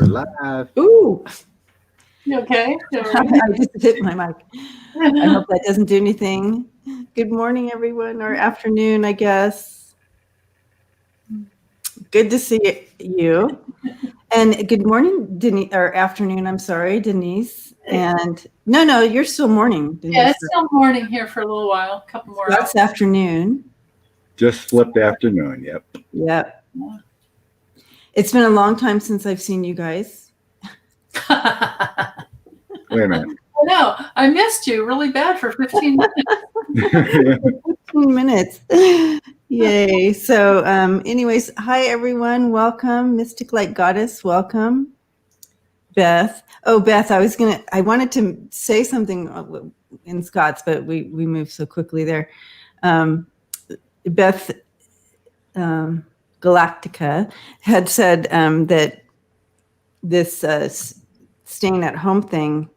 We're live. Ooh. You okay? I just hit my mic. I hope that doesn't do anything. Good morning, everyone, or afternoon, I guess. Good to see you. And good morning, Denise, or afternoon, I'm sorry, Denise. And no, you're still morning, Denise. Yeah, it's still morning here for a little while, a couple more hours. That's afternoon. Just flipped afternoon, yep. Yep. It's been a long time since I've seen you guys. Wait a minute. I know. I missed you really bad for 15 minutes. 15 minutes. Yay. So anyways, hi, everyone. Welcome. Mystic Light Goddess, welcome. Beth. Oh, Beth, I wanted to say something in Scots, but we moved so quickly there. Beth Galactica had said that this staying at home thing,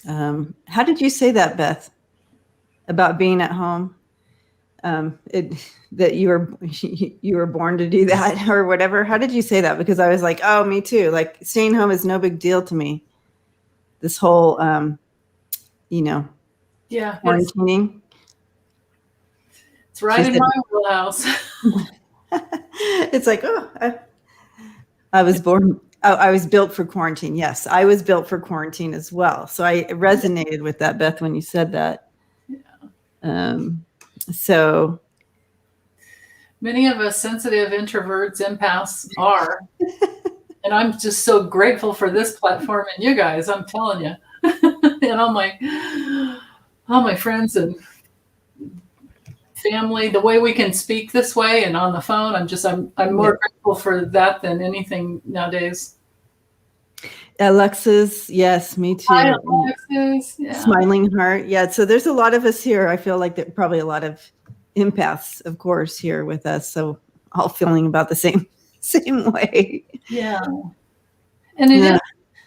how did you say that, Beth, about being at home? That you were born to do that or whatever. How did you say that? Because I was like, oh, me too. Like staying home is no big deal to me. This whole, quarantining. It's right in my wheelhouse. It's like, I was born. Oh, I was built for quarantine. Yes, I was built for quarantine as well. So I resonated with that, Beth, when you said that. Yeah. So many of us sensitive introverts, empaths are. And I'm just so grateful for this platform and you guys, I'm telling you. And all my friends and family, the way we can speak this way and on the phone, I'm more grateful for that than anything nowadays. Alexis, yes, me too. Hi, Alexis. Yeah. Smiling heart. Yeah, so there's a lot of us here. I feel like there are probably a lot of empaths, of course, here with us. So all feeling about the same way. Yeah. And it is,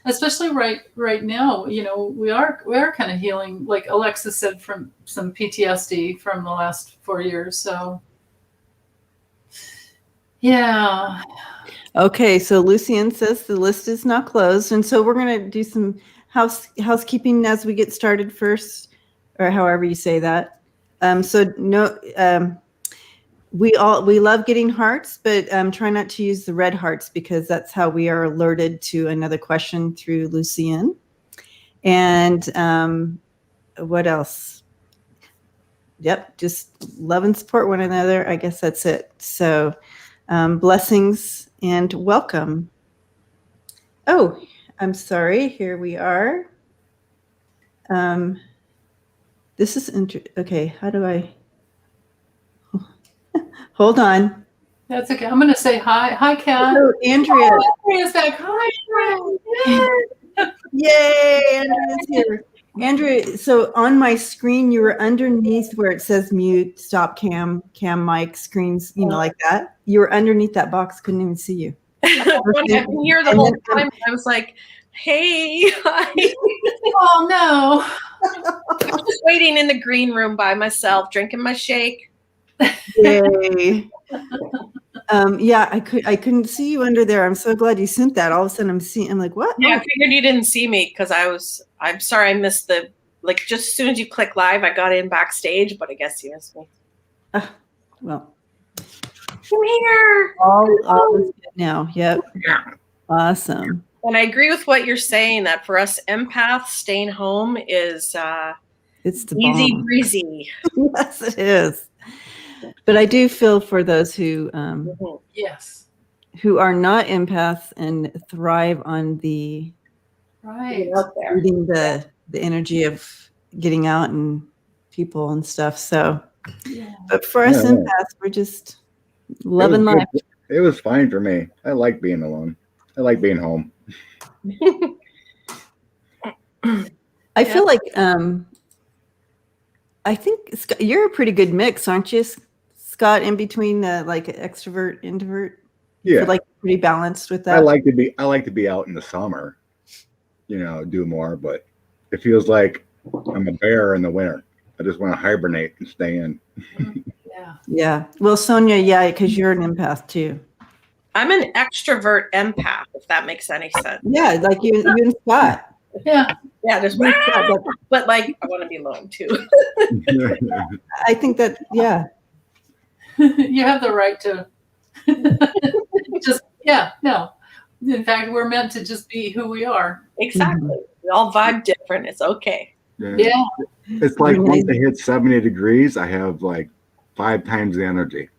especially right now, we are kind of healing, like Alexis said, from some PTSD from the last 4 years. So yeah. Okay, so Lucian says the list is not closed, and so we're going to do some housekeeping as we get started first, or however you say that. We love getting hearts, but try not to use the red hearts because that's how we are alerted to another question through Lucian. And what else? Yep, just love and support one another. I guess that's it. So blessings and welcome. Oh, I'm sorry. Here we are. This is okay. How do I? Hold on. That's okay. I'm going to say hi. Hi, Kat. Oh, Andrea. Oh, Andrea's back. Hi, Yay, Andrea's here. Andrea, so on my screen, you were underneath where it says mute, stop cam mic, screens, like that. You were underneath that box. Couldn't even see you. I've been here the whole time. I was like, hey, hi. Oh, no. I'm just waiting in the green room by myself, drinking my shake. Yay. I couldn't see you under there. I'm so glad you sent that. All of a sudden I'm like, what? Yeah, I figured you didn't see me because I'm sorry I missed just as soon as you click live, I got in backstage, but I guess you missed me. Well. I'm here. All is good now. Yep. Yeah. Awesome. And I agree with what you're saying that for us empaths, staying home is it's the easy bomb. breezy. Yes, it is. But I do feel for those who yes, who are not empaths and thrive on reading the energy of getting out and people and stuff. So, but for us empaths, we're just loving life. It was fine for me. I like being alone. I like being home. I feel like I think you're a pretty good mix, aren't you, Scott? In between like extrovert, introvert. Yeah, feel like pretty balanced with that. I like to be out in the summer, do more. But it feels like I'm a bear in the winter. I just want to hibernate and stay in. Yeah. Yeah. Well, Sonia, because you're an empath too. I'm an extrovert empath, if that makes any sense. Yeah, like you and Scott. Yeah. Yeah, just You and Scott, but like I want to be alone too. I think that, yeah. You have the right to just, no. In fact, we're meant to just be who we are. Exactly. We all vibe different. It's okay. Yeah. It's like once I hit 70 degrees, I have like 5 times the energy.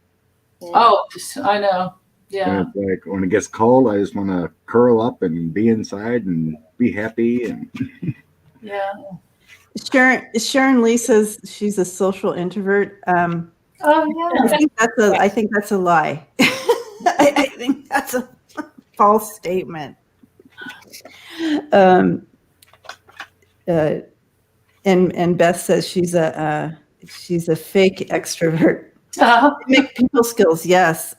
Oh, I know. Yeah. And it's like when it gets cold, I just want to curl up and be inside and be happy. And Yeah. Sharon Lee says she's a social introvert. Oh, yeah. I think that's a lie. I think that's a false statement. And Beth says she's a fake extrovert. Make people skills, yes.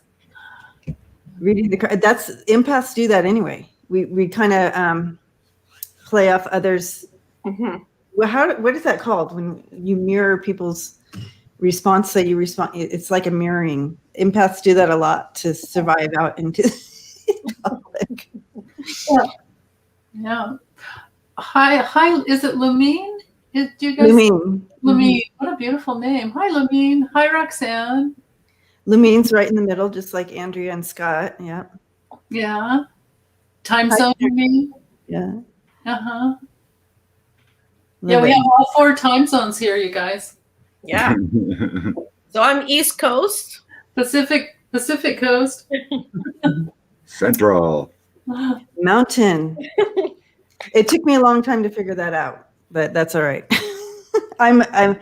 Reading the card, that's empaths do that anyway. We kind of play off others. Mm-hmm. Well, what is that called when you mirror people's response? So you respond. It's like a mirroring. Empaths do that a lot to survive out into public. Yeah. Hi. Is it Lumine? Do you guys? Lumine. Lumine. What a beautiful name. Hi, Lumine. Hi, Roxan. Lumine's right in the middle, just like Andrea and Scott. Yeah. Yeah. Time zone, you mean? Yeah. Uh-huh. Yeah, we have all 4 time zones here, you guys. Yeah. So I'm East Coast. Pacific Coast. Central. Mountain. It took me a long time to figure that out, but that's all right. I'm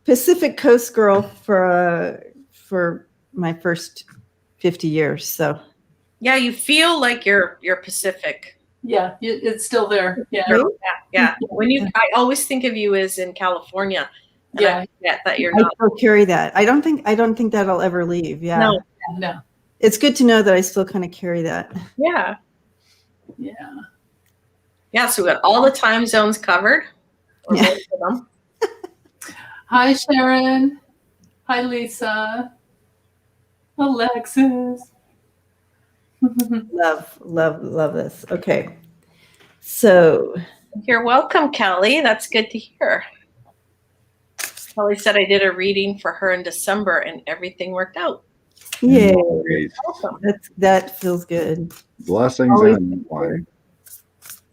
Pacific Coast girl for my first 50 years. So Yeah, you feel like you're Pacific. Yeah, it's still there. Yeah. Really? Yeah. I always think of you as in California. And Yeah. I forget that you're I not. still carry that. I don't think that'll ever leave. Yeah. No. It's good to know that I still kind of carry that. Yeah. Yeah. Yeah. So we got all the time zones covered. Or Yeah. most of them. Hi, Sharon. Hi, Lisa. Alexis. Love this. Okay. So You're welcome, Kelly. That's good to hear. Kelly said I did a reading for her in December and everything worked out. yeah, Awesome. that feels good. Blessings Always and wine.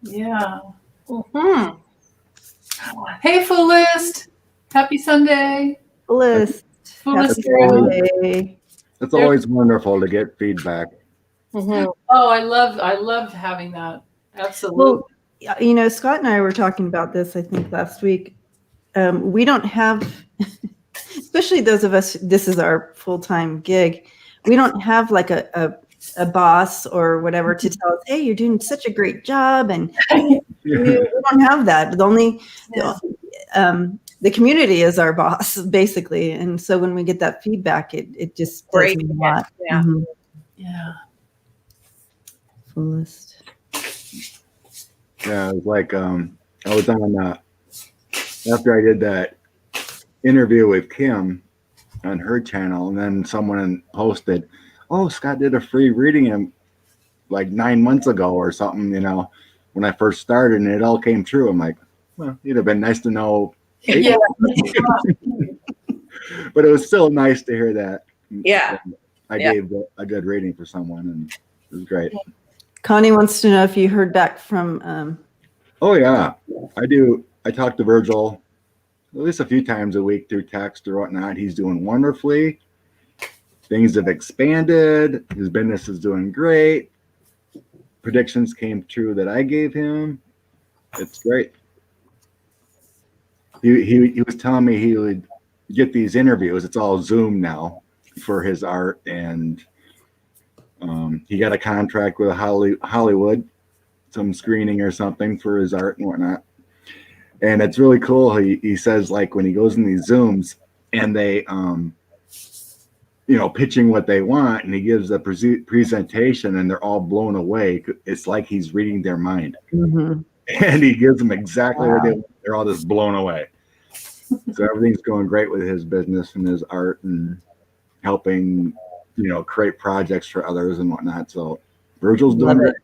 Yeah. Mm-hmm. Hey, Fullest. Happy Sunday. Bliss. Fullest Happy girl. Sunday. It's always wonderful to get feedback. Mm-hmm. Oh, I love having that. Absolutely. Well, Scott and I were talking about this, I think, last week. We don't have, especially those of us, this is our full-time gig. We don't have like a boss or whatever to tell us, hey, you're doing such a great job. And we don't have that. The community is our boss, basically. And so when we get that feedback, it just does mean a lot. Yeah. Mhm. Yeah. Fullest. Yeah, it was like I was on after I did that interview with Kim on her channel, and then someone posted, "Oh, Scott did a free reading like 9 months ago or something." When I first started, and it all came true. I'm like, well, it'd have been nice to know. Yeah. But it was still nice to hear that. Yeah. I gave a good reading for someone, and it was great. Connie wants to know if you heard back from. Oh yeah, I do. I talk to Virgil at least a few times a week through text or whatnot. He's doing wonderfully. Things have expanded. His business is doing great. Predictions came true that I gave him. It's great. He was telling me he would get these interviews. It's all Zoom now for his art, and he got a contract with Hollywood, some screening or something for his art and whatnot. And it's really cool. He says, like, when he goes in these Zooms and they, pitching what they want, and he gives a presentation and they're all blown away. It's like he's reading their mind. Mm-hmm. And he gives them exactly what they want. They're all just blown away. So everything's going great with his business and his art and helping create projects for others and whatnot. So Virgil's doing Love great.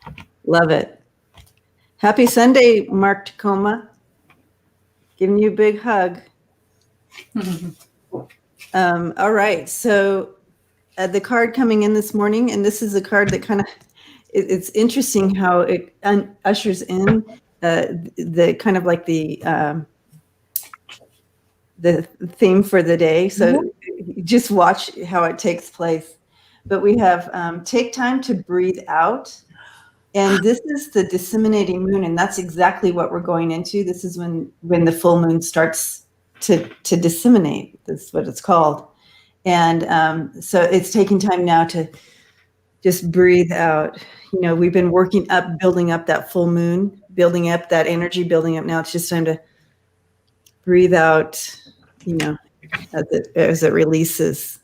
it. Love it. Happy Sunday, Mark Tacoma. Giving you a big hug. All right. So the card coming in this morning, and this is a card that kind of, it's interesting how it ushers in the kind of like the theme for the day. So just watch how it takes place. But we have take time to breathe out. And this is the disseminating moon, and that's exactly what we're going into. This is when the full moon starts to disseminate. That's what it's called. And so it's taking time now to just breathe out. We've been working up, building up that full moon, building up that energy, building up. Now it's just time to breathe out, as it releases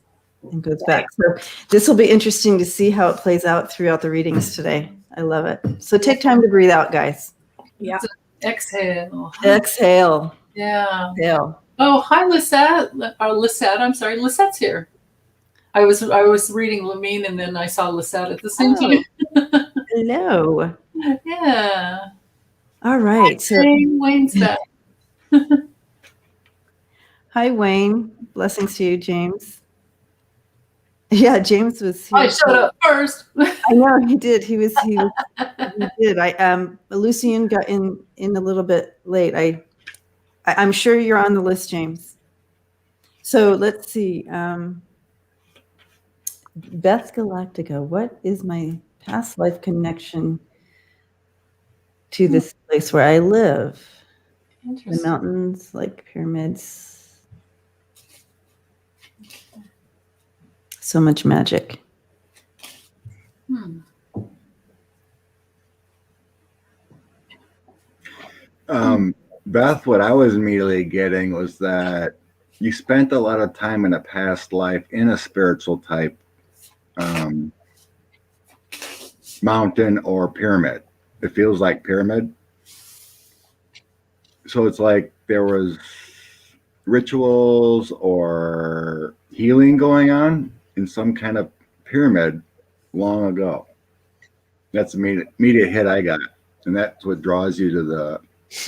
and goes back. So this will be interesting to see how it plays out throughout the readings today. I love it. So take time to breathe out, guys. Yeah. Exhale. Exhale. Yeah. Exhale. Oh, hi, Lisette. Lisette, I'm sorry. Lisette's here. I was reading Lumine, and then I saw Lisette at the same time. Hello. Yeah. All right. So Wayne's back. hi, Wayne. Blessings to you, James. Yeah, James was here. I showed up first. I know he did. He did. Lucian got in a little bit late. I'm sure you're on the list, James. So let's see. Beth Galactica, what is my past life connection to this place where I live? The mountains, like pyramids. So much magic. Beth, what I was immediately getting was that you spent a lot of time in a past life in a spiritual type mountain or pyramid. It feels like pyramid. So it's like there was rituals or healing going on in some kind of pyramid long ago. That's the immediate hit I got. And that's what draws you to the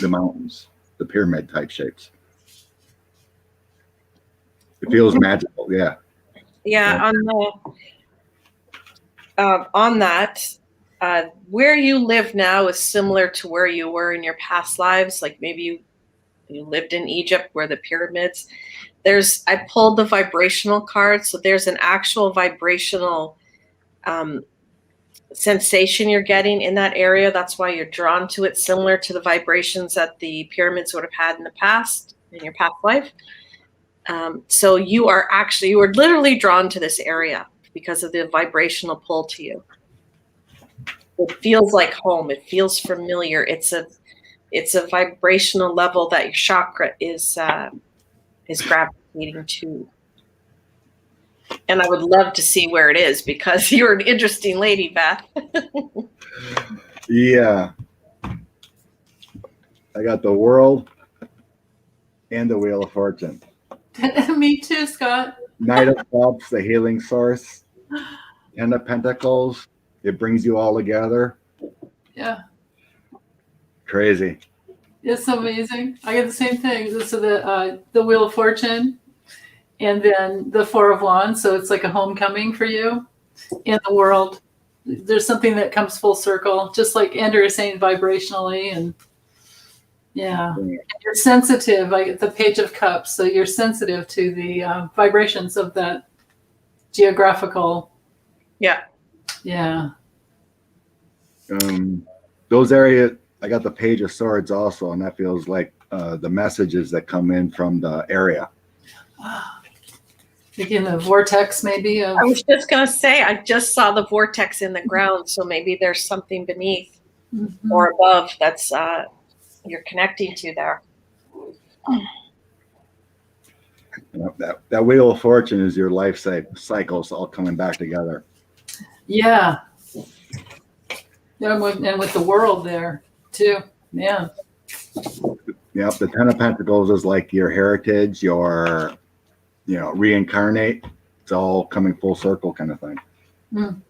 mountains, the pyramid type shapes. It feels magical. Yeah. Yeah. On that, where you live now is similar to where you were in your past lives. Like maybe you lived in Egypt where the pyramids. I pulled the vibrational card. So there's an actual vibrational sensation you're getting in that area. That's why you're drawn to it, similar to the vibrations that the pyramids would have had in the past, in your past life. So you were literally drawn to this area because of the vibrational pull to you. It feels like home. It feels familiar. It's a vibrational level that your chakra is gravitating to. And I would love to see where it is because you're an interesting lady, Beth. Yeah. I got the World and the Wheel of Fortune. Me too, Scott. Knight of Cups, the healing source. Ten of Pentacles. It brings you all together. Yeah. Crazy. It's amazing. I get the same thing. So the Wheel of Fortune, and then the Four of Wands. So it's like a homecoming for you in the world. There's something that comes full circle, just like Andrea is saying, vibrationally. And yeah, you're sensitive. I get the Page of Cups. So you're sensitive to the vibrations of that geographical. Yeah. Yeah. Those areas, I got the Page of Swords also, and that feels like the messages that come in from the area. Thinking the vortex, maybe. I was just going to say, I just saw the vortex in the ground, so maybe there's something beneath or above that's you're connecting to there. That Wheel of Fortune is your life cycles all coming back together. Yeah. Yeah, and with the world there too. Yeah. Yep, the Ten of Pentacles is like your heritage, your reincarnate, it's all coming full circle kind of thing. Mm.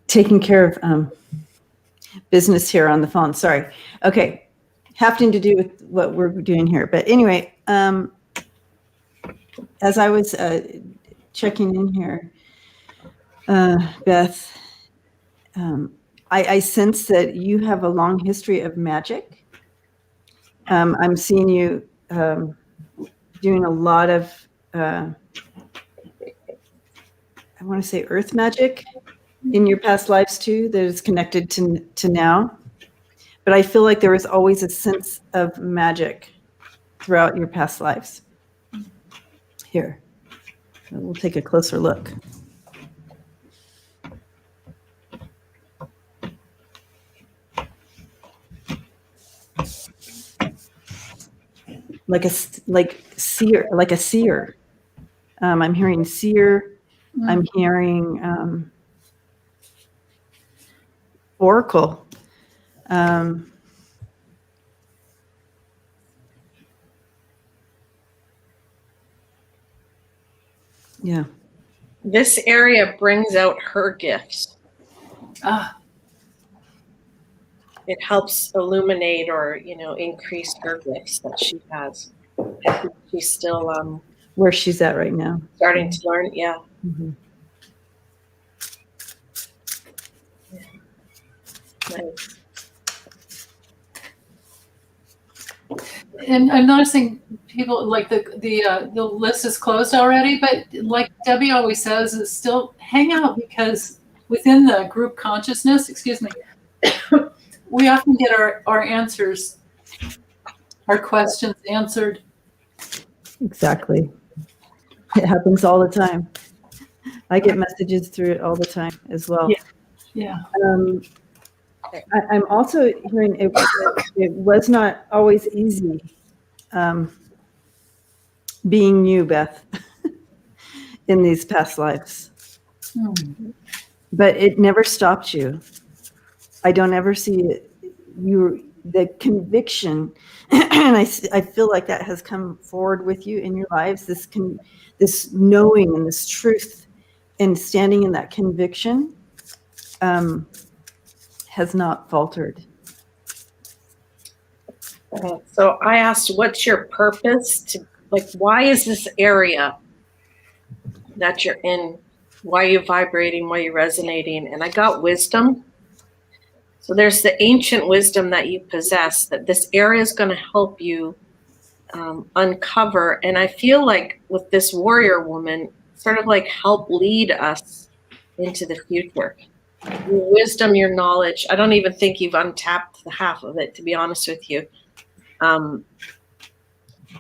Taking care of business here on the phone. Sorry. Okay. Having to do with what we're doing here. But anyway, as I was checking in here, Beth, I sense that you have a long history of magic. I'm seeing you doing a lot of, I want to say earth magic in your past lives too, that is connected to now. But I feel like there was always a sense of magic throughout your past lives. Here, we'll take a closer look. Like a seer. I'm hearing seer. I'm hearing oracle. Yeah. This area brings out her gifts. It helps illuminate or, increase her gifts that she has. I think she's still Where she's at right now. starting to learn. Yeah. Mm-hmm. Nice. And I'm noticing people like the list is closed already, but like Debbie always says, is still hang out, because within the group consciousness, excuse me, we often get our answers, our questions answered. Exactly. It happens all the time. I get messages through it all the time as well. Yeah. I'm also hearing it was not always easy being you, Beth, in these past lives. But it never stopped you. I don't ever see it. The conviction, and I feel like that has come forward with you in your lives, this knowing and this truth, and standing in that conviction has not faltered. So I asked, what's your purpose? Why is this area that you're in? Why are you vibrating? Why are you resonating? And I got wisdom. So there's the ancient wisdom that you possess, that this area is going to help you uncover. And I feel like with this warrior woman, sort of like help lead us into the future. Your wisdom, your knowledge. I don't even think you've untapped the half of it, to be honest with you.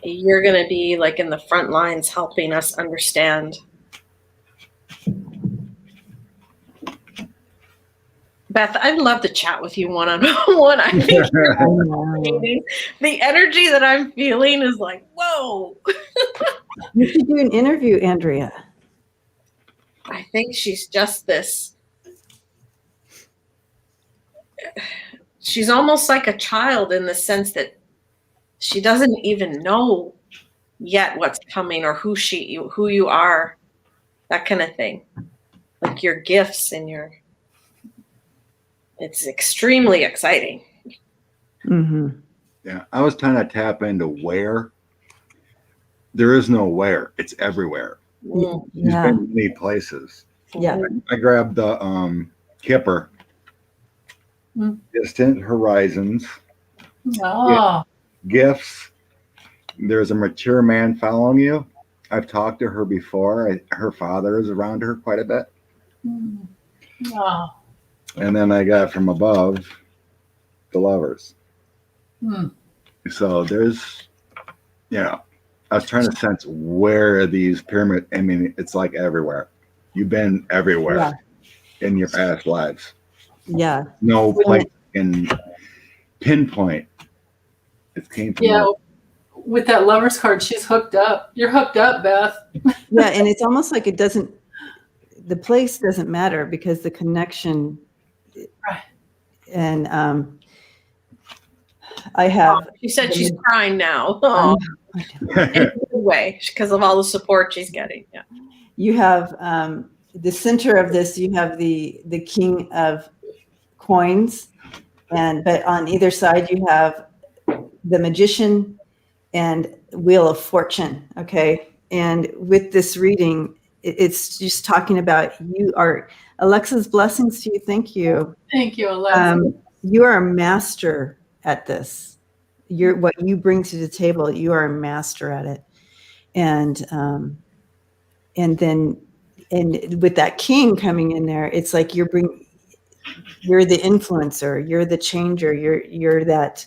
You're going to be like in the front lines helping us understand. Beth, I'd love to chat with you one-on-one. I think the energy that I'm feeling is like, whoa. You should do an interview, Andrea. I think she's just this. She's almost like a child in the sense that she doesn't even know yet what's coming or who you are, that kind of thing. Like your gifts and it's extremely exciting. Mm-hmm. Yeah, I was trying to tap into where. There is no where. It's everywhere. Mm. She's been many places. Yeah. I grabbed the Kipper. Distant horizons. Oh. Gifts. There's a mature man following you. I've talked to her before. Her father is around her quite a bit. Oh. And then I got from above the lovers. So there's, I was trying to sense where these pyramid, I mean, it's like everywhere. You've been everywhere in your past lives. Yeah. No place in pinpoint. It came from with that lover's card, she's hooked up. You're hooked up, Beth. Yeah, and it's almost like the place doesn't matter because the connection. Right. And I have. She said she's crying now. in a good way because of all the support she's getting. Yeah. You have the center of this. You have the king of coins, but on either side you have the magician and wheel of fortune. Okay, and with this reading, it's just talking about you are Alexa's blessings to you. Thank you. Thank you, Alexa. You are a master at this. What you bring to the table. You are a master at it, and then with that king coming in there, it's like you're the influencer, you're the changer, you're that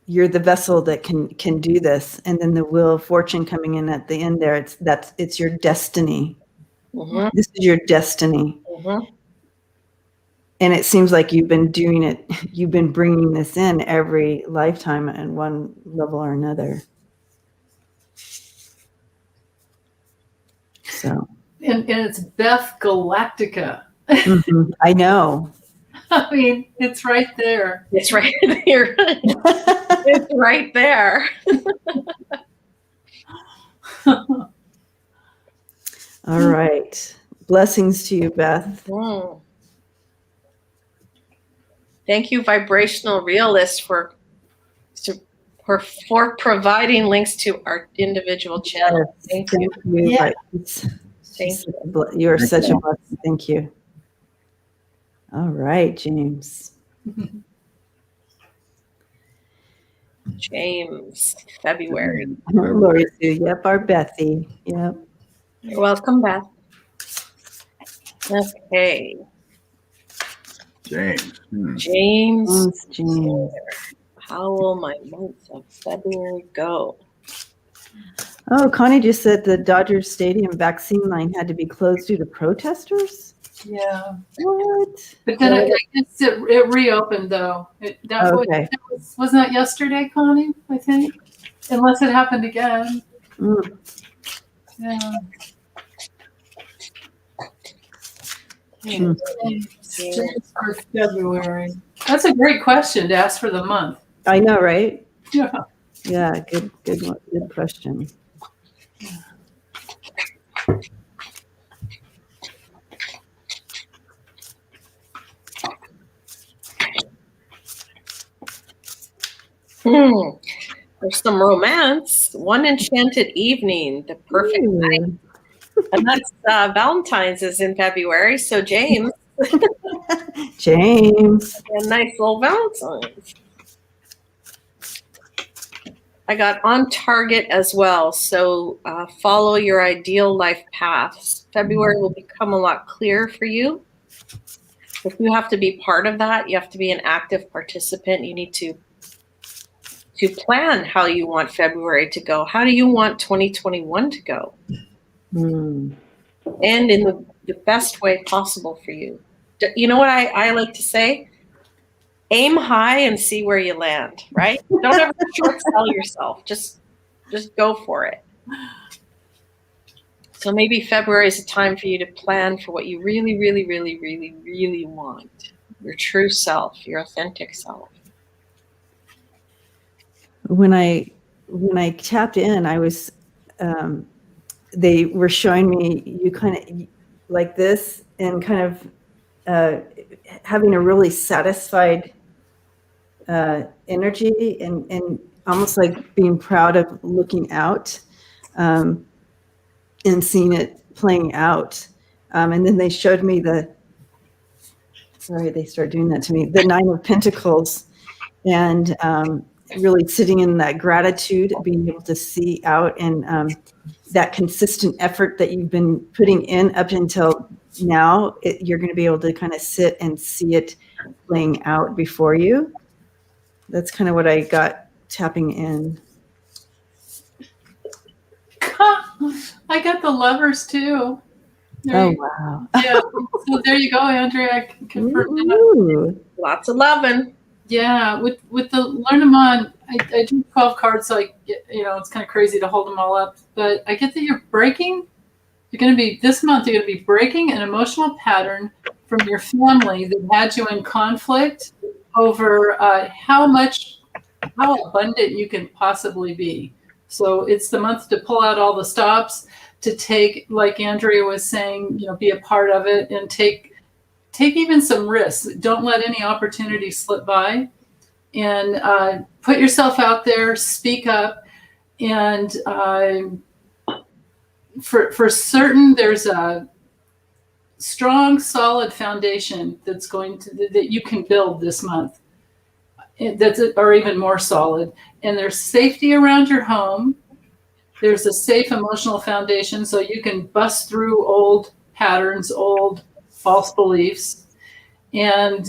you're the vessel that can do this. And then the wheel of fortune coming in at the end there, it's your destiny. Mm-hmm. This is your destiny. Mm-hmm. And it seems like you've been doing it. You've been bringing this in every lifetime in one level or another. So, and it's Beth Galactica. I know. I mean, it's right there. It's right there. It's right there. All right. Blessings to you, Beth. Mm. Thank you, Vibrational Realist, for providing links to our individual channels. Thank you. Yeah. Thank you. You're such a blessing. Thank you. All right, James. James, February. Lori Sue. Yep, our Bethy. Yep. You're welcome, Beth. Okay. James. James. How will my month of February go? Oh, Connie just said the Dodgers Stadium vaccine line had to be closed due to protesters. Yeah. What? But then I guess it reopened, though. Wasn't that yesterday, Connie, I think? Unless it happened again. Mm. Yeah. James for February. That's a great question to ask for the month. I know, right? Yeah. Yeah, good question. There's some romance. One enchanted evening, the perfect night. And that's Valentine's is in February. So James. James. A nice little Valentine's. I got on target as well. So follow your ideal life paths. February will become a lot clearer for you. If you have to be part of that, you have to be an active participant. You need to plan how you want February to go. How do you want 2021 to go? And in the best way possible for you. You know what I like to say? Aim high and see where you land, right? Don't ever short sell yourself. Just go for it. So maybe February is a time for you to plan for what you really, really, really, really, really want. Your true self, your authentic self. When I tapped in, I was they were showing me you kind of like this and kind of having a really satisfied energy and almost like being proud of looking out and seeing it playing out. And then they showed me they started doing that to me, the 9 of Pentacles, and really sitting in that gratitude, being able to see out and that consistent effort that you've been putting in up until now, you're going to be able to kind of sit and see it playing out before you. That's kind of what I got tapping in. I got the Lovers too. Wow. Yeah. So there you go, Andrea. I can confirm that. Lots of loving. Yeah. With the Lenormand, I do 12 cards, so it's kind of crazy to hold them all up. But I get that you're breaking. This month, you're going to be breaking an emotional pattern from your family that had you in conflict over how much how abundant you can possibly be. So it's the month to pull out all the stops, to take, like Andrea was saying, be a part of it, and take even some risks. Don't let any opportunity slip by, and put yourself out there, speak up, and for certain, there's a strong, solid foundation that you can build this month. Or even more solid. And there's safety around your home. There's a safe emotional foundation, so you can bust through old patterns, old false beliefs, and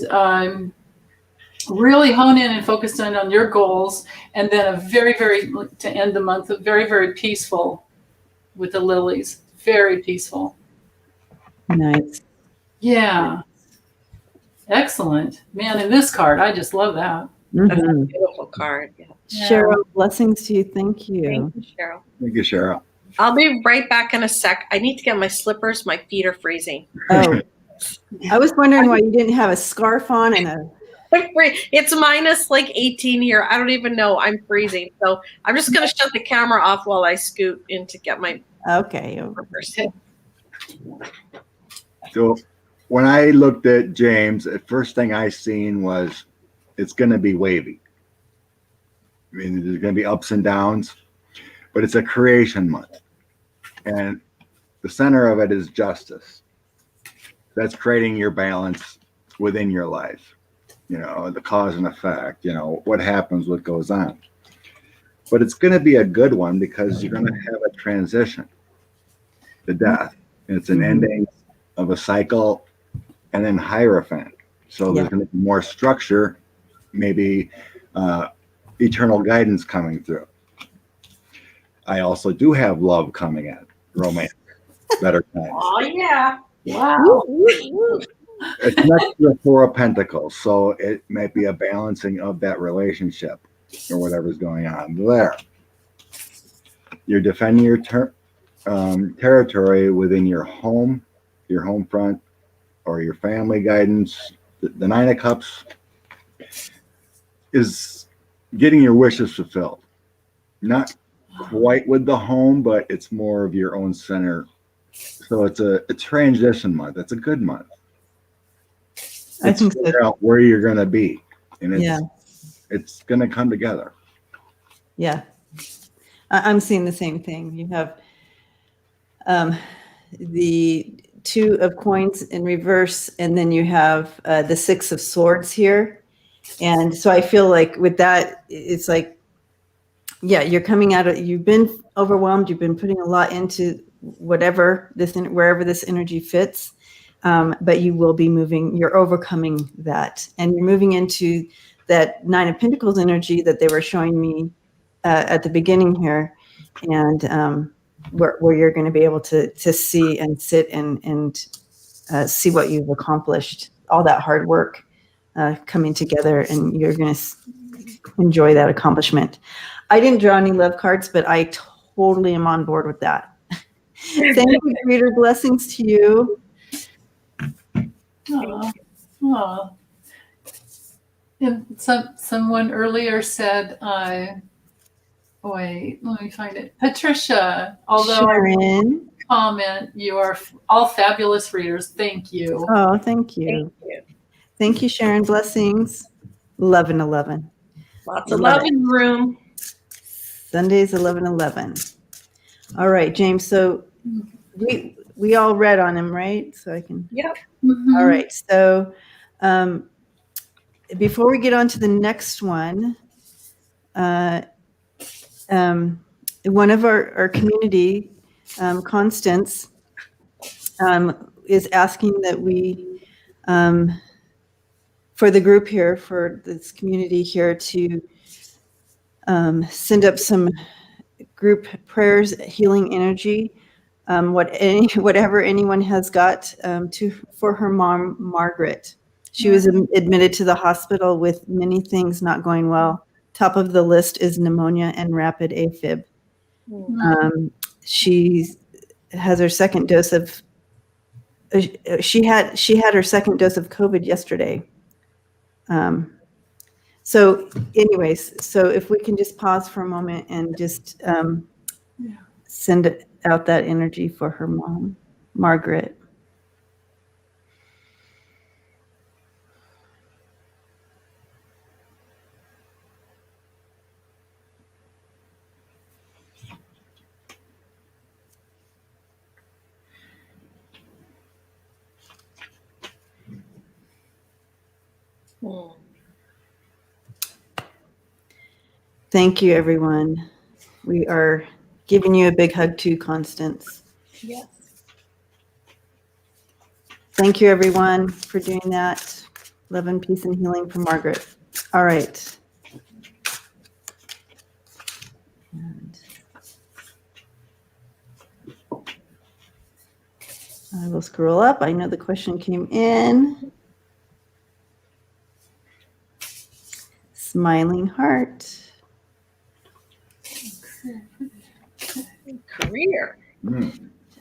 really hone in and focus on your goals. And then to end the month, very, very peaceful with the lilies. Very peaceful. Nice. Yeah. Excellent. Man, and this card, I just love that. That's a beautiful card. Yeah. Cheryl, blessings to you. Thank you. Thank you, Cheryl. Thank you, Cheryl. I'll be right back in a sec. I need to get my slippers. My feet are freezing. Oh, I was wondering why you didn't have a scarf on and a. It's minus like 18 here. I don't even know. I'm freezing. So I'm just going to shut the camera off while I scoot in to get my. Okay. So when I looked at James, the first thing I seen was it's going to be wavy. I mean, there's going to be ups and downs, but it's a creation month. And the center of it is justice. That's creating your balance within your life. The cause and effect, what happens, what goes on. But it's going to be a good one because you're going to have a transition, the death. And it's an ending of a cycle, and then Hierophant. So there's going to be more structure, maybe eternal guidance coming through. I also do have love coming in, romance, better times. Oh, yeah. Wow. It's next to the Four of Pentacles, so it might be a balancing of that relationship or whatever's going on there. You're defending your territory within your home front, or your family guidance. The Nine of Cups is getting your wishes fulfilled. Not quite with the home, but it's more of your own center. So it's a transition month. It's a good month. I think so. Figure out where you're going to be, and it's going to come together. Yeah, I'm seeing the same thing. You have the Two of Coins in reverse, and then you have the Six of Swords here. And so I feel like with that, it's like, you're coming out of, you've been overwhelmed. You've been putting a lot into wherever this energy fits. But you will be moving, you're overcoming that. And you're moving into that Nine of Pentacles energy that they were showing me at the beginning here. And where you're going to be able to see and sit and see what you've accomplished, all that hard work coming together, and you're going to enjoy that accomplishment. I didn't draw any love cards, but I totally am on board with that. Thank you, reader. Blessings to you. Oh. And someone earlier said, wait, let me find it. Patricia, although Sharon. Comment, you are all fabulous readers. Thank you. Oh, thank you. Thank you, Sharon. Blessings. 11:11. Lots of love in the room. Sundays 11:11. All right, James. So we all read on him, right? So I can. Yep. Mm-hmm. All right. So before we get on to the next one, one of our community, Constance, is asking that we, for the group here, for this community here, to send up some group prayers, healing energy, whatever anyone has got for her mom, Margaret. She was admitted to the hospital with many things not going well. Top of the list is pneumonia and rapid AFib. She has her second dose of. She had her second dose of COVID yesterday. So anyways, so if we can just pause for a moment and just send out that energy for her mom, Margaret. Thank you, everyone. We are giving you a big hug too, Constance. Yes. Thank you, everyone, for doing that. Love and peace and healing from Margaret. All right. And I will scroll up. I know the question came in. Smiling heart. Career.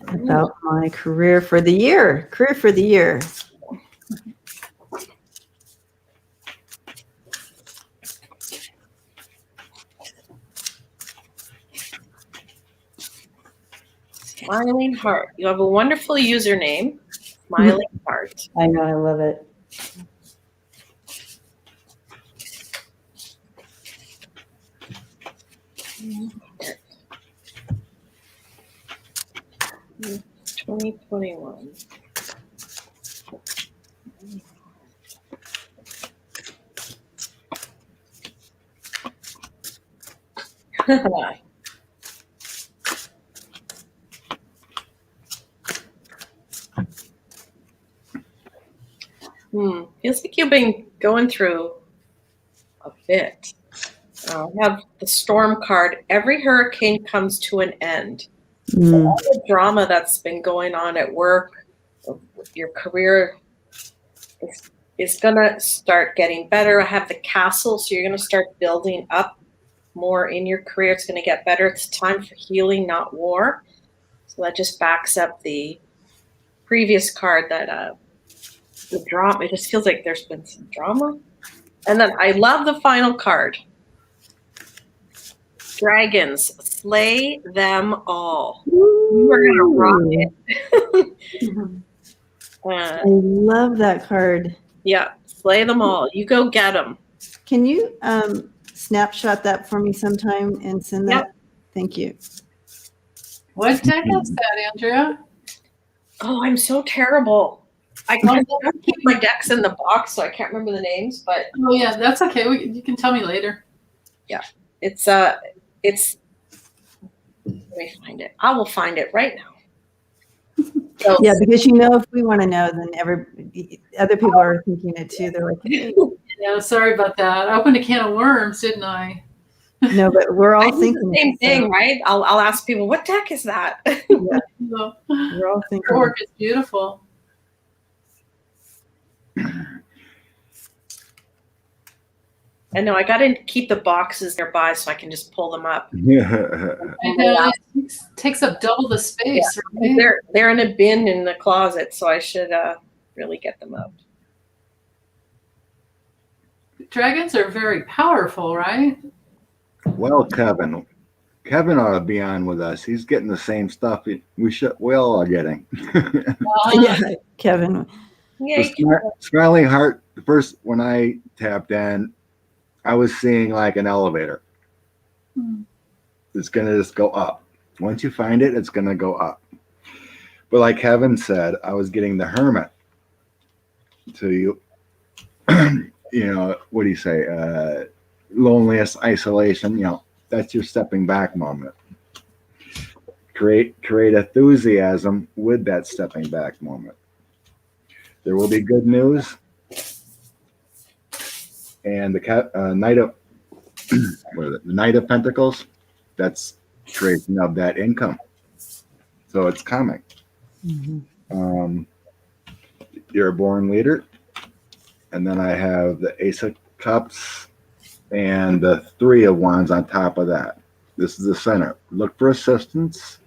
About my career for the year. Career for the year. Smiling heart. You have a wonderful username. Smiling heart. I know, I love it. Heart. 2021. Feels like you've been going through a bit. I have the storm card. Every hurricane comes to an end. All the drama that's been going on at work, with your career, is going to start getting better. I have the castle, so you're going to start building up more in your career. It's going to get better. It's time for healing, not war. So that just backs up the previous card that the drama. It just feels like there's been some drama. And then I love the final card. Dragons, slay them all. You are going to rock it. I love that card. Yeah, slay them all. You go get them. Can you snapshot that for me sometime and send that? Yep. Thank you. What deck is that, Andrea? Oh, I'm so terrible. I can't keep my decks in the box, so I can't remember the names. But Oh yeah, that's okay. You can tell me later. yeah, it's. Let me find it. I will find it right now. So, Yeah, because if we want to know, then other people are thinking it too. They're like, hey. Yeah, sorry about that. I opened a can of worms, didn't I? No, but we're all thinking the same it, thing, so. right? I'll ask people, what deck is that? Yeah, No. we're all thinking. Your work is beautiful. I know I got to keep the boxes nearby so I can just pull them up. I know it takes up double the space. Yeah. Right? They're in a bin in the closet, so I should really get them out. Dragons are very powerful, right? Well, Kevin ought to be on with us. He's getting the same stuff we all are getting. Yeah, Kevin. Yeah, Smiling heart. First, when I tapped in, I was seeing like an elevator. It's gonna just go up. Once you find it, it's gonna go up. But like Kevin said, I was getting the Hermit. So you know, what do you say? Loneliness, isolation. That's your stepping back moment. Create enthusiasm with that stepping back moment. There will be good news. And the Knight of the Knight of Pentacles, that's creation of that income. So it's coming. You're a born leader. And then I have the Ace of Cups and the Three of Wands on top of that. This is the center. Look for assistance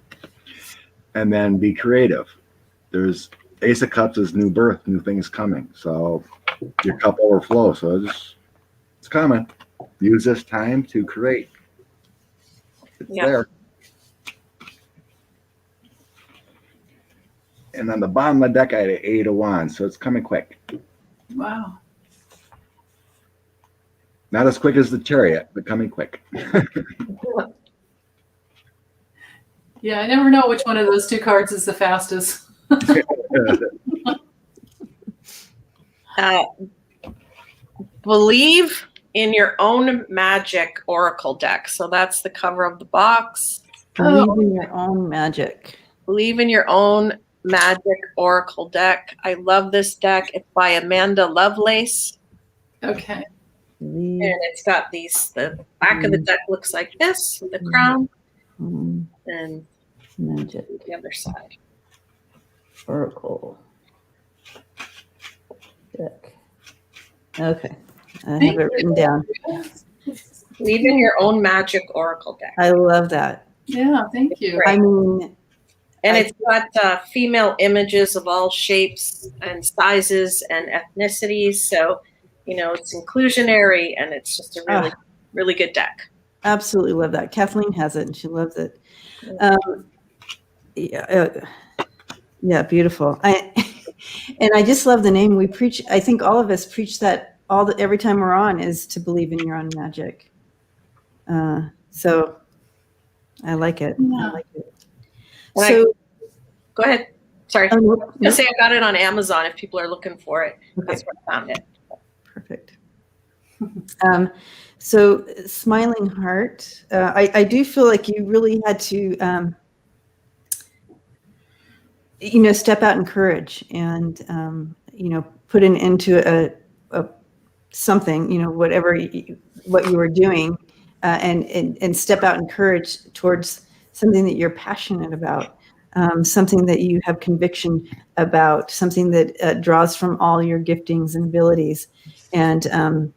and then be creative. There's Ace of Cups is new birth, new things coming. So your cup overflows. So It's coming. Use this time to create. It's there. And on the bottom of the deck, I had an 8 of Wands, so it's coming quick. Wow. Not as quick as the Chariot, but coming quick. Yeah, I never know which one of those two cards is the fastest. Believe in your own magic oracle deck. So that's the cover of the box. Believe in your own magic. Believe in your own magic oracle deck. I love this deck. It's by Amanda Lovelace. Okay. And it's got these, the back of the deck looks like this, with the crown. And Magic. the other side. Oracle deck. Okay. I have Thank it written down. Believe in your own magic oracle deck. I love that. Yeah, thank you. I mean, And it's got female images of all shapes and sizes and ethnicities. So, you know, it's inclusionary and it's just a really, really good deck. absolutely love that. Kathleen has it and she loves it. Yeah, beautiful. And I just love the name. We preach, I think all of us preach that every time we're on, is to believe in your own magic. So I like it. Yeah. I like it. And So go ahead. Sorry. I oh, was gonna say I got it on Amazon if people are looking for it. That's where I found it. perfect. So Smiling Heart, I do feel like you really had to, step out in courage and, put an into a something, whatever, what you were doing, and step out in courage towards something that you're passionate about, something that you have conviction about, something that draws from all your giftings and abilities. And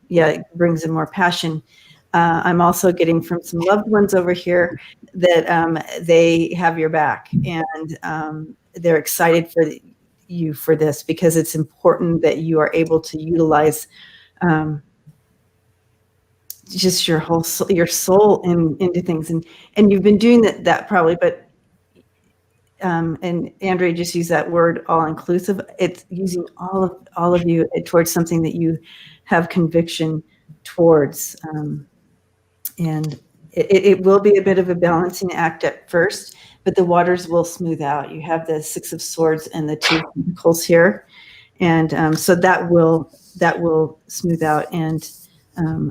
it brings in more passion. I'm also getting from some loved ones over here that they have your back and they're excited for you for this, because it's important that you are able to utilize just your whole soul, your soul into things. And you've been doing that probably, but and Andrea just used that word, all inclusive. It's using all of you towards something that you have conviction towards. And it will be a bit of a balancing act at first, but the waters will smooth out. You have the 6 of Swords and the 2 Pentacles here. And so that will smooth out. And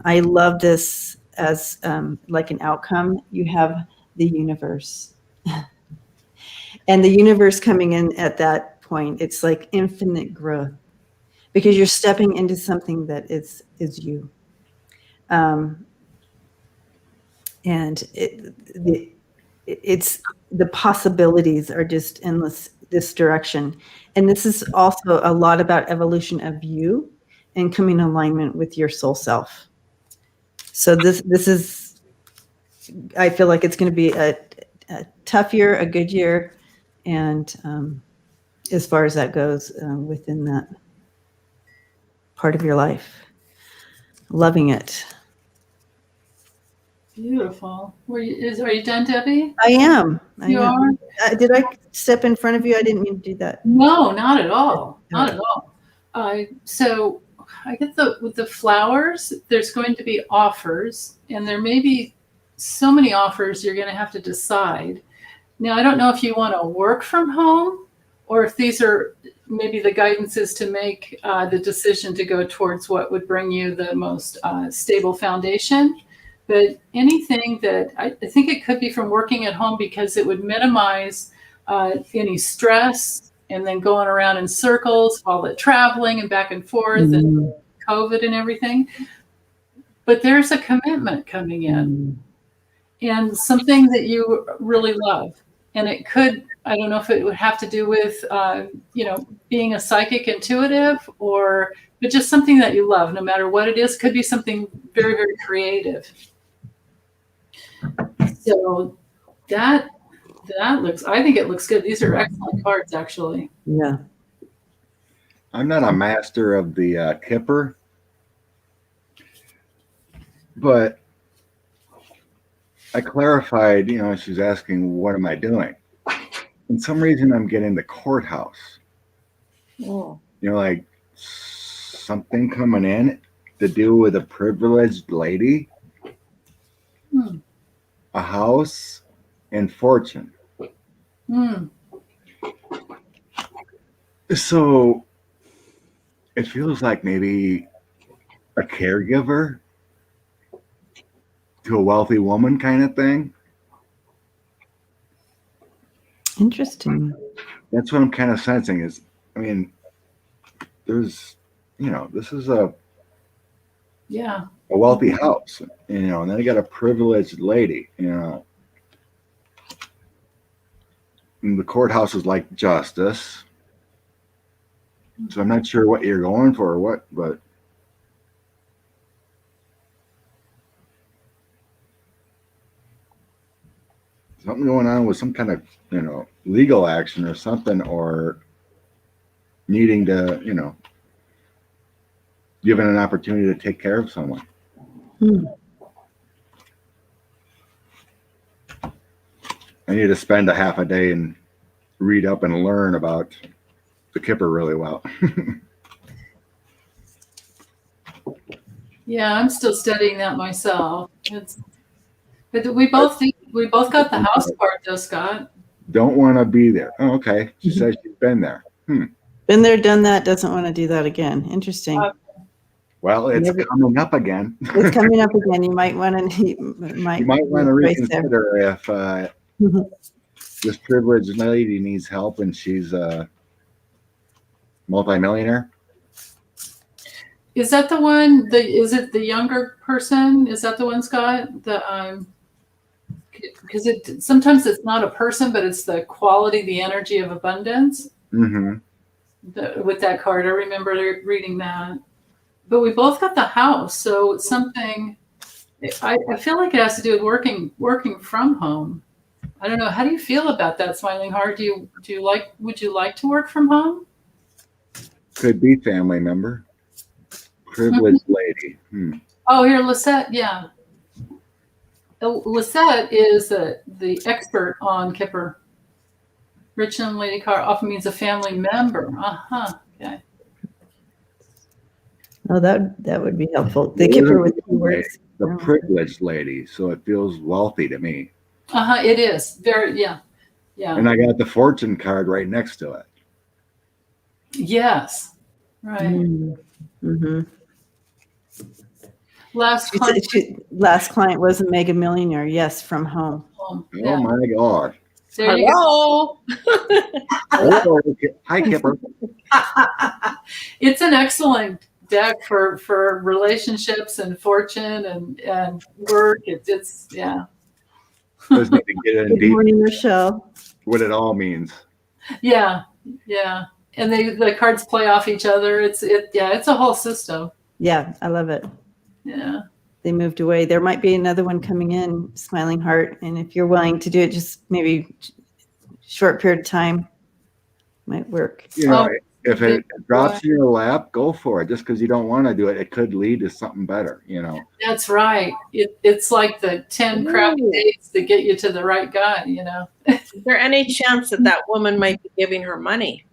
I love this as like an outcome. You have the universe. And the universe coming in at that point, it's like infinite growth, because you're stepping into something that is you. And it's the possibilities are just endless this direction. And this is also a lot about evolution of you and coming in alignment with your soul self. So this is, I feel like it's going to be a tough year, a good year. And as far as that goes, within that part of your life, loving it. Beautiful. Are you done, Debbie? I am. You are? Did I step in front of you? I didn't mean to do that. No, not at all. Not at all. So I get with the flowers, there's going to be offers, and there may be so many offers you're going to have to decide. Now, I don't know if you want to work from home or if these are maybe the guidance is to make the decision to go towards what would bring you the most stable foundation. But anything that I think it could be from working at home, because it would minimize any stress and then going around in circles, all the traveling and back and forth and COVID and everything. But there's a commitment coming in and something that you really love. And it could, I don't know if it would have to do with, being a psychic intuitive but just something that you love, no matter what it is. Could be something very, very creative. So that looks, I think it looks good. These are excellent cards, actually. Yeah. I'm not a master of the Kipper, But I clarified, she's asking, what am I doing? For some reason, I'm getting the courthouse. Oh. Like something coming in to do with a privileged lady, a house, and fortune. So it feels like maybe a caregiver to a wealthy woman kind of thing. Interesting. That's what I'm kind of sensing is, there's, this is a wealthy house, and then you got a privileged lady, and the courthouse is like justice. So I'm not sure what you're going for or what, but something going on with some kind of, legal action or something, or needing to, given an opportunity to take care of someone. I need to spend a half a day and read up and learn about the Kipper really well. Yeah, I'm still studying that myself. But we both got the house part, though, Scott. Don't want to be there. Oh, okay. She says she's been there. Been there, done that. Doesn't want to do that again. Interesting. Well, it's coming up again. It's coming up again. You might want to. You might want to reconsider if this privileged lady needs help and she's a multimillionaire. Is that the one? Is it the younger person? Is that the one, Scott? Because sometimes it's not a person, but it's the quality, the energy of abundance. Mm-hmm. With that card, I remember reading that. But we both got the house, so it's something. I feel like it has to do with working from home. I don't know. How do you feel about that, Smiling Heart? Would you like to work from home? Could be family member. Privileged lady. Oh, here, Lisette. Yeah. Lisette is the expert on Kipper. Rich young lady card often means a family member. Okay. Oh, that would be helpful. The Kipper with two words. The privileged lady, so it feels wealthy to me. It is very, yeah. And I got the fortune card right next to it. Yes. Right. Mm-hmm. Last client was a mega millionaire. Yes, from home. Oh my God. There you go. Hello. Hi, Kipper. It's an excellent deck for relationships and fortune and work. It's yeah. Just need to get in Good deep. morning, Michelle. What it all means. Yeah. And the cards play off each other. It's a whole system. Yeah, I love it. Yeah. They moved away. There might be another one coming in, Smiling Heart. And if you're willing to do it, just maybe short period of time might work. If it drops in your lap, go for it. Just because you don't want to do it, it could lead to something better, That's right. It's like the 10 crappy dates that get you to the right guy, Is there any chance that woman might be giving her money?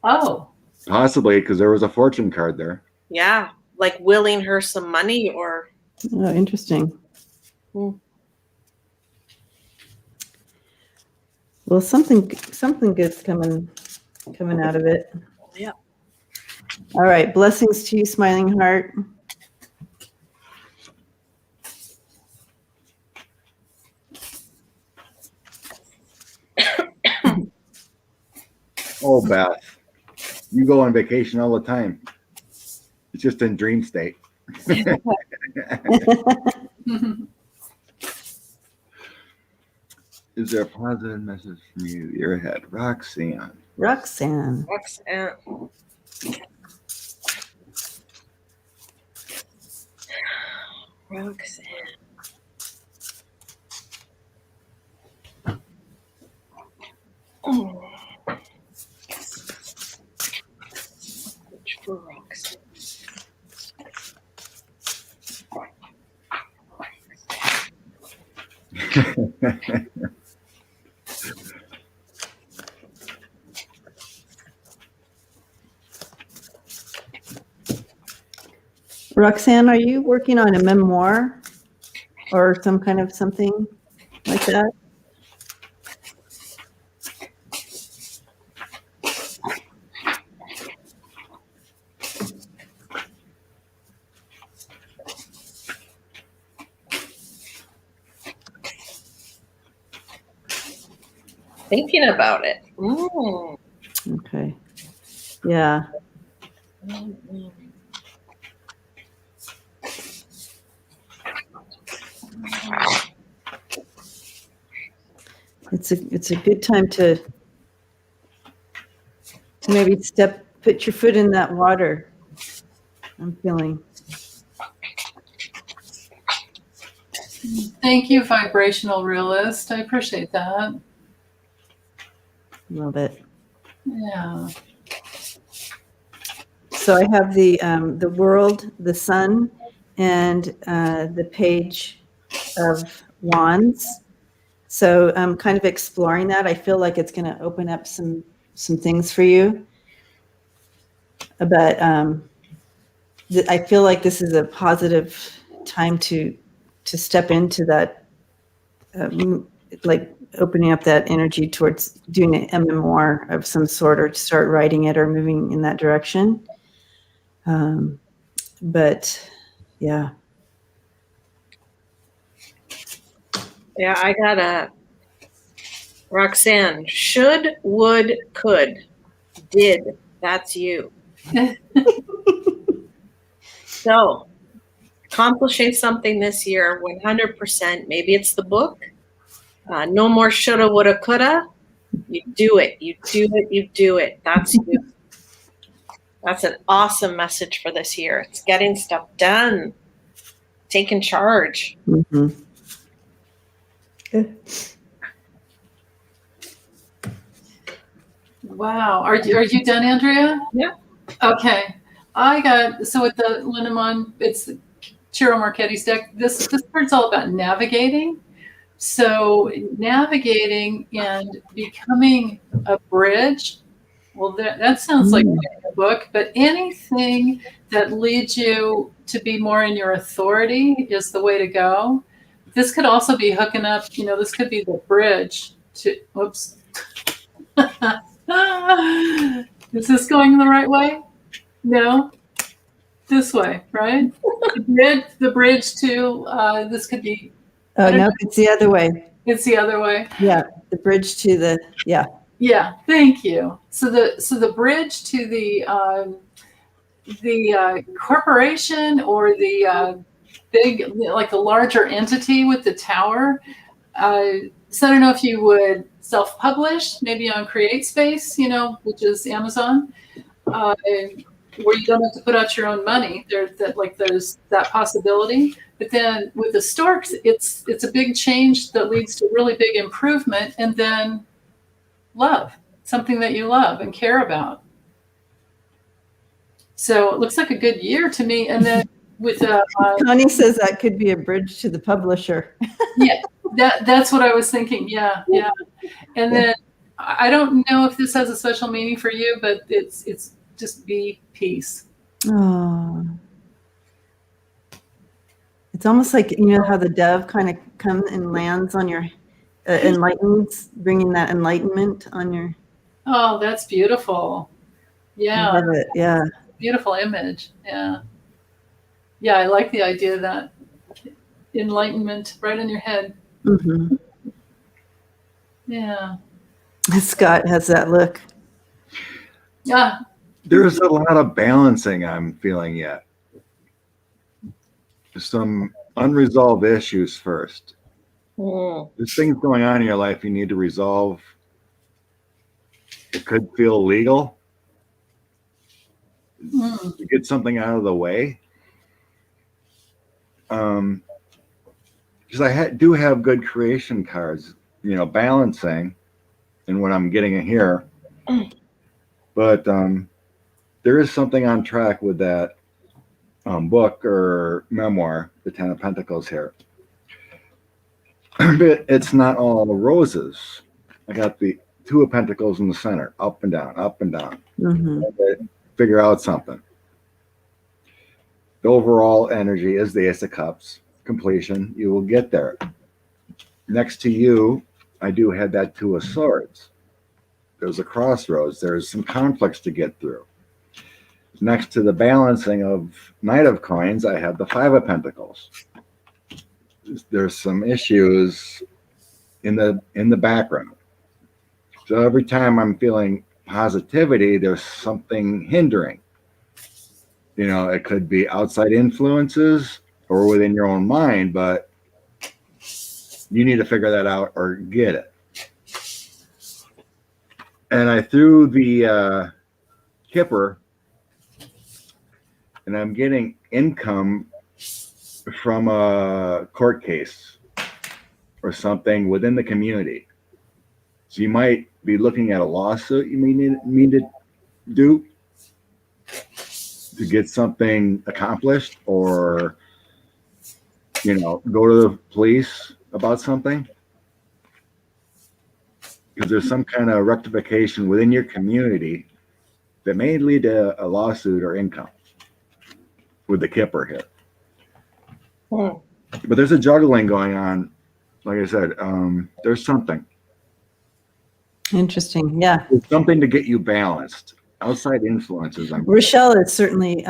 Oh. Possibly, because there was a fortune card there. Yeah, like willing her some money or. Oh, interesting. Well, something good's coming out of it. Yeah. All right. Blessings to you, Smiling Heart. Oh, Beth, you go on vacation all the time. It's just in dream state. Is there a positive message from you? You're ahead. Roxan. Roxan. Oh. Which for Roxan? Roxanne, are you working on a memoir or some kind of something like that? Thinking about it. Mm. Okay. Yeah. It's a good time to maybe put your foot in that water. I'm feeling. Thank you, vibrational realist. I appreciate that. Love it. Yeah. So I have the world, the sun, and the page of wands. So I'm kind of exploring that. I feel like it's going to open up some things for you. But I feel like this is a positive time to step into that, like opening up that energy towards doing a memoir of some sort, or to start writing it or moving in that direction. But yeah. Yeah, I got a Roxanne. Should, would, could, did. That's you. So, accomplishing something this year, 100%. Maybe it's the book. No more shoulda, woulda, coulda. You do it. You do it. You do it. That's you. That's an awesome message for this year. It's getting stuff done. Taking charge. Mm-hmm. Good. Wow. Are you done, Andrea? Yeah. Okay. So with the Lenormand, it's Ciro Marchetti's deck. This card's all about navigating. So navigating and becoming a bridge. Well, that sounds like a book, but anything that leads you to be more in your authority is the way to go. This could also be hooking up, this could be the bridge to, whoops. Is this going the right way? No? This way, right? The bridge to, this could be. Oh, no, it's the other way. It's the other way. Yeah, the bridge to the, yeah. Yeah, thank you. So the bridge to the corporation, or the big, like the larger entity with the tower. So I don't know if you would self-publish, maybe on CreateSpace, which is Amazon, where you don't have to put out your own money. There's that possibility. But then with the storks, it's a big change that leads to really big improvement, and then love, something that you love and care about. So it looks like a good year to me. And then with Connie says that could be a bridge to the publisher. Yeah, that's what I was thinking. Yeah. And then I don't know if this has a special meaning for you, but it's just be peace. Oh. It's almost like, how the dove kind of comes and lands on your enlightens, bringing that enlightenment on your. Oh, that's beautiful. Yeah. I love it. Yeah. Beautiful image. Yeah. Yeah, I like the idea of that enlightenment right in your head. Mm-hmm. Yeah. Scott has that look. Yeah. There's a lot of balancing I'm feeling yet. Some unresolved issues first. There's things going on in your life you need to resolve. It could feel legal to get something out of the way. Because I do have good creation cards, balancing in what I'm getting in here. But there is something on track with that book or memoir, The Ten of Pentacles here. but it's not all roses. I got the two of pentacles in the center, up and down, up and down. Mhm. Figure out something. The overall energy is the Ace of Cups. Completion. You will get there. Next to you, I do have that Two of Swords. There's a crossroads. There's some conflicts to get through. Next to the balancing of Knight of Coins, I have the Five of Pentacles. There's some issues in the background. So every time I'm feeling positivity, there's something hindering. You know, it could be outside influences or within your own mind, but you need to figure that out or get it. And I threw the Kipper, and I'm getting income from a court case or something within the community. So you might be looking at a lawsuit you may need to do to get something accomplished, or, you know, go to the police about something. Because there's some kind of rectification within your community that may lead to a lawsuit or income with the Kipper here. But there's a juggling going on. Like I said, there's something. Interesting. Yeah. There's something to get you balanced. Outside influences. Rochelle is certainly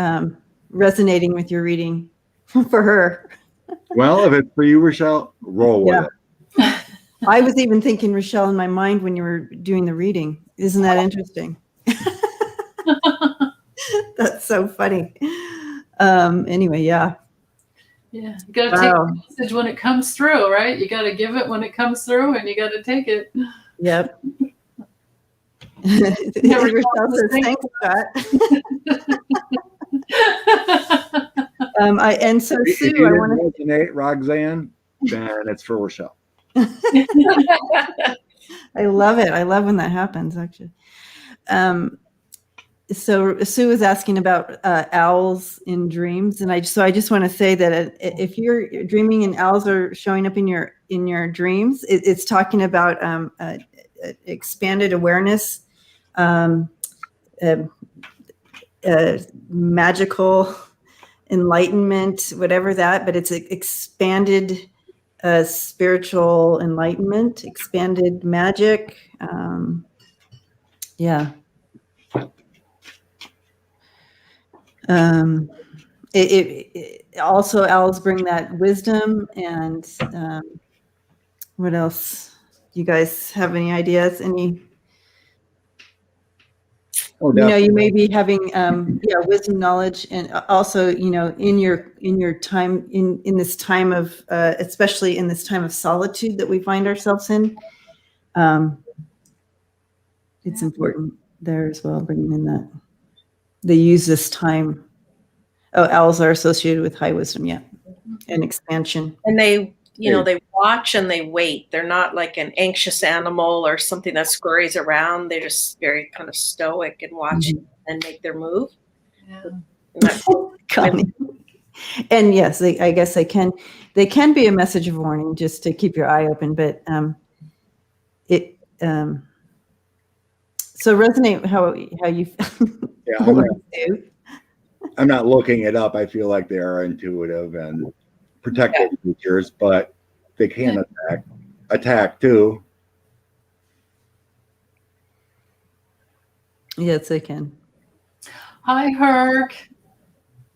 resonating with your reading for her. Well, if it's for you, Rochelle, roll with it. I was even thinking Rochelle in my mind when you were doing the reading. Isn't that interesting? That's so funny. Anyway, yeah. Yeah, you got to take the message when it comes through, right? You got to give it when it comes through, and you got to take it. Yep. Rochelle says, thanks, Scott. And so If Sue, you I want to resonate, Roxanne, then it's for Rochelle. I love it. I love when that happens, actually. So Sue was asking about owls in dreams, and I just want to say that if you're dreaming and owls are showing up in your dreams, it's talking about expanded awareness, magical enlightenment, whatever that, but it's expanded spiritual enlightenment, expanded magic. Yeah. It also, owls bring that wisdom, and what else? You guys have any ideas? Oh, you may be having wisdom, knowledge, and also, in your time in this time of especially in this time of solitude that we find ourselves in, it's important there as well, bringing in that they use this time. Oh, owls are associated with high wisdom, and expansion. And they, they watch and they wait. They're not like an anxious animal or something that scurries around. They're just very kind of stoic and watch and make their move. Yeah. Connie. And yes, I guess they can be a message of warning, just to keep your eye open. But so resonate how you. Yeah, I'm not looking it up. I feel like they are intuitive and protective creatures, but they can attack too. Yes, they can. Hi, Herc.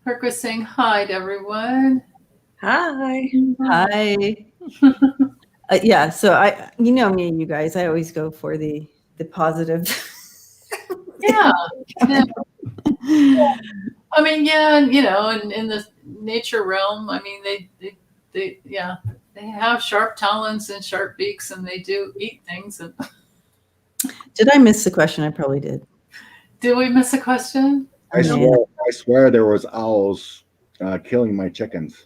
Herc was saying hi to everyone. Hi. Hi. So me, you guys, I always go for the positive. Yeah. I mean, and in the nature realm, I mean, they have sharp talons and sharp beaks, and they do eat things. And did I miss the question? I probably did. Did we miss a question? I swear there was owls killing my chickens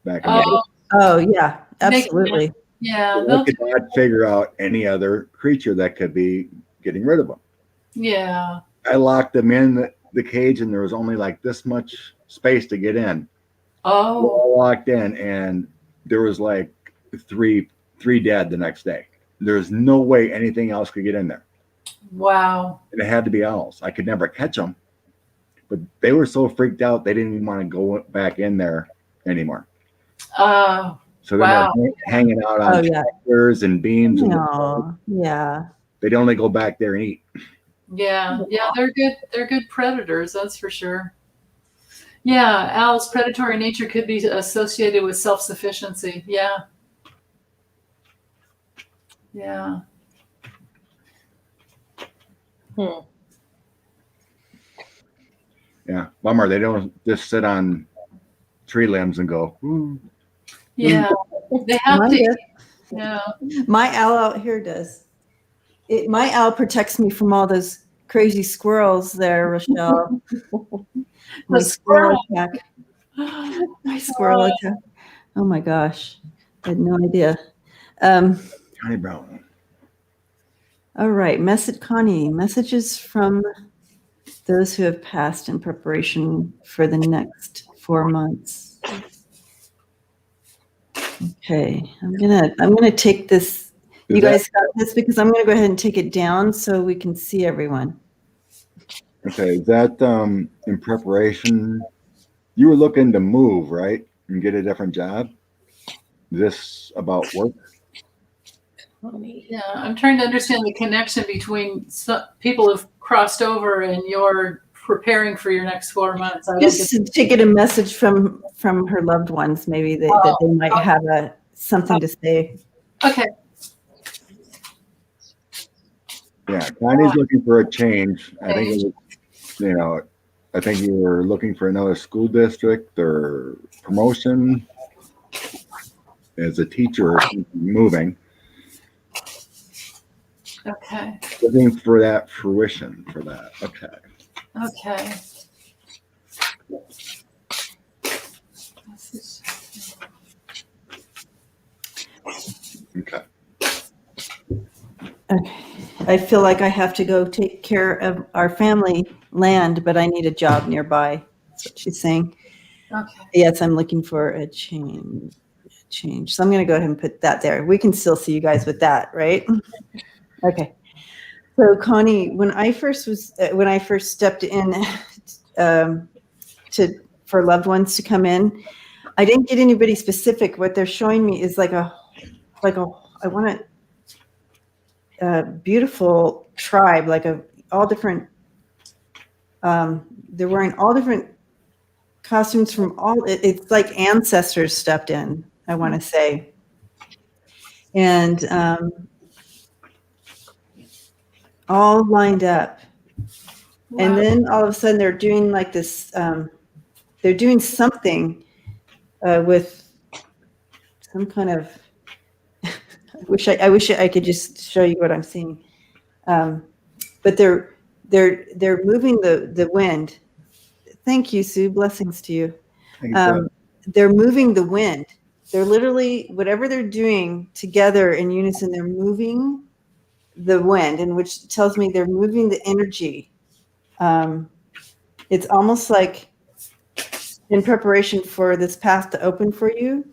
back in the day. Oh yeah, absolutely. I could not figure out any other creature that could be getting rid of them. Yeah. I locked them in the cage, and there was only like this much space to get in. Oh. All locked in, and there was like three 3 dead the next day. There's no way anything else could get in there. Wow. And it had to be owls. I could never catch them, but they were so freaked out they didn't even want to go back in there anymore. Oh, So they're wow. hanging out on tractors and beams. No. Yeah. They'd only go back there and eat. Yeah. Yeah. They're good. They're good predators. That's for sure. Yeah. Owls' predatory nature could be associated with self-sufficiency. Yeah. Yeah. Yeah, bummer. They don't just sit on tree limbs and go, ooh. Yeah. They have Mine to. does. Yeah. My owl out here does. My owl protects me from all those crazy squirrels there, Rochelle. My squirrel attack. My squirrel attack. Oh my gosh. I had no idea. Johnny Brown. All right. Connie, messages from those who have passed in preparation for the next 4 months. Okay. I'm gonna take this. You guys got this because I'm gonna go ahead and take it down so we can see everyone. Okay, is that in preparation? You were looking to move, right? And get a different job? Is this about work? Yeah, I'm trying to understand the connection between people who've crossed over and you're preparing for your next 4 months. Just to get a message from her loved ones, maybe that they might have something to say. Okay. Yeah, Connie's looking for a change. I think it was, I think you were looking for another school district or promotion as a teacher or moving. Okay. Looking for that fruition for that. Okay. Okay. Okay. Okay. I feel like I have to go take care of our family land, but I need a job nearby. That's what she's saying. Okay. Yes, I'm looking for a change. So I'm going to go ahead and put that there. We can still see you guys with that, right? Okay. So Connie, when I first stepped in for loved ones to come in, I didn't get anybody specific. What they're showing me is I want a beautiful tribe, all different. They're wearing all different costumes from it's like ancestors stepped in, I want to say. And all lined up. Wow. And then all of a sudden they're doing like this, they're doing something with some kind of, I wish I could just show you what I'm seeing. But they're moving the wind. Thank you, Sue. Blessings to you. They're moving the wind. They're literally, whatever they're doing together in unison, they're moving the wind, and which tells me they're moving the energy. It's almost like in preparation for this path to open for you,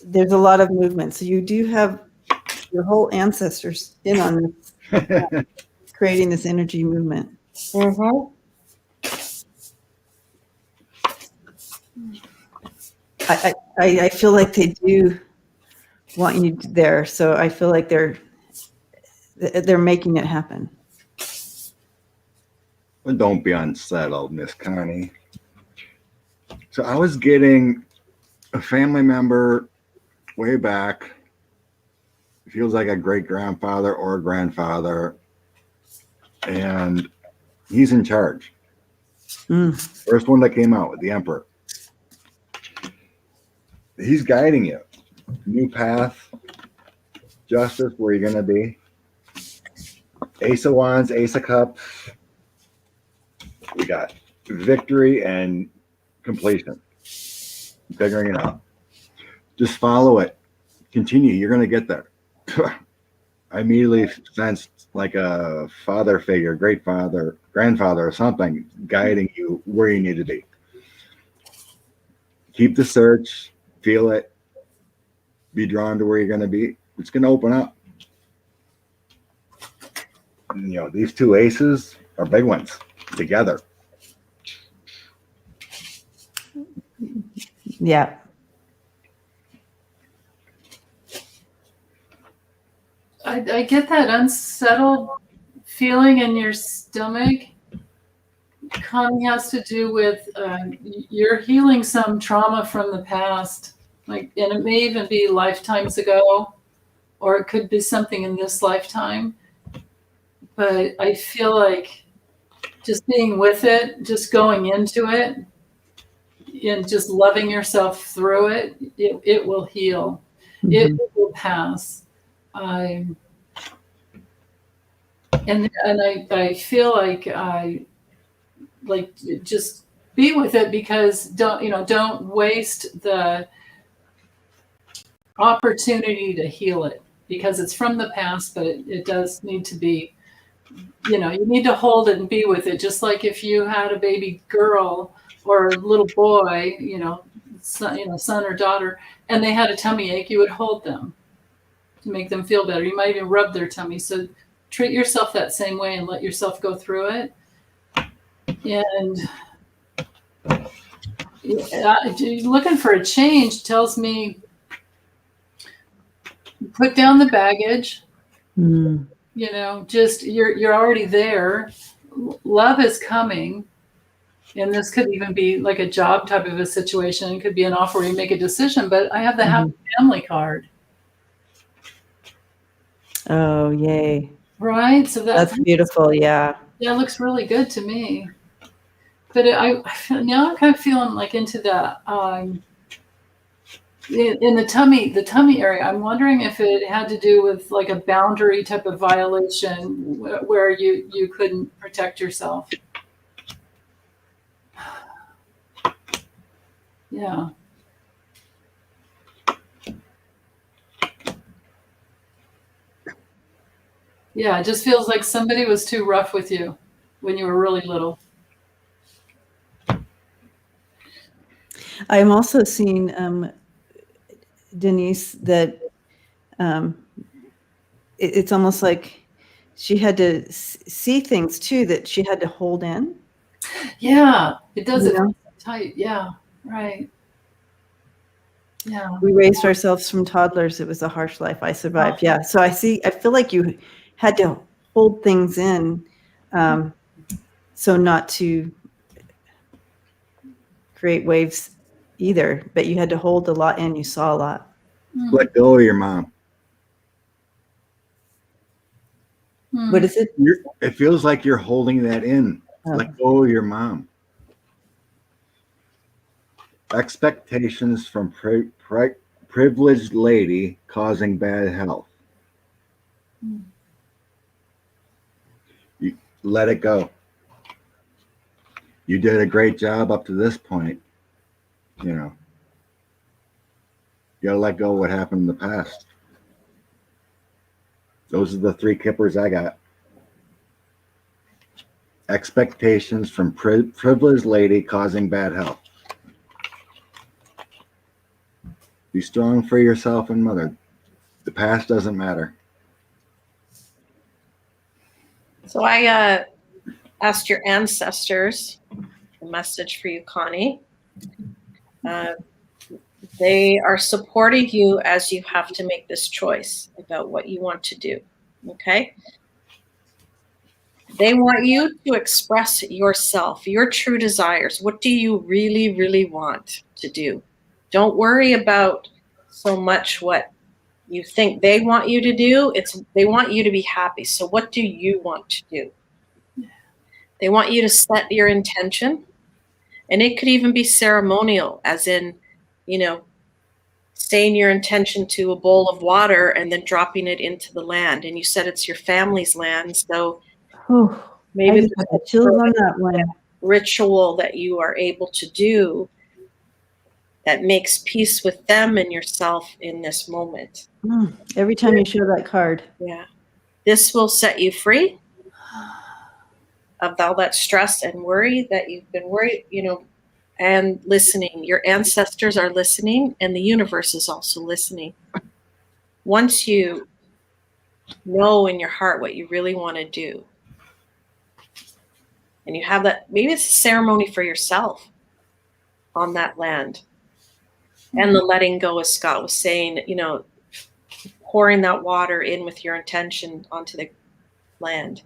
there's a lot of movement. So you do have your whole ancestors in on this, creating this energy movement. Mm-hmm. I feel like they do want you there, so I feel like they're making it happen. Well, don't be unsettled, Miss Connie. So I was getting a family member way back. It feels like a great-grandfather or grandfather, and he's in charge. First one that came out with the Emperor. He's guiding you. New path, justice, where you're going to be. Ace of Wands, Ace of Cups. We got victory and completion. Figuring it out. Just follow it. Continue. You're going to get there. I immediately sensed like a father figure, great father, grandfather or something guiding you where you need to be. Keep the search. Feel it. Be drawn to where you're going to be. It's going to open up. And, you know, these two aces are big ones together. Yeah. I get that unsettled feeling in your stomach. Connie, has to do with you're healing some trauma from the past, like, and it may even be lifetimes ago, or it could be something in this lifetime. But I feel like just being with it, just going into it, and just loving yourself through it, it will heal. Mm-hmm. It will pass. And I feel like just be with it, because don't waste the opportunity to heal it, because it's from the past, but it does need to be, you need to hold it and be with it. Just like if you had a baby girl or a little boy, son or daughter, and they had a tummy ache, you would hold them to make them feel better. You might even rub their tummy. So treat yourself that same way and let yourself go through it. And looking for a change tells me put down the baggage. Just you're already there. Love is coming. And this could even be like a job type of a situation. It could be an offer where you make a decision, but I have the happy family card. Oh, yay. Right? So that's beautiful. Yeah. Yeah, it looks really good to me. But I feel, now I'm kind of feeling like into the in the tummy area. I'm wondering if it had to do with like a boundary type of violation where you couldn't protect yourself. Yeah. Yeah, it just feels like somebody was too rough with you when you were really little. I'm also seeing, Denise, that it's almost like she had to see things too that she had to hold in. Yeah, it does. It tight. Yeah, right. Yeah. We raised ourselves from toddlers. It was a harsh life. I survived. Yeah. So I feel like you had to hold things in, so not to create waves either, but you had to hold a lot in. You saw a lot. Let go of your mom. What is it? It feels like you're holding that in. Let go of your mom. Expectations from privileged lady causing bad health. You let it go. You did a great job up to this point. You gotta let go of what happened in the past. Those are the three kippers I got. Expectations from privileged lady causing bad health. Be strong for yourself and mother. The past doesn't matter. So I asked your ancestors a message for you, Connie. They are supporting you as you have to make this choice about what you want to do, okay? They want you to express yourself, your true desires. What do you really, really want to do? Don't worry about so much what you think they want you to do. They want you to be happy. So what do you want to do? They want you to set your intention. And it could even be ceremonial, as in, saying your intention to a bowl of water and then dropping it into the land. And you said it's your family's land. So maybe the chills on that one. Ritual that you are able to do that makes peace with them and yourself in this moment. Every time you show that card. Yeah. This will set you free of all that stress and worry that you've been worried, and listening. Your ancestors are listening, and the universe is also listening. once you know in your heart what you really want to do, and you have that, maybe it's a ceremony for yourself on that land. And the letting go, as Scott was saying, pouring that water in with your intention onto the land.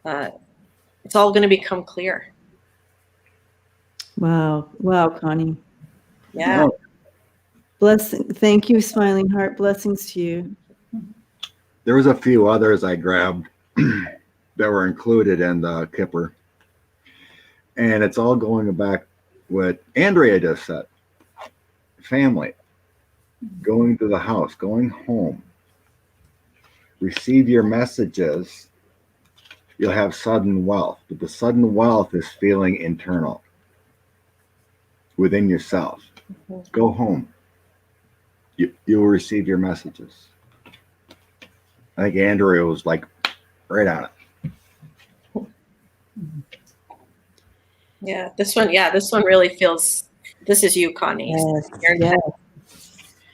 It's all going to become clear. Wow. Wow, Connie. Yeah. Thank you, Smiling Heart. Blessings to you. There was a few others I grabbed that were included in the Kipper. And it's all going back what Andrea just said. Family. Going to the house. Going home. Receive your messages. You'll have sudden wealth. But the sudden wealth is feeling internal. Within yourself. Go home. You will receive your messages. I think Andrea was like right on it. Yeah, this one really feels, this is you, Connie. Yes. You're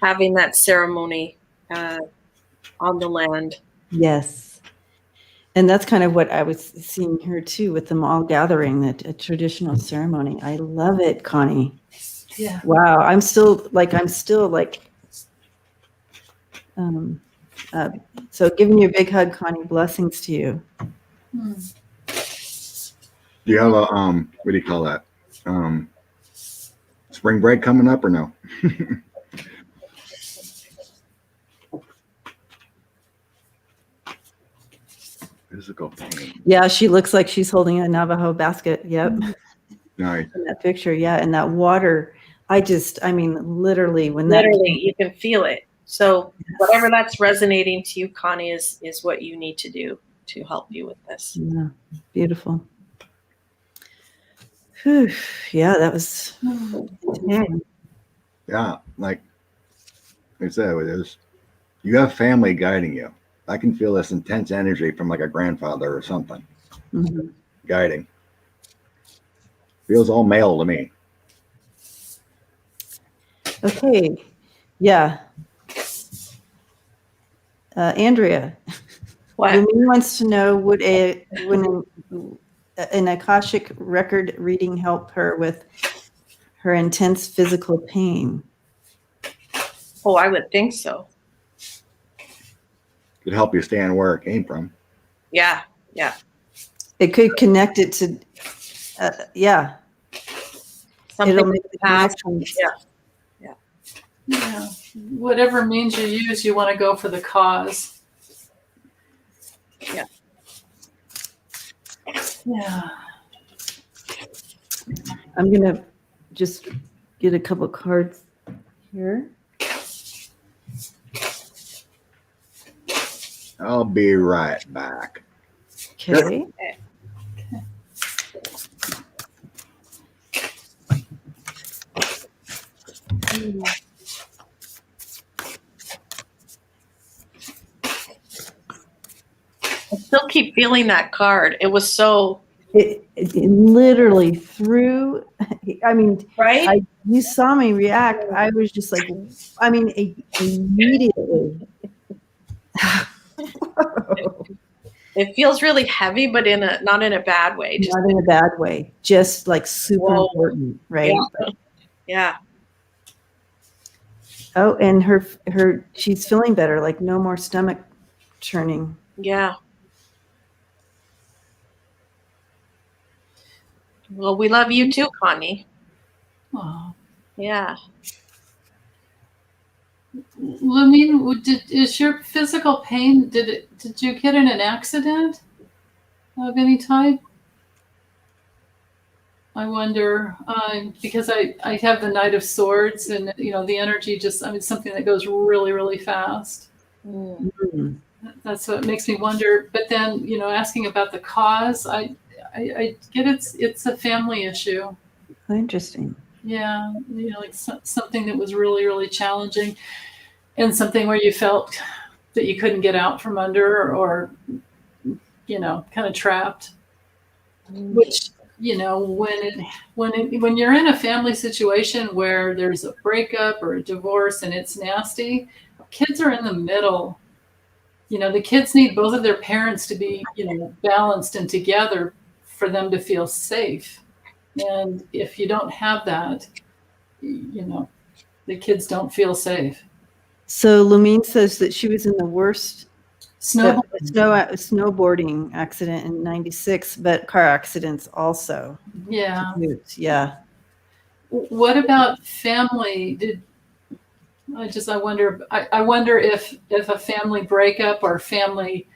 having that ceremony on the land. Yes. And that's kind of what I was seeing here too, with them all gathering, a traditional ceremony. I love it, Connie. Yeah. Wow. I'm still like, so giving you a big hug, Connie. Blessings to you. Do you have a what do you call that? Spring break coming up or no? Physical pain. Yeah, she looks like she's holding a Navajo basket. Yep. Nice. In that picture. Yeah. And that water. Literally You can feel it. So whatever that's resonating to you, Connie, is what you need to do to help you with this. Yeah. Beautiful. Whew. Yeah, that was. Yeah, like I said, you have family guiding you. I can feel this intense energy from like a grandfather or something guiding. Feels all male to me. Okay. Yeah. Andrea. What? Lumine wants to know, would an Akashic record reading help her with her intense physical pain? Oh, I would think so. Could help you stand where it came from. Yeah. It could connect it to, yeah. Something It'll make the past. connections. Yeah. Whatever means you use, you want to go for the cause. Yeah. Yeah. I'm going to just get a couple cards here. I'll be right back. Okay. I still keep feeling that card. It was so. It literally threw, Right? you saw me react. I was just like, immediately. It feels really heavy, but not in a bad way. Not in a bad way. Just like super important, right? Yeah. Oh, and she's feeling better, like no more stomach churning. Yeah. Well, we love you too, Connie. Oh. Yeah. Lumine, is your physical pain, did you get in an accident of any type? I wonder, because I have the Knight of Swords, and the energy just, something that goes really, really fast. Mm-hmm. That's what makes me wonder. But then, asking about the cause, I get it's a family issue. Interesting. Yeah, like something that was really, really challenging, and something where you felt that you couldn't get out from under, or kind of trapped. Which, when you're in a family situation where there's a breakup or a divorce and it's nasty, kids are in the middle. The kids need both of their parents to be, balanced and together for them to feel safe. And if you don't have that, the kids don't feel safe. So Lumine says that she was in the worst snowboarding accident in '96, but car accidents also. Yeah. Yeah. What about family? I wonder if a family breakup or family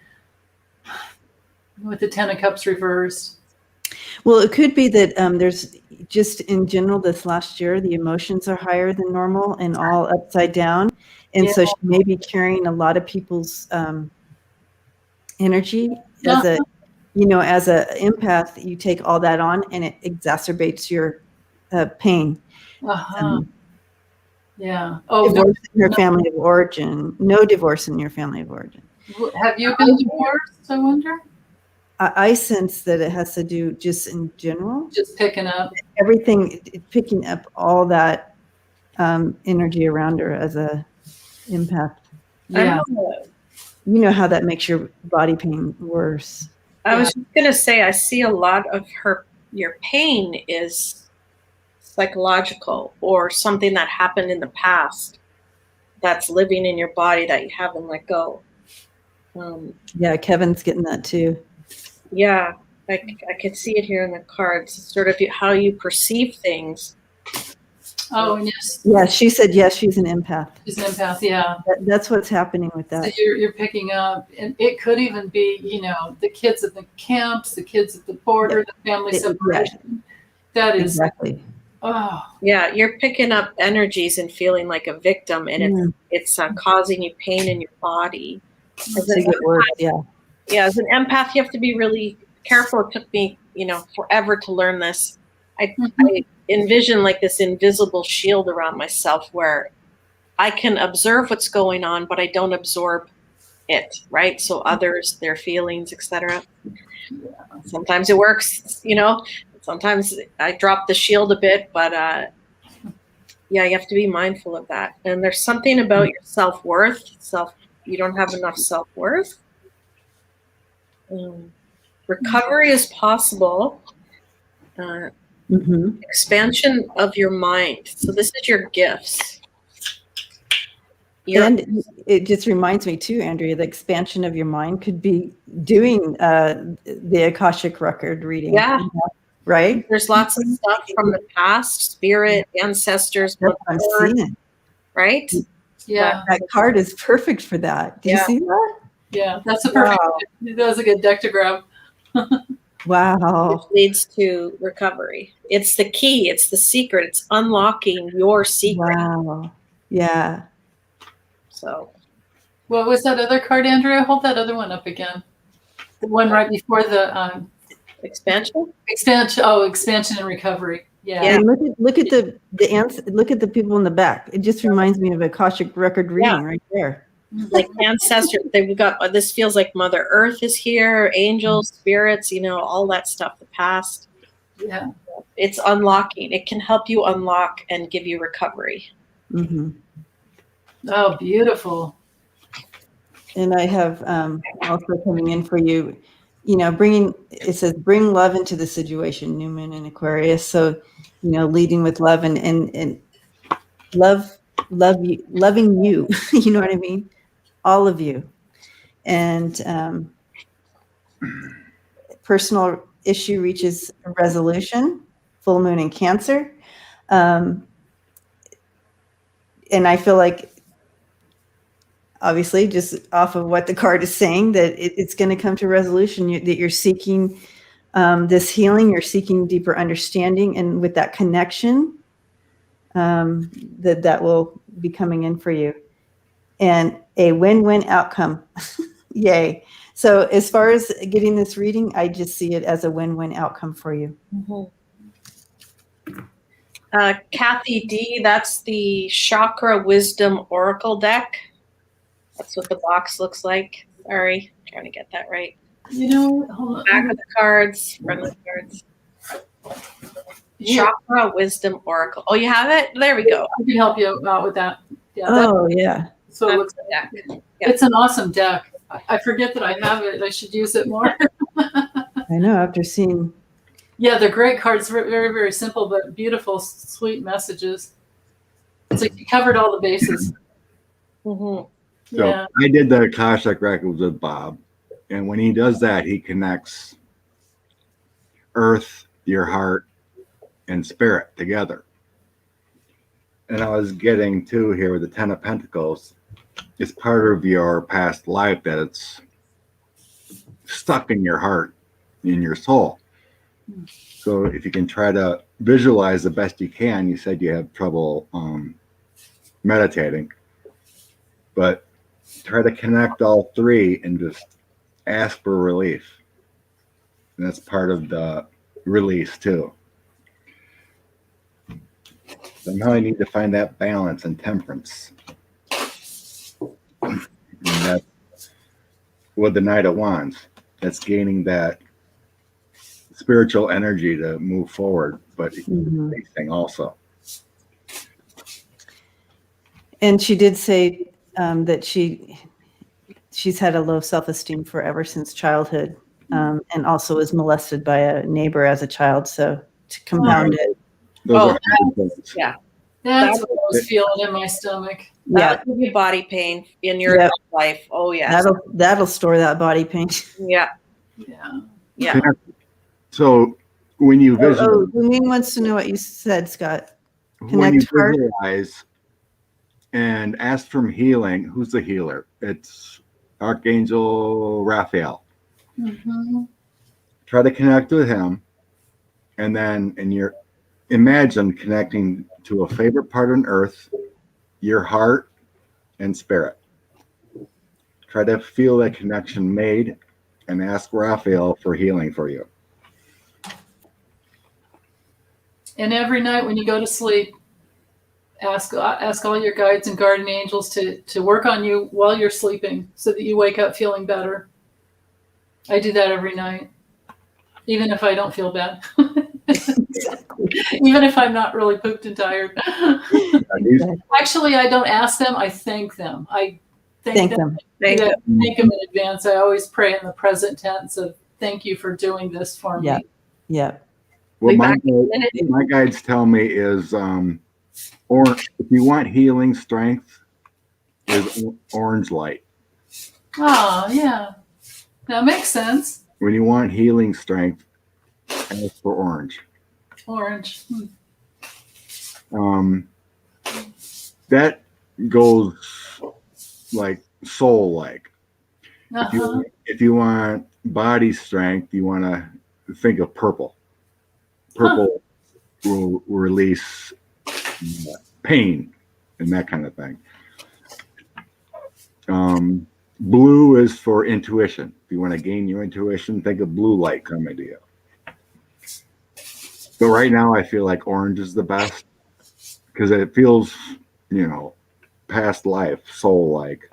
with the Ten of Cups reversed. Well, it could be that there's just in general this last year, the emotions are higher than normal and all upside down. And so she may be carrying a lot of people's energy as a empath. You take all that on and it exacerbates your pain. Yeah. Divorce in your family of origin. No divorce in your family of origin. Have you been divorced, I wonder? I sense that it has to do just in general. Just picking up. Everything, picking up all that energy around her as a empath. Yeah. You know how that makes your body pain worse. I was just going to say, I see a lot of your pain is psychological or something that happened in the past that's living in your body that you haven't let go. Yeah, Kevin's getting that too. Yeah, I could see it here in the cards. It's sort of how you perceive things. Oh, yes. Yeah, she said yes, she's an empath. She's an empath, yeah. That's what's happening with that. So you're picking up, and it could even be, the kids at the camps, the kids at the border, the family separation. That is exactly. Oh. Yeah, you're picking up energies and feeling like a victim, and it's causing you pain in your body. As an empath, as an empath, you have to be really careful. It took me, forever to learn this. I envision like this invisible shield around myself where I can observe what's going on, but I don't absorb it, right? So others, their feelings, etc. Sometimes it works, Sometimes I drop the shield a bit, but you have to be mindful of that. And there's something about your self-worth. You don't have enough self-worth. Recovery is possible. Expansion of your mind. So this is your gifts. And it just reminds me too, Andrea, the expansion of your mind could be doing the Akashic record reading. Yeah. Right? There's lots of stuff from the past, spirit, ancestors, that's what I'm seeing. Right? Yeah. That card is perfect for that. Do you see that? Yeah, that's a perfect. That was a good deck to grab. Wow. Which leads to recovery. It's the key. It's the secret. It's unlocking your secret. Wow. Yeah. So. What was that other card, Andrea? Hold that other one up again. The one right before the expansion. Expansion and recovery. Yeah. And look at the people in the back. It just reminds me of a Akashic record reading right there. Like ancestors, they've got this feels like Mother Earth is here, angels, spirits, all that stuff, the past. Yeah. It's unlocking. It can help you unlock and give you recovery. Oh, beautiful. And I have also coming in for you, it says bring love into the situation, New Moon in Aquarius. So, leading with love and loving you, you know what I mean? All of you. And personal issue reaches a resolution, full moon in Cancer. And I feel like, obviously, just off of what the card is saying, that it's going to come to resolution, that you're seeking this healing, you're seeking deeper understanding, and with that connection, that will be coming in for you. And a win-win outcome. Yay. So as far as getting this reading, I just see it as a win-win outcome for you. Kathy D, that's the Chakra Wisdom Oracle deck. That's what the box looks like. Sorry, I'm trying to get that right. Hold on. Back of the cards, front of the cards. Chakra Wisdom Oracle. Oh, you have it? There we go. I can help you out with that. Yeah. Oh, yeah. So it looks like Yeah. it's an awesome deck. I forget that I have it. I should use it more. I know after seeing. Yeah, they're great cards. Very, very simple, but beautiful, sweet messages. It's like you covered all the bases. Mm-hmm. So Yeah. I did the Akashic records with Bob, and when he does that, he connects earth, your heart, and spirit together. And I was getting to here with the Ten of Pentacles. It's part of your past life that it's stuck in your heart, in your soul. So if you can try to visualize the best you can, you said you have trouble meditating, but try to connect all three and just ask for relief. And that's part of the release too. Somehow you need to find that balance and temperance. And that's with the Knight of Wands. That's gaining that spiritual energy to move forward, but facing also. And she did say that she's had a low self-esteem forever since childhood, and also was molested by a neighbor as a child. So to compound it. Those are hard things. Yeah. That's what I was feeling in my stomach. Yeah. That'll give you body pain in your adult life. Oh yes. That'll store that body pain. Yeah. Yeah. Yeah. So when you visualize, Lumine wants to know what you said, Scott. when you Connect heart. visualize and ask for healing, who's the healer? It's Archangel Raphael. Mm-hmm. Try to connect with him, and then imagine connecting to a favorite part on earth, your heart and spirit. Try to feel that connection made and ask Raphael for healing for you. And every night when you go to sleep, ask all your guides and guardian angels to work on you while you're sleeping so that you wake up feeling better. I do that every night, even if I don't feel bad. Even if I'm not really pooped and tired. Actually, I don't ask them. I thank them. I thank them. Thank them in advance. I always pray in the present tense of thank you for doing this for me. Yeah. What my guides tell me is, or if you want healing strength, is orange light. Oh, yeah. That makes sense. When you want healing strength, ask for orange. Orange. That goes like soul-like. If you want body strength, you want to think of purple. Purple will release pain and that kind of thing. Blue is for intuition. If you want to gain your intuition, think of blue light coming to you. So right now I feel like orange is the best because it feels, past life, soul-like.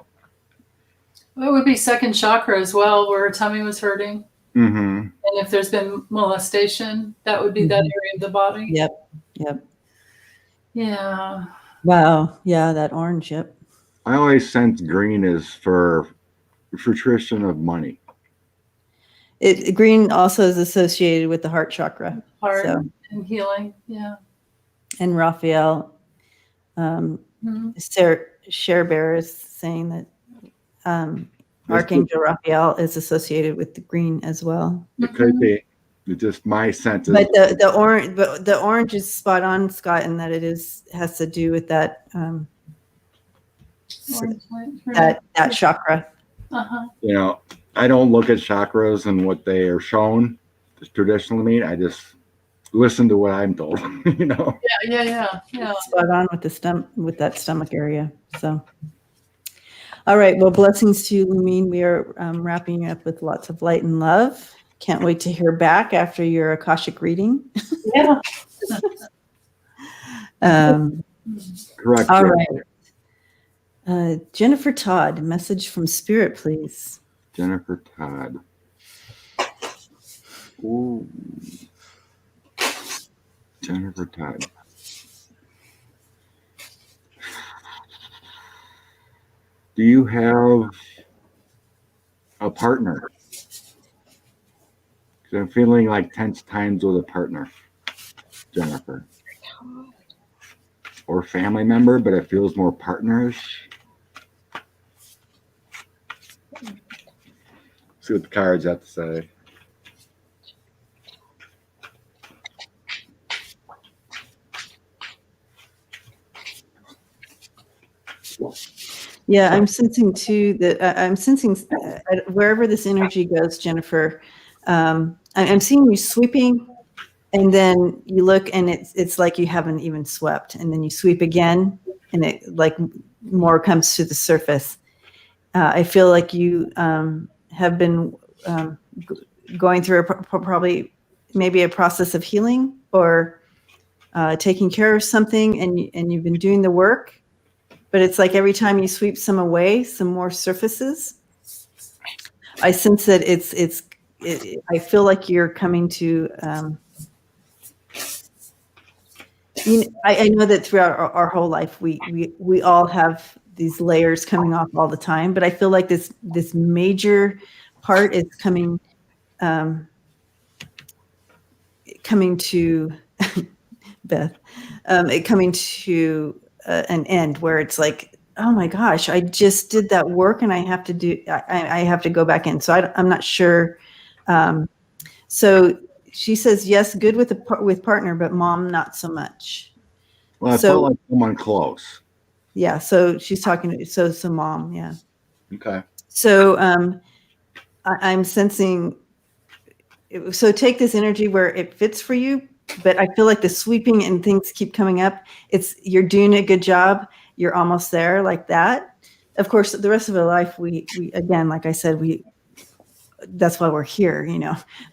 Well, it would be second chakra as well, where her tummy was hurting. Mm-hmm. And if there's been molestation, that would be that area of the body. Yep. Yeah. Wow. Yeah, that orange. Yep. I always sense green is for fruition of money. Green also is associated with the heart chakra. Heart and healing. Yeah. And Raphael, Share Bear is saying that Archangel Raphael is associated with the green as well. It could be. It's just my sense. But the orange is spot on, Scott, in that it has to do with that that chakra. I don't look at chakras and what they are shown traditionally mean. I just listen to what I'm told. Yeah. Spot on with that stomach area. So, all right. Well, blessings to you, Lumine. We are wrapping up with lots of light and love. Can't wait to hear back after your Akashic reading. Yeah. Correct. All right. Jennifer Todd, message from Spirit, please. Jennifer Todd. Ooh. Jennifer Todd. Do you have a partner? 'Cause I'm feeling like tense times with a partner, Jennifer. Or family member, but it feels more partners. See what the cards have to say. Yeah, I'm sensing too that I'm sensing wherever this energy goes, Jennifer. I'm seeing you sweeping, and then you look, and it's like you haven't even swept, and then you sweep again, and it like more comes to the surface. I feel like you have been going through probably maybe a process of healing or taking care of something, and you've been doing the work. But it's like every time you sweep some away, some more surfaces. I sense that I feel like you're coming to. I know that throughout our whole life, we all have these layers coming off all the time. But I feel like this major part is coming to Beth, coming to an end where it's like, oh my gosh, I just did that work and I have to go back in. So I'm not sure. So she says, yes, good with partner, but mom, not so much. Well, I felt like someone close. Yeah. So she's talking so mom. Yeah. Okay. So I'm sensing, so take this energy where it fits for you, but I feel like the sweeping and things keep coming up. You're doing a good job. You're almost there, like that. Of course, the rest of our life, we again, like I said, that's why we're here,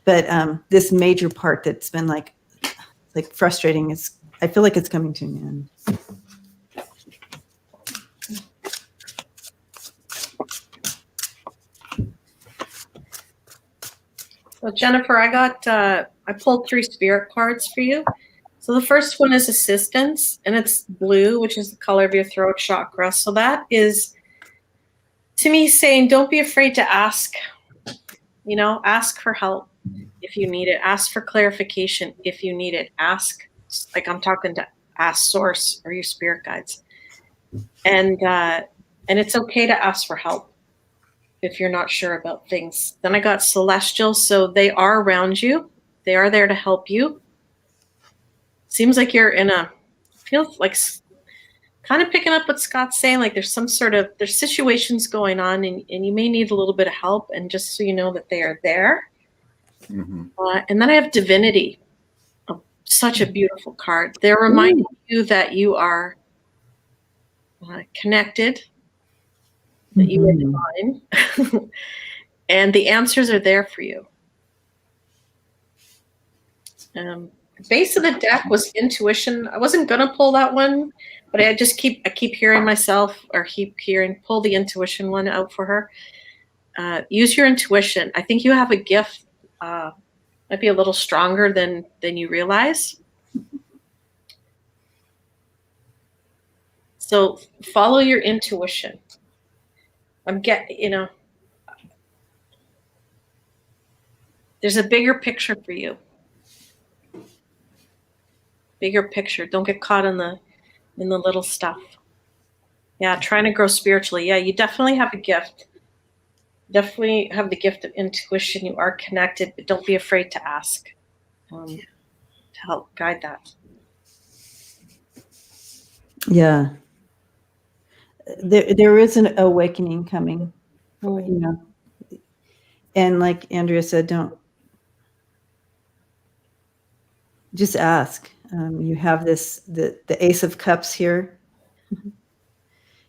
but this major part that's been like frustrating I feel like it's coming to an end. So Jennifer, I pulled 3 spirit cards for you. So the first one is assistance, and it's blue, which is the color of your throat chakra. So that is, to me, saying don't be afraid to ask. Ask for help if you need it. Ask for clarification if you need it. Ask, like I'm talking to ask source or your spirit guides. And it's okay to ask for help if you're not sure about things. Then I got celestial, so they are around you. They are there to help you. Seems like you're feels like kind of picking up what Scott's saying, like there's situations going on and you may need a little bit of help, and just so you know that they are there. Mm-hmm. And then I have divinity. Oh, such a beautiful card. They're reminding you that you are connected, that you are divine, and the answers are there for you. Base of the deck was intuition. I wasn't gonna pull that one, but I keep hearing myself, or pull the intuition one out for her. Use your intuition. I think you have a gift, might be a little stronger than you realize. So follow your intuition. There's a bigger picture for you. Bigger picture. Don't get caught in the little stuff. Yeah, trying to grow spiritually. Yeah, you definitely have a gift. Definitely have the gift of intuition. You are connected, but don't be afraid to ask to help guide that. Yeah. There is an awakening coming, and like Andrea said, don't just ask. You have the Ace of Cups here,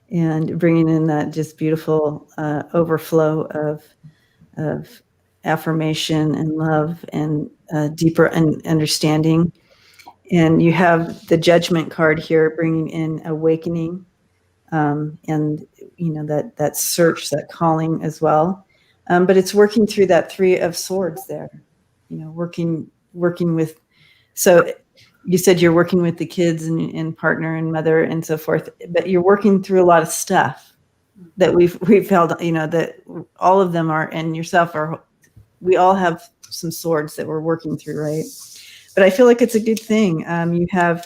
and bringing in that just beautiful overflow of affirmation and love and deeper understanding. And you have the Judgment card here, bringing in awakening, and that search, that calling as well. But it's working through that 3 of Swords there, working with. So you said you're working with the kids and partner and mother and so forth, but you're working through a lot of stuff. that we've held, that all of them are, and yourself are, we all have some swords that we're working through, right? But I feel like it's a good thing. You have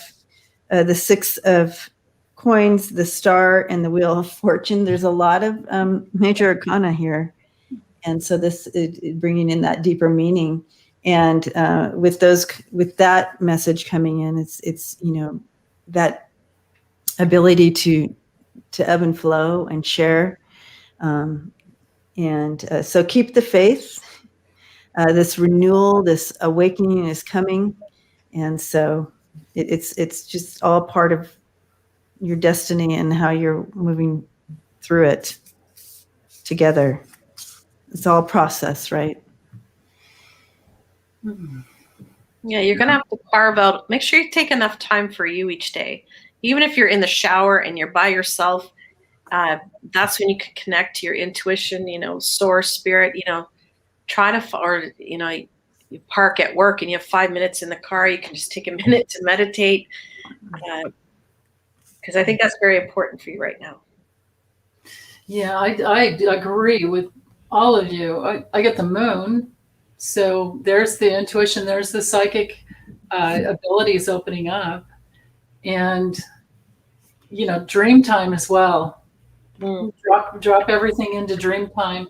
the 6 of coins, the star, and the wheel of fortune. There's a lot of major arcana here. And so this is bringing in that deeper meaning. And with that message coming in, it's that ability to ebb and flow and share. So keep the faith. This renewal, this awakening is coming. And so it's just all part of your destiny and how you're moving through it together. It's all process, right? Yeah, you're going to have to carve out, make sure you take enough time for you each day. Even if you're in the shower and you're by yourself, that's when you can connect to your intuition, source, spirit, try to, or, you park at work and you have 5 minutes in the car, you can just take a minute to meditate. Because I think that's very important for you right now. Yeah, I agree with all of you. I get the moon. So there's the intuition, there's the psychic abilities opening up. And, dream time as well. Drop everything into dream time.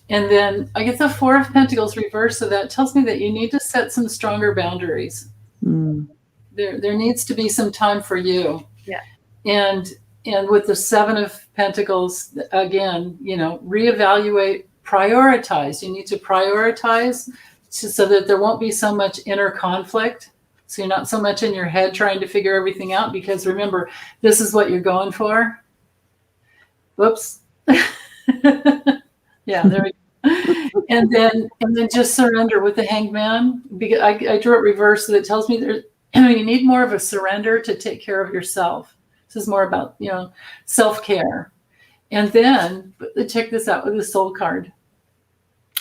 And then I get the 4 of Pentacles reversed. So that tells me that you need to set some stronger boundaries. There needs to be some time for you. Yeah. And with the 7 of Pentacles, again, reevaluate, prioritize. You need to prioritize so that there won't be so much inner conflict. So you're not so much in your head trying to figure everything out, because remember, this is what you're going for. Whoops. Yeah, there we go. And then just surrender with the Hanged Man. Because I drew it reversed, so that tells me you need more of a surrender to take care of yourself. This is more about, self-care. And then check this out with the Soul card.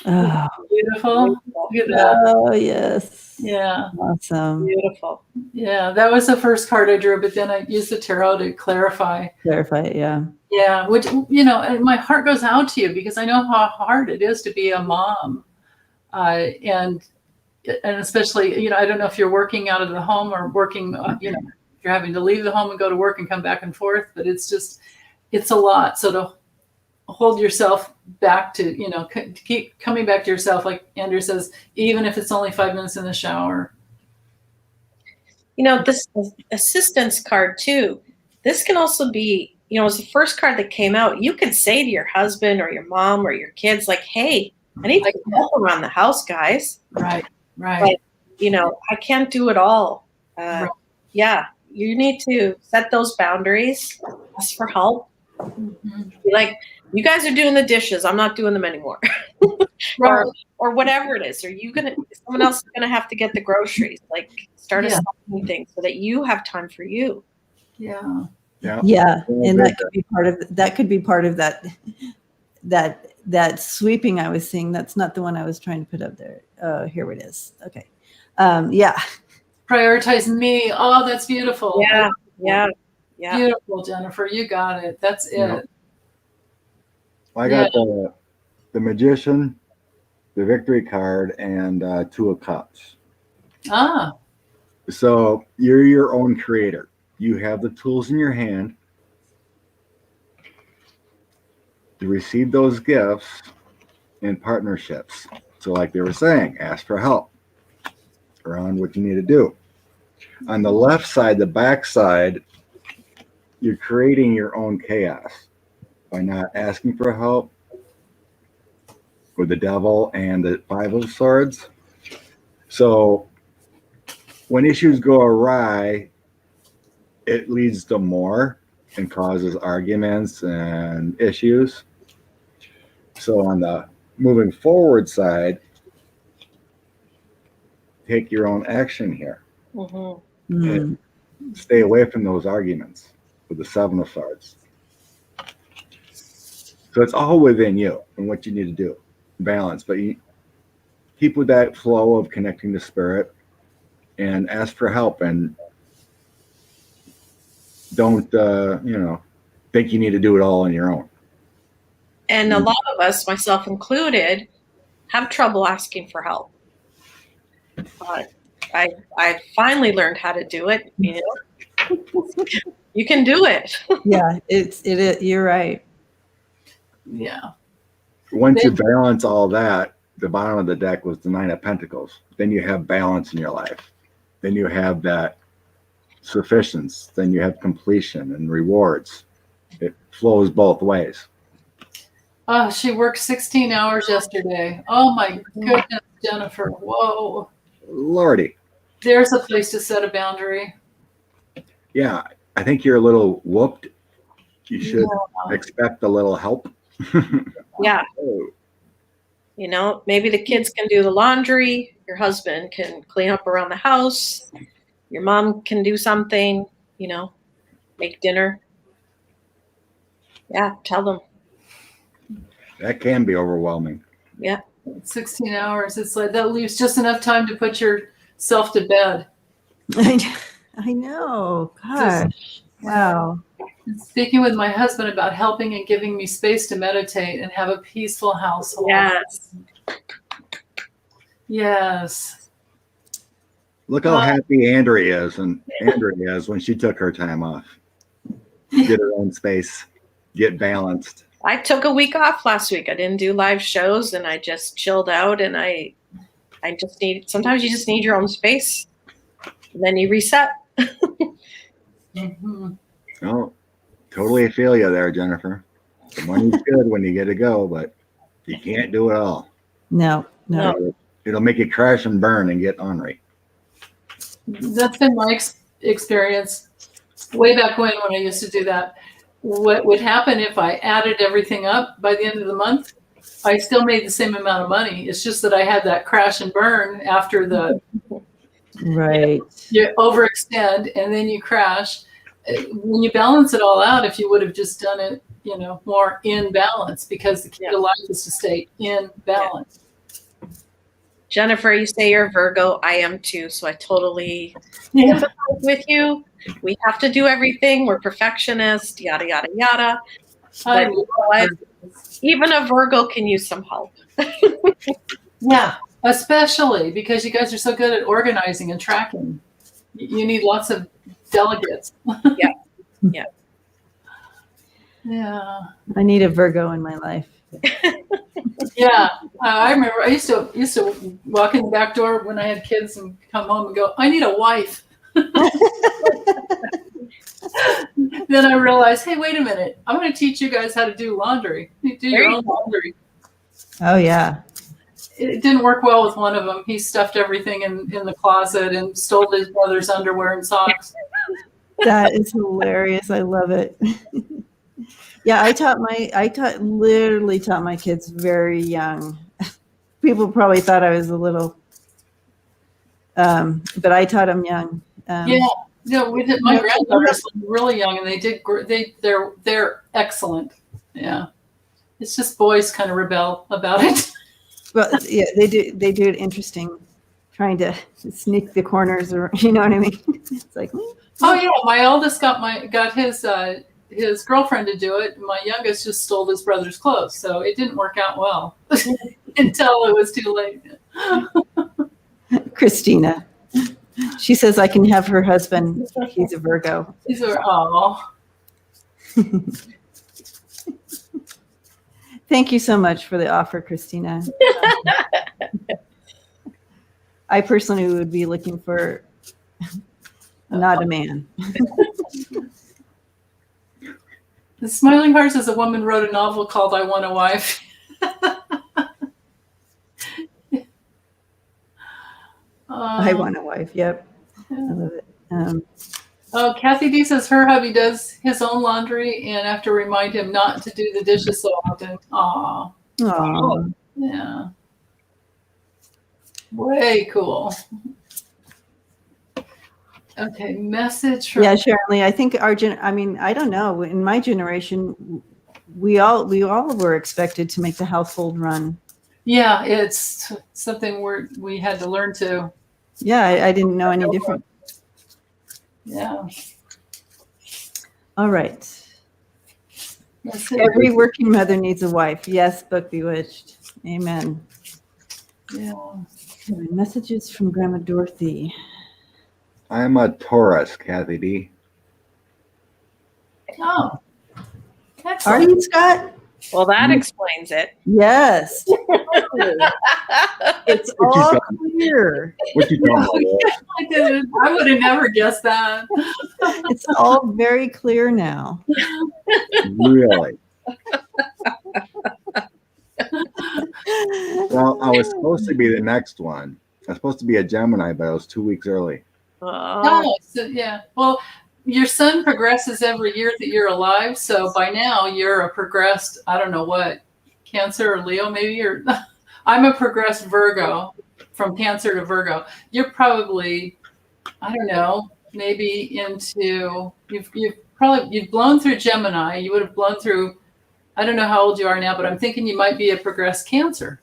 Oh, beautiful. Look at that. Oh, yes. Yeah. Awesome. Beautiful. Yeah, that was the first card I drew, but then I used the tarot to clarify. Clarify it, yeah. Yeah, which, and my heart goes out to you, because I know how hard it is to be a mom. And especially, I don't know if you're working out of the home or working, you're having to leave the home and go to work and come back and forth, but it's a lot. So to hold yourself back to, to keep coming back to yourself, like Andrea says, even if it's only 5 minutes in the shower. This assistance card too, this can also be, as the first card that came out, you could say to your husband or your mom or your kids, like, hey, I need to help around the house, guys. Right. But, I can't do it all. Right. Yeah, you need to set those boundaries, ask for help. Mm-hmm. Be like, you guys are doing the dishes, I'm not doing them anymore. Right. or whatever it is. Someone else is going to have to get the groceries. Like, start assigning things so that you have time for you. Yeah. Yeah. And that could be part of that sweeping I was seeing. That's not the one I was trying to put up there. Here it is. Okay. Yeah. Prioritize me. Oh, that's beautiful. Yeah. Beautiful, Jennifer. You got it. That's it. Yeah. I got the Magician, the Victory card, and 2 of Cups. Ah. So you're your own creator. You have the tools in your hand to receive those gifts in partnerships. So like they were saying, ask for help around what you need to do. On the left side, the back side, you're creating your own chaos by not asking for help with the Devil and the 5 of Swords. So when issues go awry, it leads to more and causes arguments and issues. So on the moving forward side, take your own action here. Mm-hmm. And stay away from those arguments with the 7 of Swords. So it's all within you and what you need to do. Balance, but you keep with that flow of connecting to spirit and ask for help, and don't think you need to do it all on your own. And a lot of us, myself included, have trouble asking for help. I finally learned how to do it. You know, you can do it. Yeah, it is. You're right. Yeah. Once you balance all that, the bottom of the deck was the Nine of Pentacles. Then you have balance in your life. Then you have that sufficiency. Then you have completion and rewards. It flows both ways. Oh, she worked 16 hours yesterday. Oh my goodness, Jennifer. Whoa. Lordy. There's a place to set a boundary. Yeah, I think you're a little whooped. You should expect a little help. Yeah. Oh. You know, maybe the kids can do the laundry. Your husband can clean up around the house. Your mom can do something, you know, make dinner. Yeah, tell them. That can be overwhelming. Yeah. 16 hours. It's like that leaves just enough time to put yourself to bed. I know. Gosh. Wow. Speaking with my husband about helping and giving me space to meditate and have a peaceful household. Yes. Yes. Look how happy Andrea is when she took her time off. Get her own space. Get balanced. I took a week off last week. I didn't do live shows and I just chilled out, and I just sometimes you just need your own space. And then you reset. Mm-hmm. Oh, totally feel you there, Jennifer. The money's good when you get to go, but you can't do it all. No. It'll make you crash and burn and get ornery. That's been my experience way back when I used to do that. What would happen if I added everything up by the end of the month? I still made the same amount of money. It's just that I had that crash and burn after the Right. you overextend and then you crash. When you balance it all out, if you would have just done it, you know, more in balance, because the key to life is to stay in balance. Jennifer, you say you're Virgo. I am too. So I totally empathize with you. We have to do everything. We're perfectionists, yada, yada, yada. But you know what? Even a Virgo can use some help. Yeah, especially because you guys are so good at organizing and tracking. You need lots of delegates. Yeah. Yeah. I need a Virgo in my life. Yeah, I remember I used to walk in the back door when I had kids and come home and go, I need a wife. Then I realized, hey, wait a minute. I'm going to teach you guys how to do laundry. You do your own laundry. Oh, yeah. It didn't work well with one of them. He stuffed everything in the closet and stole his brother's underwear and socks. That is hilarious. I love it. Yeah, I literally taught my kids very young. People probably thought I was a little, but I taught them young. Yeah, we did. My granddaughters were really young, and they did. They're excellent. Yeah, it's just boys kind of rebel about it. Well, yeah, they do it interesting, trying to sneak the corners, or you know what I mean. It's like, oh yeah, my eldest got his girlfriend to do it. My youngest just stole his brother's clothes, so it didn't work out well until it was too late. Christina, she says I can have her husband. He's a Virgo. Thank you so much for the offer, Christina. I personally would be looking for not a man. The Smiling Heart says a woman wrote a novel called I Want a Wife. I want a wife. Yep. I love it. Kathy D says her hubby does his own laundry and I have to remind him not to do the dishes so often. Aw. Aww. Yeah. Way cool. Okay, message from Sharon Lee. I think I don't know. In my generation, we all were expected to make the household run. Yeah, it's something we had to learn to. Yeah, I didn't know any different. Yeah. All right. That's it. Every working mother needs a wife. Yes, book bewitched. Amen. Yeah. Okay, messages from Grandma Dorothy. I'm a Taurus, Kathy D. Oh, Are excellent. you, Scott? Well, that explains it. Yes. It's What you all talking- clear. What you talking about? I would have never guessed that. It's all very clear now. Really? Well, I was supposed to be the next one. I was supposed to be a Gemini, but I was 2 weeks early. Oh, so yeah. Well, your sun progresses every year that you're alive. So by now you're a progressed, I don't know what, Cancer or Leo maybe, or I'm a progressed Virgo from Cancer to Virgo. You're probably, I don't know, maybe into, you've blown through Gemini. You would have blown through, I don't know how old you are now, but I'm thinking you might be a progressed Cancer,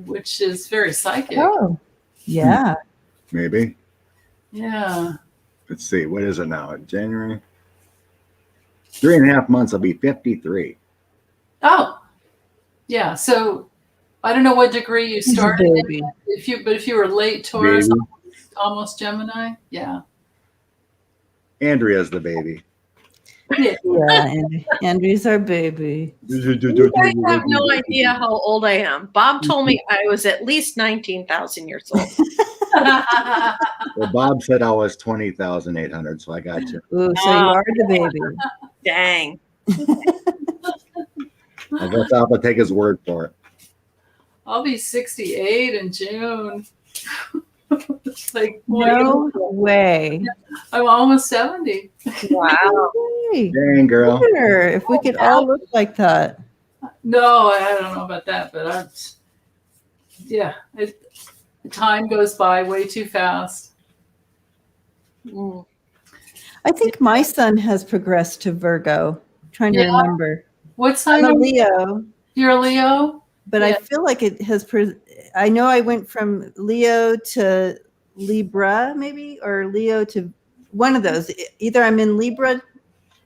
which is very psychic. Oh, yeah. Maybe. Yeah. Let's see. What is it now? January? 3.5 months. I'll be 53. Oh, yeah. So I don't know what degree you He's a started in. baby. If you were late Taurus, Baby. almost Gemini, yeah. Andrea's the baby. Yeah, Andrew's our baby. You guys have no idea how old I am. Bob told me I was at least 19,000 years old. Well, Bob said I was 20,800, so I got you. Ooh, so you are the baby. Dang. I guess I'll have to take his word for it. I'll be 68 in June. It's like, No way. I'm almost 70. Wow. Hey, Dang, girl. look at her. If we could all look like that. No, I don't know about that, but time goes by way too fast. Mm. I think my son has progressed to Virgo. I'm trying to Yeah. remember. What sign I'm a are you? Leo, You're a Leo? but I feel like it has. I know I went from Leo to Libra, maybe, or Leo to one of those. Either I'm in Libra,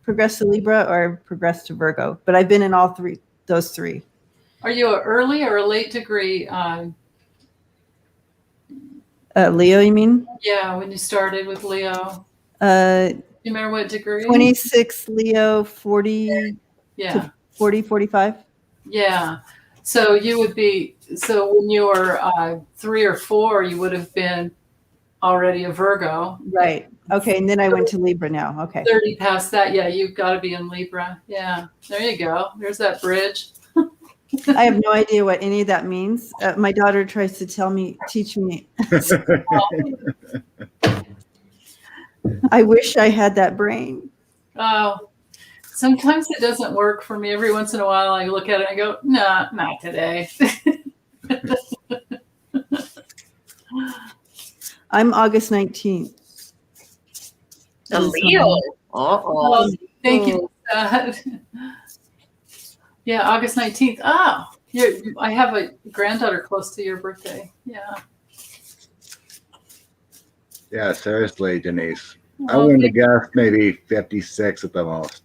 progress to Libra, or progress to Virgo. But I've been in all those three. Are you an early or a late degree? Leo, you mean? Yeah, when you started with Leo. Uh, You remember what degree? 26 Leo, 40 Yeah. to 40, 45. Yeah. So you would be, so when you were 3 or 4, you would have been already a Virgo. Right. Okay. And then I went to Libra now. Okay. 30 past that. Yeah, you've got to be in Libra. Yeah. There you go. There's that bridge. I have no idea what any of that means. My daughter tries to teach me. I wish I had that brain. Oh, sometimes it doesn't work for me. Every once in a while, I look at it and I go, nah, not today. I'm August 19th. A Leo. Uh-oh. Thank you. Yeah, August 19th. Oh, I have a granddaughter close to your birthday. Yeah. Yeah, seriously, Denise. I wouldn't have guessed maybe 56 at the most.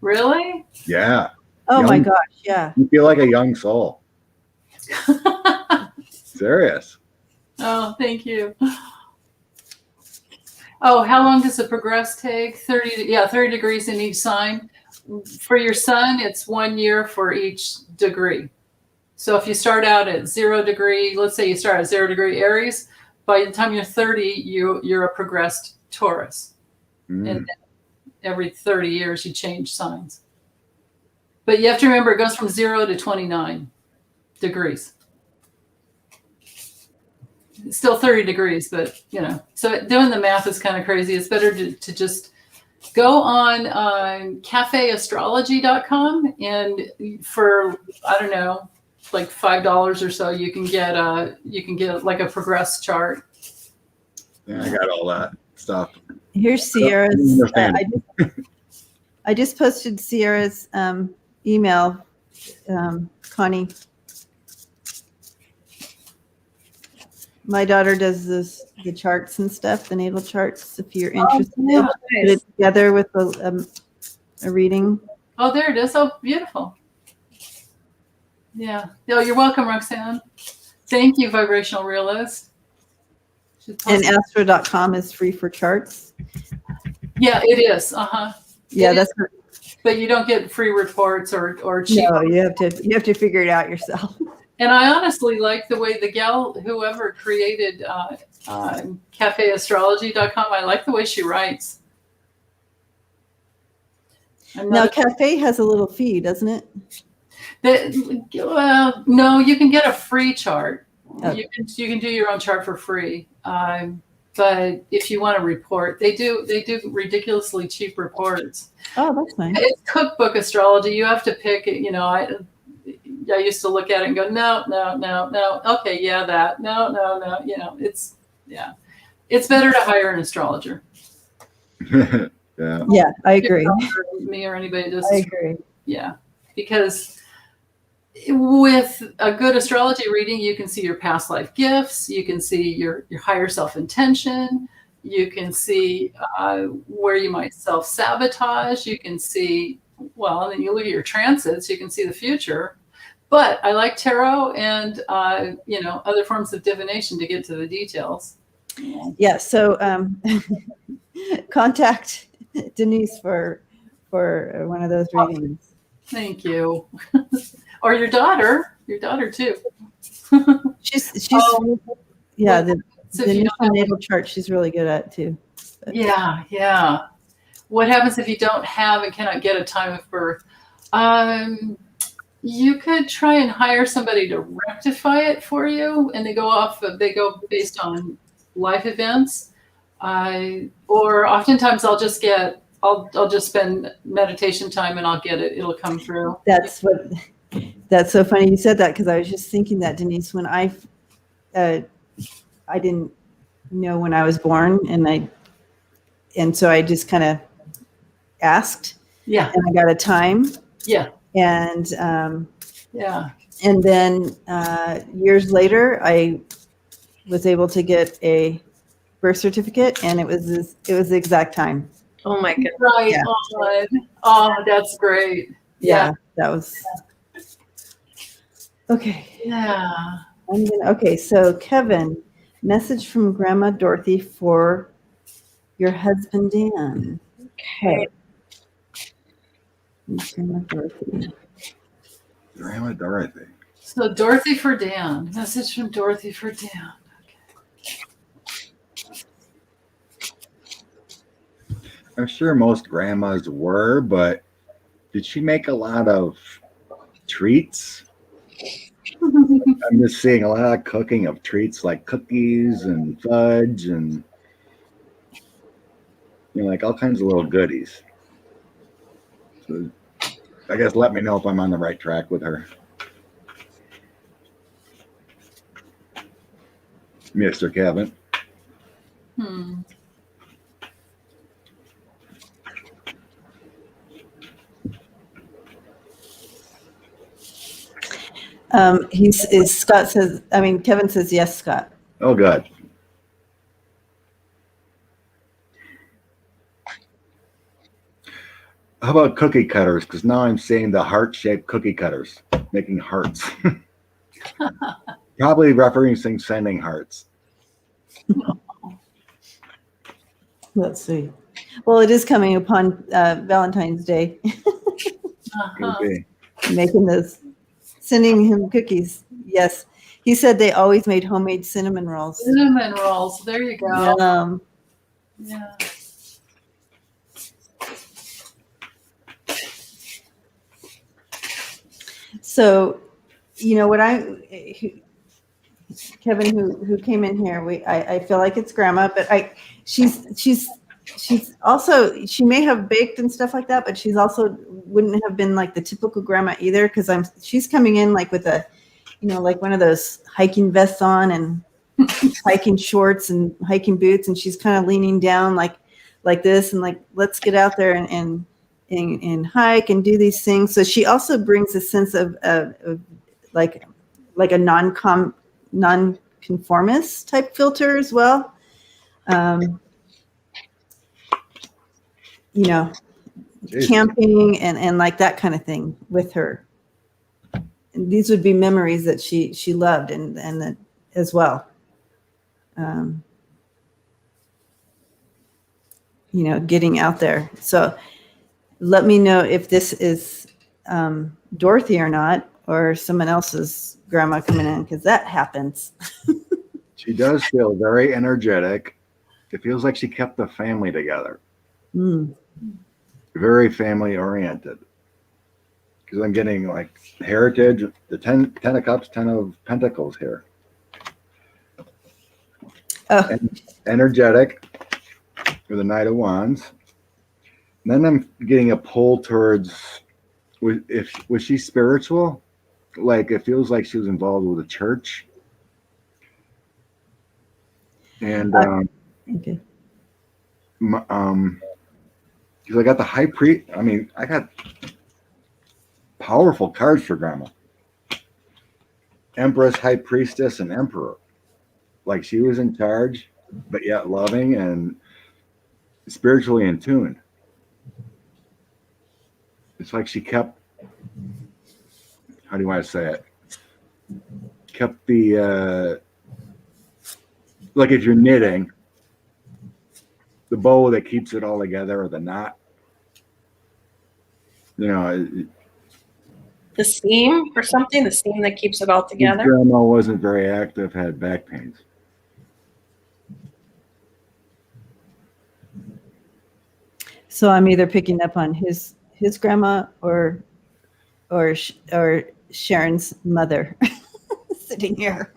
Really? Yeah. Oh my Young. gosh. Yeah. You feel like a young soul. Serious. Oh, thank you. Oh, how long does the progress take? 30 degrees in each sign. For your sun, it's 1 year for each degree. So if you start out at 0 degree, let's say you start at 0 degree Aries, by the time you're 30, you're a progressed Taurus. Mm. And every 30 years you change signs. But you have to remember it goes from 0 to 29 degrees. It's still 30 degrees, but so doing the math is kind of crazy. It's better to just go on cafeastrology.com, and for, I don't know, like $5 or so, you can get like a progress chart. Yeah, I got all that stuff. Here's Sierra's. Understand. I just posted Sierra's email, Connie. My daughter does the charts and stuff, the natal charts. If you're interested, nice. put it together with a reading. Oh, there it is. Oh, beautiful. Yeah. Oh, you're welcome, Roxanne. Thank you, Vibrational Realist. And astro.com is free for charts. Yeah, it is. Uh-huh. Yeah, that's not, but you don't get free reports or cheap. No, you have to figure it out yourself. And I honestly like the way the gal, whoever created cafeastrology.com, I like the way she writes. Now, Cafe has a little fee, doesn't it? No, you can get a free chart. Okay. You can do your own chart for free. But if you want to report, they do ridiculously cheap reports. Oh, that's nice. It's cookbook astrology. You have to pick it. You know, I used to look at it and go, no. Okay, yeah, that. No. You know, it's better to hire an astrologer. Yeah, I agree. Me or anybody just. I agree. Yeah, because with a good astrology reading, you can see your past life gifts. You can see your higher self intention. You can see where you might self-sabotage. You can see, well, and then you look at your transits, you can see the future. But I like tarot and, other forms of divination to get to the details. Yeah, so contact Denise for one of those readings. Thank you. Or your daughter too. she's yeah, the initial natal chart she's really good at too. But. Yeah. What happens if you don't have and cannot get a time of birth? You could try and hire somebody to rectify it for you, and they go based on life events. Or oftentimes I'll just spend meditation time and I'll get it. It'll come through. That's so funny you said that, because I was just thinking that, Denise, when I didn't know when I was born, and so I just kind of asked. Yeah. And I got a time. Yeah. And and then years later, I was able to get a birth certificate, and it was the exact time. Oh my goodness! Right. Yeah. Oh, that's great. Yeah, that was okay. Yeah. Okay, so Kevin, message from Grandma Dorothy for your husband Dan. Okay. Grandma Dorothy. Grandma Dorothy. So Dorothy for Dan. Message from Dorothy for Dan. I'm sure most grandmas were, but did she make a lot of treats? I'm just seeing a lot of cooking of treats like cookies and fudge and like all kinds of little goodies. So I guess let me know if I'm on the right track with her. Mr. Kevin. Kevin says yes, Scott. Oh, good. How about cookie cutters? Because now I'm seeing the heart-shaped cookie cutters making hearts. Probably referencing sending hearts. Let's see. Well, it is coming upon Valentine's Day. Making those, sending him cookies. Yes. He said they always made homemade cinnamon rolls. Cinnamon rolls. There you go. Yeah. So, Kevin, who came in here, I feel like it's Grandma, but she's also, she may have baked and stuff like that, but she's also wouldn't have been like the typical grandma either, because she's coming in like with a, like one of those hiking vests on and hiking shorts and hiking boots, and she's kind of leaning down like this and like, let's get out there and hike and do these things. So she also brings a sense of like a non-conformist type filter as well. Jeez. camping and like that kind of thing with her. And these would be memories that she loved and that as well. Getting out there. So let me know if this is Dorothy or not, or someone else's grandma coming in, because that happens. She does feel very energetic. It feels like she kept the family together. Very family oriented. Because I'm getting like heritage, the 10 of Cups, 10 of Pentacles here. Oh. Energetic with the Knight of Wands. And then I'm getting a pull towards, was she spiritual? Like it feels like she was involved with a church. And Okay. because I got the High Priest. I mean, I got powerful cards for Grandma. Empress, High Priestess, and Emperor. Like she was in charge, but yet loving and spiritually in tune. It's like she kept, how do you want to say it? Kept the, like if you're knitting, the bow that keeps it all together, or the knot. The seam or something, the seam that keeps it all together. Grandma wasn't very active, had back pains. So I'm either picking up on his grandma or Sharon's mother sitting here.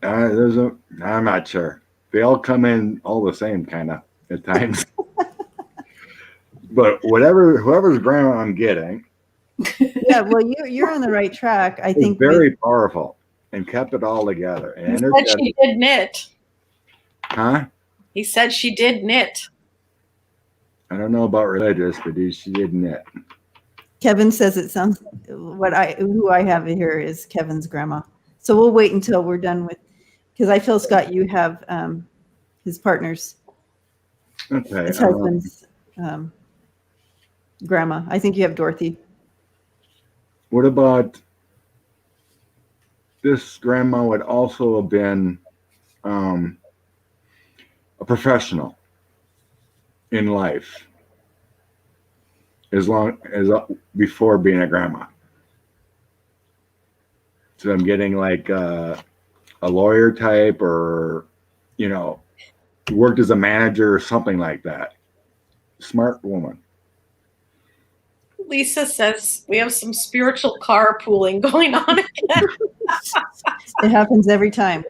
I'm not sure. They all come in all the same kind of at times. But whoever's grandma I'm getting. Yeah, well, you're on the right track. I think very powerful and kept it all together. And he said she did knit. Huh? He said she did knit. I don't know about religious, but she did knit. Kevin says it sounds who I have here is Kevin's grandma. So we'll wait until we're done with, because I feel, Scott, you have his partner's, okay, his husband's grandma. I think you have Dorothy. What about this grandma would also have been a professional in life as long as before being a grandma. So I'm getting like a lawyer type, or worked as a manager or something like that. Smart woman. Lisa says we have some spiritual carpooling going on again. It happens every time.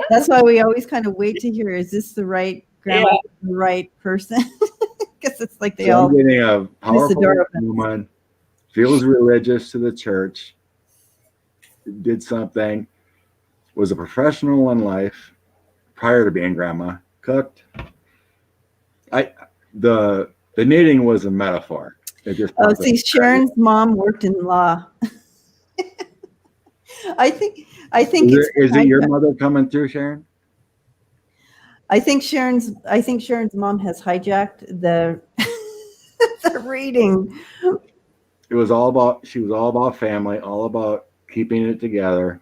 That's why we always kind of wait to hear, is this the right grandma, the right person? Because it's like they all. I'm getting a powerful woman, feels religious to the church, did something, was a professional in life prior to being grandma, cooked. The knitting was a metaphor. See, Sharon's mom worked in law. I think is it your mother coming through, Sharon? I think Sharon's mom has hijacked the the reading. She was all about family, all about keeping it together.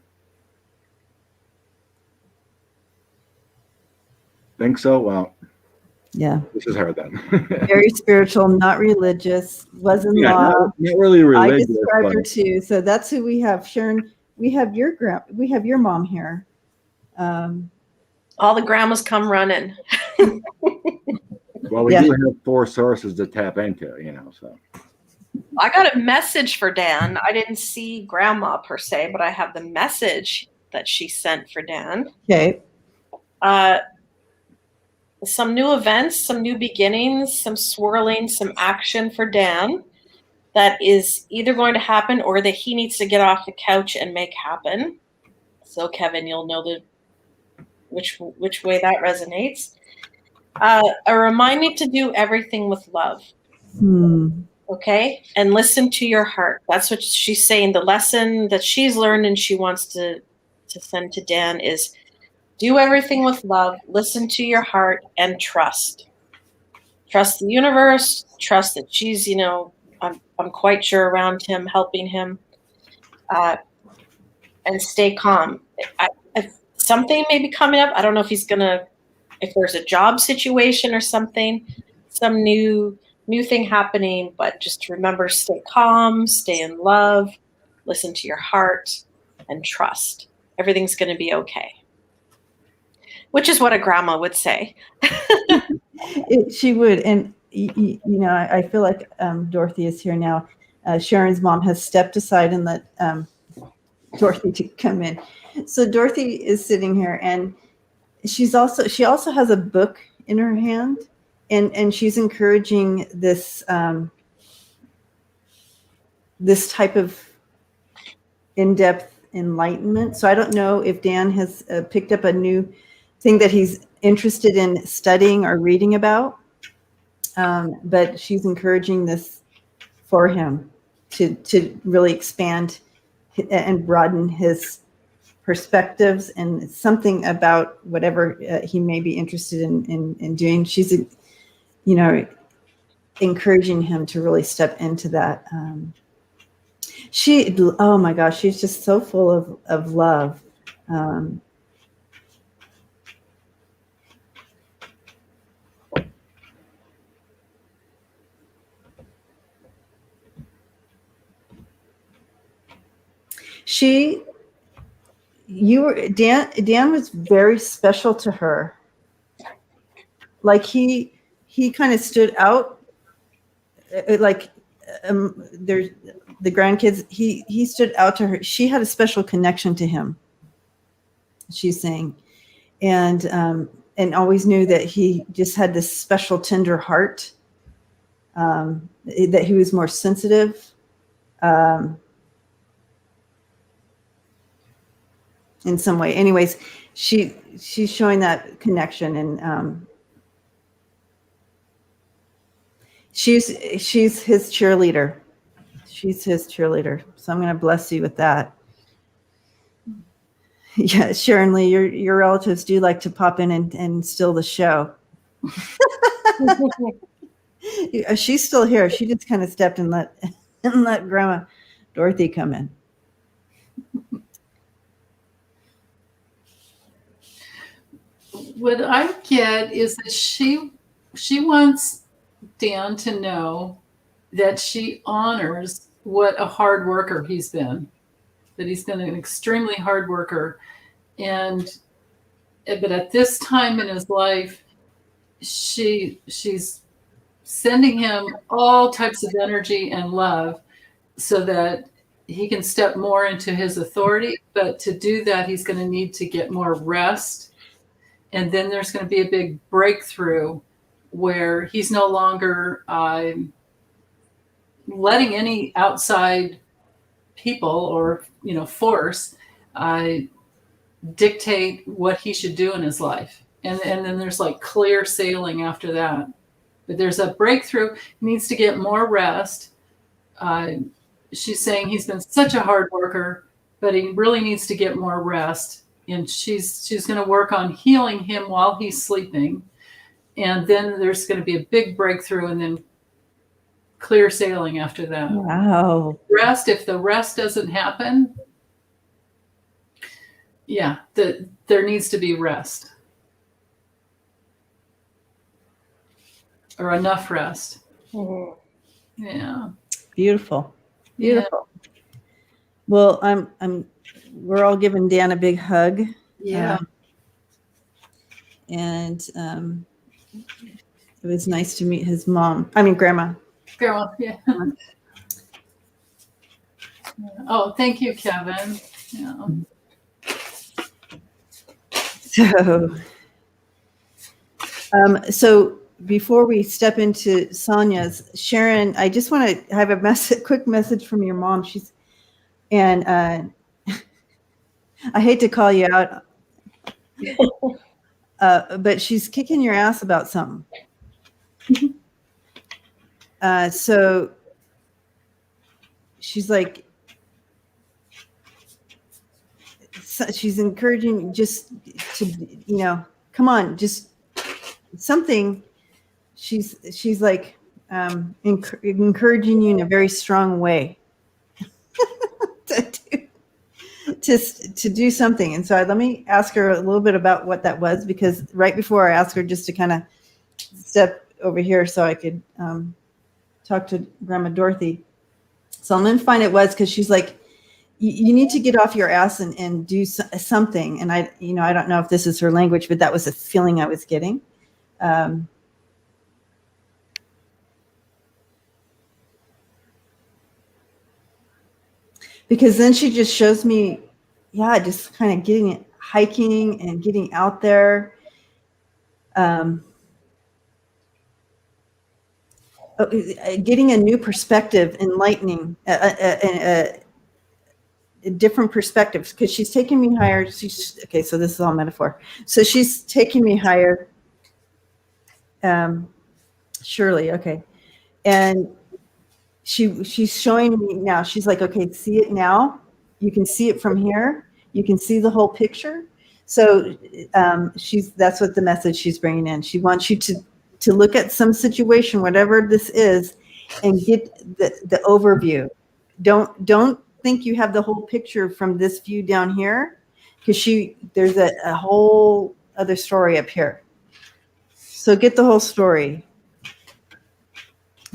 Think so? Well, yeah. This is her then. Very spiritual, not religious, was in law. Not really religious. I described her too. So that's who we have. Sharon, we have your mom here. All the grandmas come running. Well, we do have 4 sources to tap into, so. I got a message for Dan. I didn't see grandma per se, but I have the message that she sent for Dan. Okay. Some new events, some new beginnings, some swirling, some action for Dan that is either going to happen or that he needs to get off the couch and make happen. So Kevin, you'll know which way that resonates. A reminder to do everything with love. Okay? And listen to your heart. That's what she's saying. The lesson that she's learned and she wants to send to Dan is do everything with love, listen to your heart, and trust. trust the universe, trust that she's, I'm quite sure around him, helping him, and stay calm. If something may be coming up. I don't know if there's a job situation or something, some new thing happening, but just remember, stay calm, stay in love, listen to your heart, and trust. Everything's going to be okay. Which is what a grandma would say. She would. And, I feel like Dorothy is here now. Sharon's mom has stepped aside and let Dorothy to come in. So Dorothy is sitting here, and she also has a book in her hand, and she's encouraging this this type of in-depth enlightenment. So I don't know if Dan has picked up a new thing that he's interested in studying or reading about, but she's encouraging this for him to really expand and broaden his perspectives and something about whatever he may be interested in doing. She's, encouraging him to really step into that. Oh my gosh, she's just so full of love. Dan was very special to her. Like he kind of stood out. There's the grandkids. He stood out to her. She had a special connection to him. She's saying, and always knew that he just had this special tender heart. That he was more sensitive. In some way. Anyways, she's showing that connection, and she's his cheerleader. She's his cheerleader. So I'm going to bless you with that. Yeah, Sharon Lee, your relatives do like to pop in and steal the show. She's still here. She just kind of stepped and let Grandma Dorothy come in. What I get is that she wants Dan to know that she honors what a hard worker he's been, that he's been an extremely hard worker. But at this time in his life, she's sending him all types of energy and love so that he can step more into his authority. But to do that, he's going to need to get more rest. And then there's going to be a big breakthrough where he's no longer letting any outside people or force dictate what he should do in his life. And then there's like clear sailing after that. But there's a breakthrough. He needs to get more rest. She's saying he's been such a hard worker, but he really needs to get more rest. And she's going to work on healing him while he's sleeping. And then there's going to be a big breakthrough and then clear sailing after that. Wow. If the rest doesn't happen, there needs to be rest. Or enough rest. Mm-hmm. Yeah. Beautiful. Beautiful. Yeah. Well, we're all giving Dan a big hug. Yeah. And it was nice to meet his mom. I mean, Grandma. Grandma, yeah. Oh, thank you, Kevin. Yeah. So before we step into Sonia's, Sharon, I just want to have a quick message from your mom. I hate to call you out, but she's kicking your ass about something. So she's like, she's encouraging just to, come on, just something. she's like encouraging you in a very strong way to do something. And so let me ask her a little bit about what that was, because right before I asked her just to kind of step over here so I could talk to Grandma Dorothy. So I'm going to find it was because she's like, you need to get off your ass and do something. And I don't know if this is her language, but that was a feeling I was getting. Because then she just shows me, just kind of hiking and getting out there. Getting a new perspective, enlightening, a different perspectives, because she's taking me higher. Okay, so this is all metaphor. So she's taking me higher. Surely, okay. And she's showing me now. She's like, okay, see it now. You can see it from here. You can see the whole picture. So that's what the message she's bringing in. She wants you to look at some situation, whatever this is, and get the overview. Don't think you have the whole picture from this view down here, because there's a whole other story up here. So get the whole story.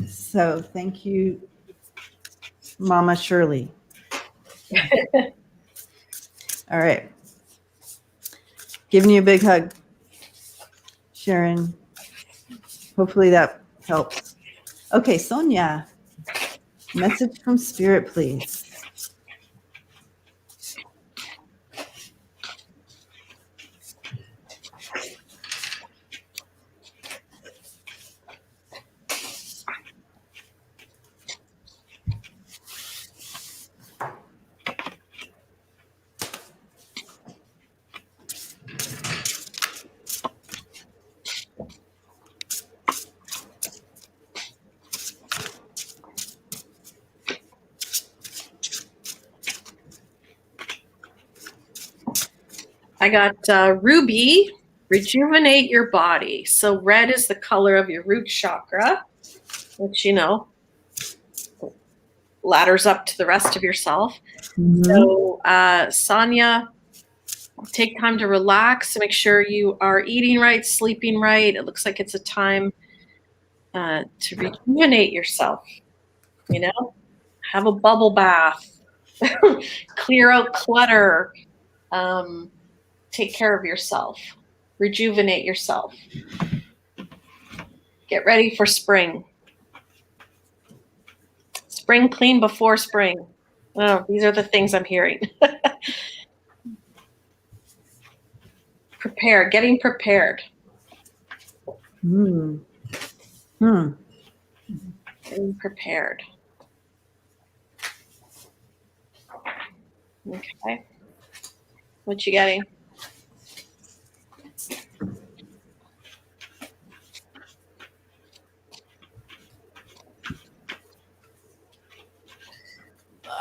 So thank you, Mama Shirley. All right. Giving you a big hug, Sharon. Hopefully that helps. Okay, Sonia. Message from Spirit, please. I got Ruby, rejuvenate your body. So red is the color of your root chakra, which, ladders up to the rest of yourself. Mm-hmm. So Sonia, take time to relax to make sure you are eating right, sleeping right. It looks like it's a time to rejuvenate yourself, have a bubble bath, clear out clutter, take care of yourself, rejuvenate yourself. Get ready for spring. Spring clean before spring. Oh, these are the things I'm hearing. Getting prepared. Getting prepared. Okay. What you getting?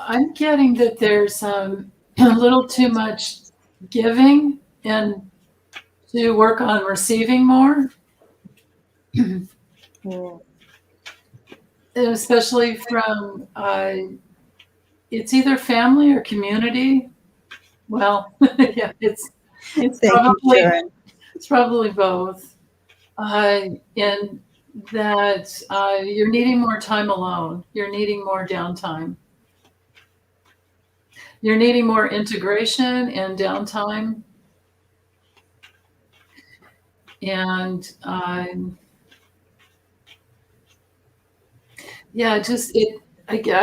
I'm getting that there's a little too much giving and to work on receiving more. Especially from, it's either family or community. Well, yeah, it's probably both. And that you're needing more time alone. You're needing more downtime. You're needing more integration and downtime. And I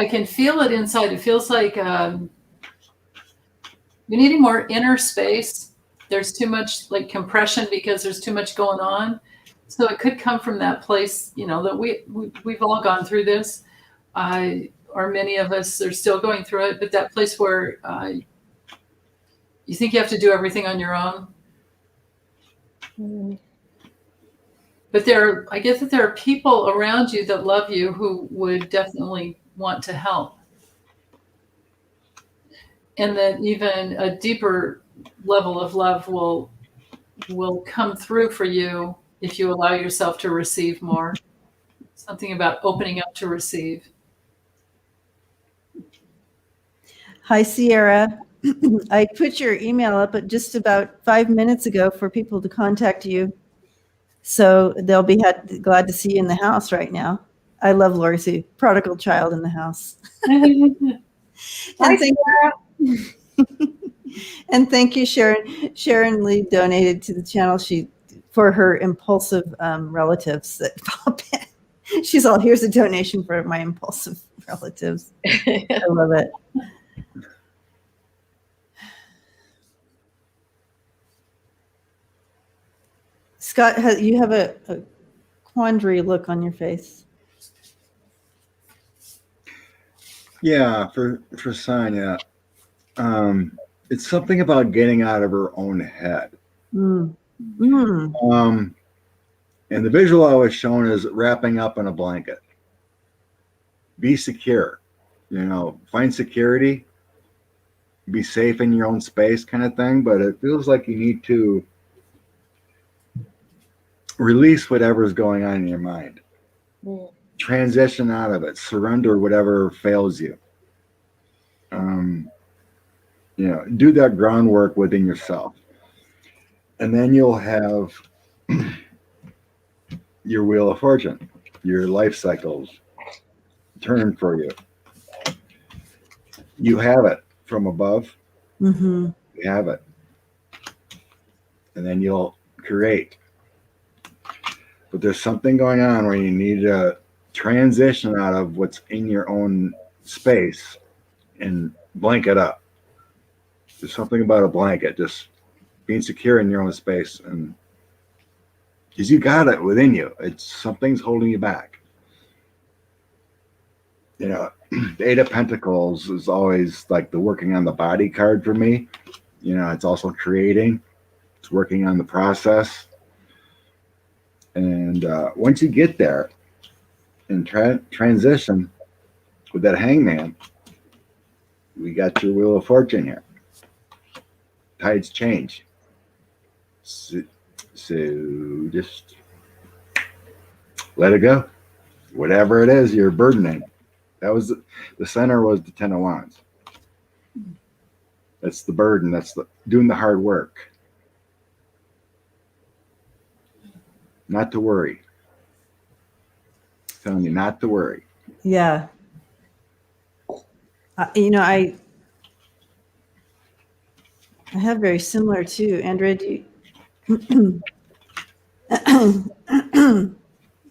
can feel it inside. It feels like you're needing more inner space. There's too much like compression because there's too much going on. So it could come from that place, that we've all gone through this. Or many of us are still going through it, but that place where you think you have to do everything on your own. But I guess that there are people around you that love you who would definitely want to help. And that even a deeper level of love will come through for you if you allow yourself to receive more. Something about opening up to receive. Hi, Sierra. I put your email up at just about 5 minutes ago for people to contact you. So they'll be glad to see you in the house right now. I love Lori Sue, prodigal child in the house. Hi, And and thank you, Sharon. Sharon Lee donated to the channel for her impulsive relatives that pop in. She's all, here's a donation for my impulsive relatives. I love it. Scott, you have a quandary look on your face. Yeah, for Sonia, it's something about getting out of her own head. Mm. Mm. And the visual I was shown is wrapping up in a blanket. Be secure, find security, be safe in your own space kind of thing. But it feels like you need to release whatever's going on in your mind. Transition out of it, surrender whatever fails you. Do that groundwork within yourself. And then you'll have your wheel of fortune, your life cycles turn for you. You have it from above. Mm-hmm. You have it. And then you'll create. But there's something going on where you need to transition out of what's in your own space and blanket up. There's something about a blanket, just being secure in your own space, and because you got it within you. It's something's holding you back. The Eight of Pentacles is always like the working on the body card for me. It's also creating. It's working on the process. And once you get there and transition with that hangman, we got your wheel of fortune here. Tides change. So just let it go. Whatever it is you're burdening. That was the center was the Ten of Wands. That's the burden. That's doing the hard work. Not to worry. I'm telling you not to worry. Yeah. I have very similar too. Andrea,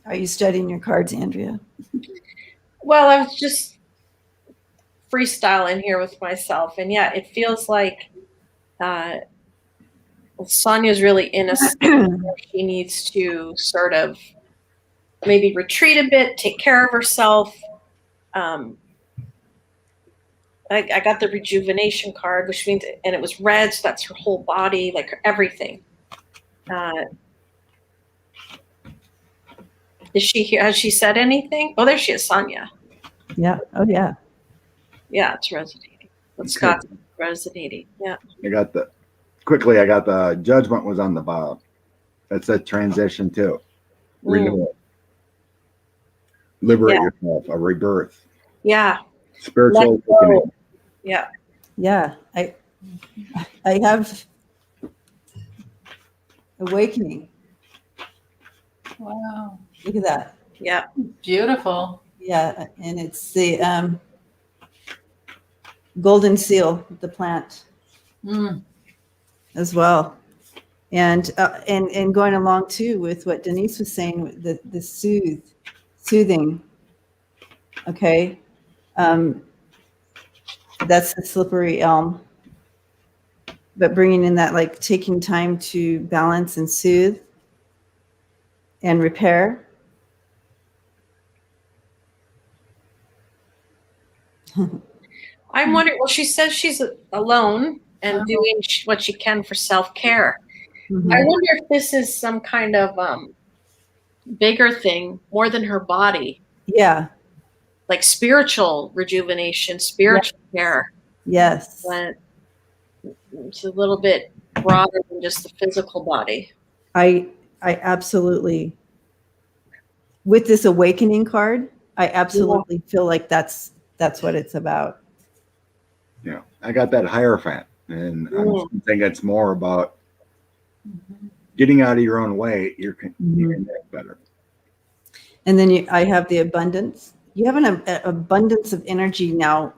are you studying your cards, Andrea? Well, I was just freestyling here with myself. And yeah, it feels like Sonia's really in a state where she needs to sort of maybe retreat a bit, take care of herself. I got the rejuvenation card, which means, and it was red, so that's her whole body, like everything. Has she said anything? Oh, there she is, Sonia. Yeah. Oh, yeah. Yeah, it's resonating. With Scott's resonating. Yeah. I got the judgment was on the bottom. That's a transition too. Renewal. Liberate yourself, a rebirth. Yeah. Spiritual awakening. Yeah. Yeah. I have awakening. Wow. Look at that. Yeah. Beautiful. Yeah. And it's the golden seal, the plant as well. And going along too with what Denise was saying, the soothing. Okay. That's the slippery elm. But bringing in that, like taking time to balance and soothe and repair. I'm wondering, well, she says she's alone and doing what she can for self-care. Mm-hmm. I wonder if this is some kind of bigger thing, more than her body. Yeah. Like spiritual rejuvenation, spiritual care. Yes. But it's a little bit broader than just the physical body. I absolutely, with this awakening card, I absolutely feel like that's what it's about. Yeah, I got that Hierophant, and I'm thinking it's more about getting out of your own way. You can connect better. And then I have the abundance. You have an abundance of energy now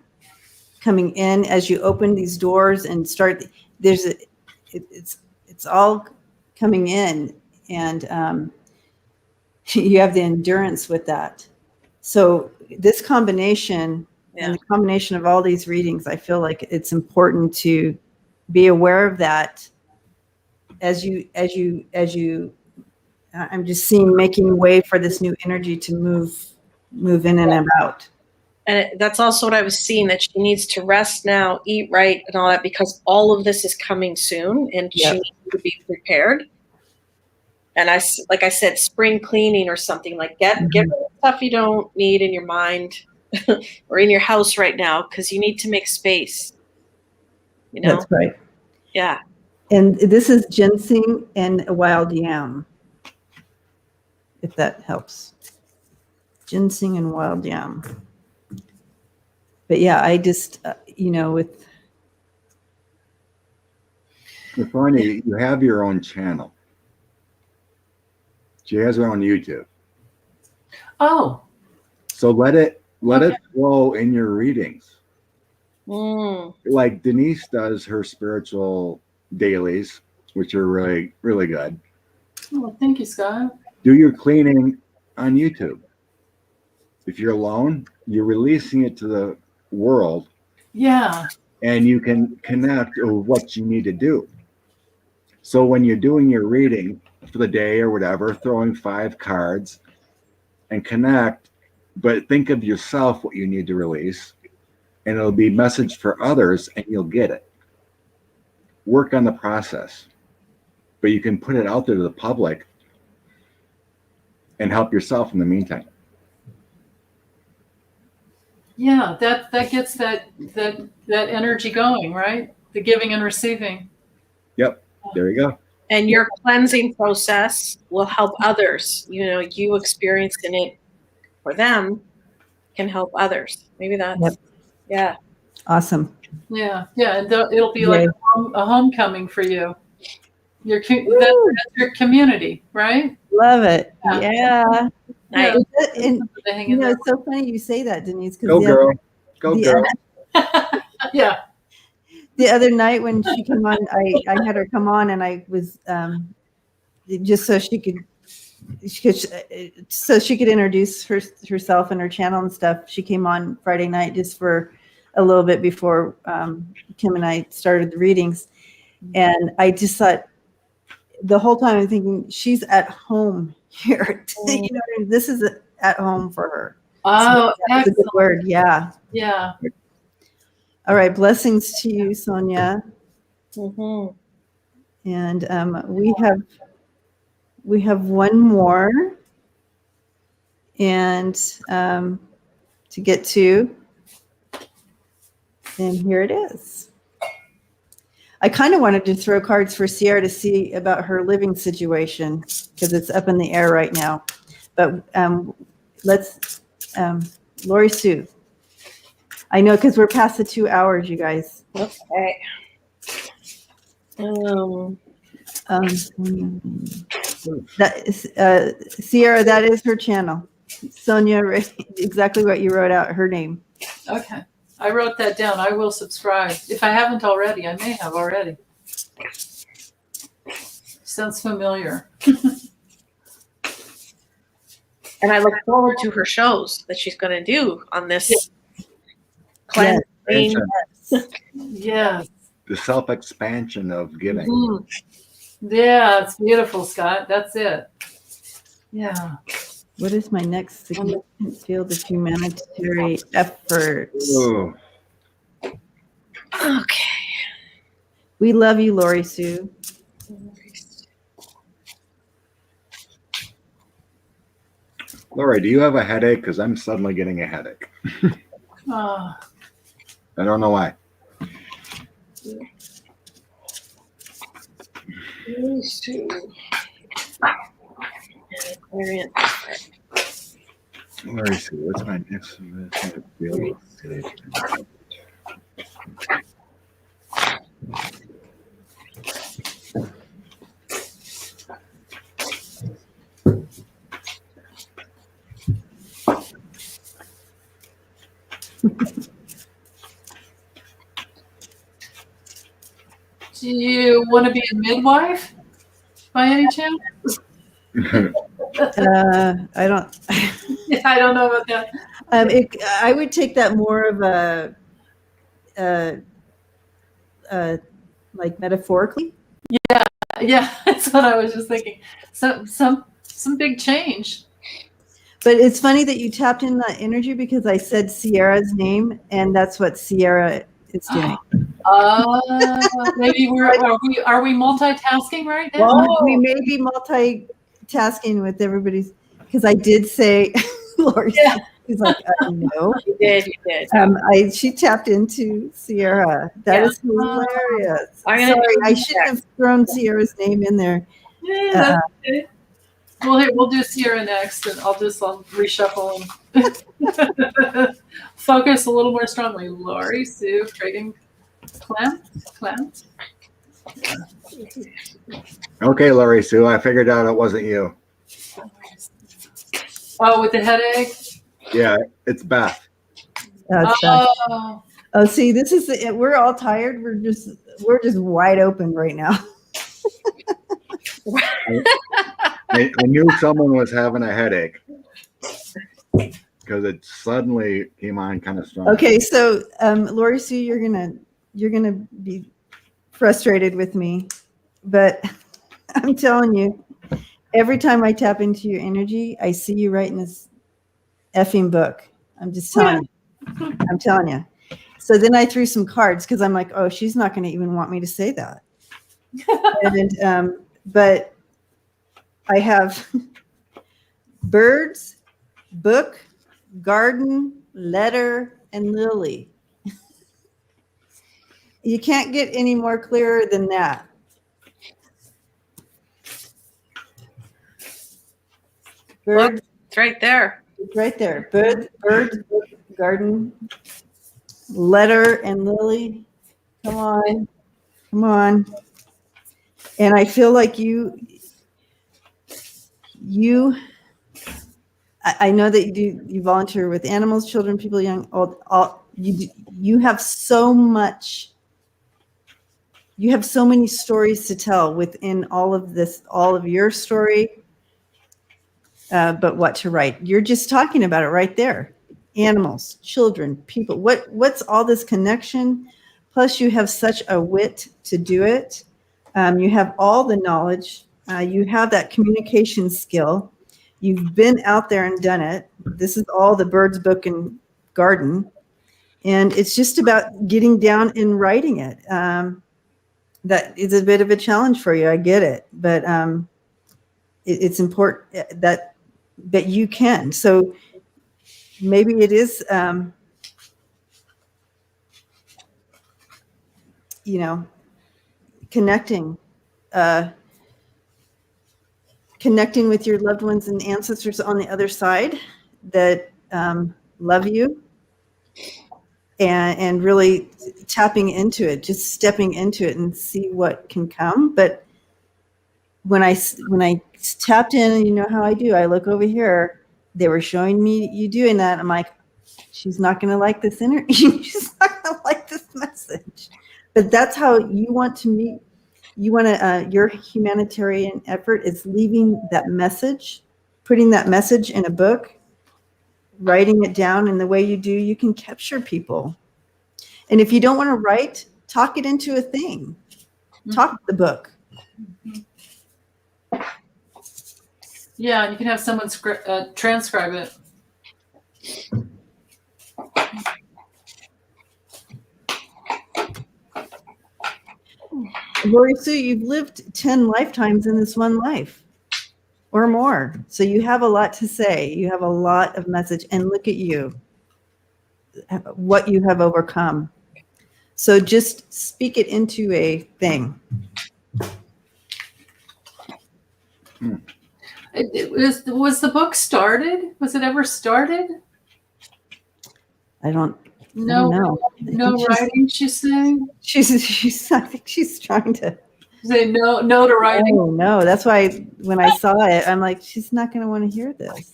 coming in as you open these doors and start. It's all coming in, and you have the endurance with that. So this combination and the combination of all these readings, I feel like it's important to be aware of that as you I'm just seeing making way for this new energy to move in and about. And that's also what I was seeing, that she needs to rest now, eat right, and all that, because all of this is coming soon, and she needs to be prepared. And like I said, spring cleaning or something, like get rid of stuff you don't need in your mind or in your house right now, because you need to make space. You know? That's right. Yeah. And this is ginseng and a wild yam, if that helps. Ginseng and wild yam. But yeah, I just, with Sonia, you have your own channel. She has her own YouTube. Oh. So let it flow in your readings. Like Denise does her spiritual dailies, which are really, really good. Well, thank you, Scott. Do your cleaning on YouTube. If you're alone, you're releasing it to the world. Yeah. And you can connect with what you need to do. So when you're doing your reading for the day or whatever, throwing 5 cards and connect, but think of yourself, what you need to release, and it'll be message for others and you'll get it. Work on the process, but you can put it out there to the public and help yourself in the meantime. Yeah, that gets that energy going, right? The giving and receiving. Yep, there you go. And your cleansing process will help others. You experiencing it for them can help others. Maybe that's, yeah. Awesome. Yeah, and it'll be like a homecoming for you. That's your community, right? Love it. Yeah. Nice. And, it's so funny you say that, Denise. Go girl. Go girl. Yeah. The other night when she came on, I had her come on, and I was just so she could introduce herself and her channel and stuff. She came on Friday night just for a little bit before Kim and I started the readings, and I just thought the whole time I'm thinking she's at home here. This is at home for her. Oh, so that's a good word. Yeah. Yeah. All right. Blessings to you, Sonia. And we have one more and to get to, and here it is. I kind of wanted to throw cards for Sierra to see about her living situation because it's up in the air right now. But let's, Lori Sue. I know because we're past the 2 hours, you guys. Okay. Sierra, that is her channel. Sonia, exactly what you wrote out, her name. Okay. I wrote that down. I will subscribe. If I haven't already, I may have already. Sounds familiar. And I look forward to her shows that she's going to do on this cleansing. Yes. The self-expansion of giving. Yeah, it's beautiful, Scott. That's it. Yeah. What is my next significant field of humanitarian efforts? Ooh. Okay. We love you, Lori Sue. Lori, do you have a headache? Because I'm suddenly getting a headache. I don't know why. Clarion. Let me see. What's my next one? Do you want to be a midwife by any chance? I don't. I don't know about that. I would take that more of like metaphorically. Yeah, that's what I was just thinking. Some big change. But it's funny that you tapped in that energy because I said Sierra's name, and that's what Sierra is doing. Maybe are we multitasking right now? Well, we may be multitasking with everybody's because I did say, Lori. Yeah. He's like, no. You did. She tapped into Sierra. That is hilarious. Sorry, I shouldn't have thrown Sierra's name in there. Yeah, that's okay. We'll do Sierra next, and I'll reshuffle and focus a little more strongly. Lori, Sue, Craig, Clem. Okay, Lori Sue, I figured out it wasn't you. Oh, with the headache? Yeah, it's Beth. Oh, see, this is we're all tired. We're just wide open right now. I knew someone was having a headache because it suddenly came on kind of strong. Okay, so Lori Sue, you're gonna be frustrated with me, but I'm telling you, every time I tap into your energy, I see you writing this effing book. I'm just telling you. I'm telling you. So then I threw some cards because I'm like, oh, she's not going to even want me to say that. But I have birds, book, garden, letter, and lily. You can't get any more clearer than that. Bird, it's right there. It's right there. Bird, book, garden, letter, and lily. Come on. Come on. And I feel like you I know that you volunteer with animals, children, people young, all you have so much, you have so many stories to tell within all of this, all of your story, but what to write. You're just talking about it right there. Animals, children, people, what's all this connection? Plus you have such a wit to do it. You have all the knowledge. You have that communication skill. You've been out there and done it. This is all the birds, book, and garden. And it's just about getting down and writing it. That is a bit of a challenge for you. I get it. But it's important that you can. So maybe it is, connecting with your loved ones and ancestors on the other side that love you, and really tapping into it, just stepping into it and see what can come. But when I tapped in, and you know how I do, I look over here, they were showing me you doing that. I'm like, she's not going to like this she's not going to like this message. But that's how you want to meet. You want to, your humanitarian effort is leaving that message, putting that message in a book, writing it down. And the way you do, you can capture people. And if you don't want to write, talk it into a thing. Talk the book. Yeah, you can have someone transcribe it. Lori Sue, you've lived 10 lifetimes in this one life or more. So you have a lot to say. You have a lot of message. And look at you, what you have overcome. So just speak it into a thing. Was the book started? Was it ever started? I don't No, know. no writing. She's saying. She's. I think she's trying to. Say no to writing. Oh no, that's why when I saw it, I'm like, she's not going to want to hear this.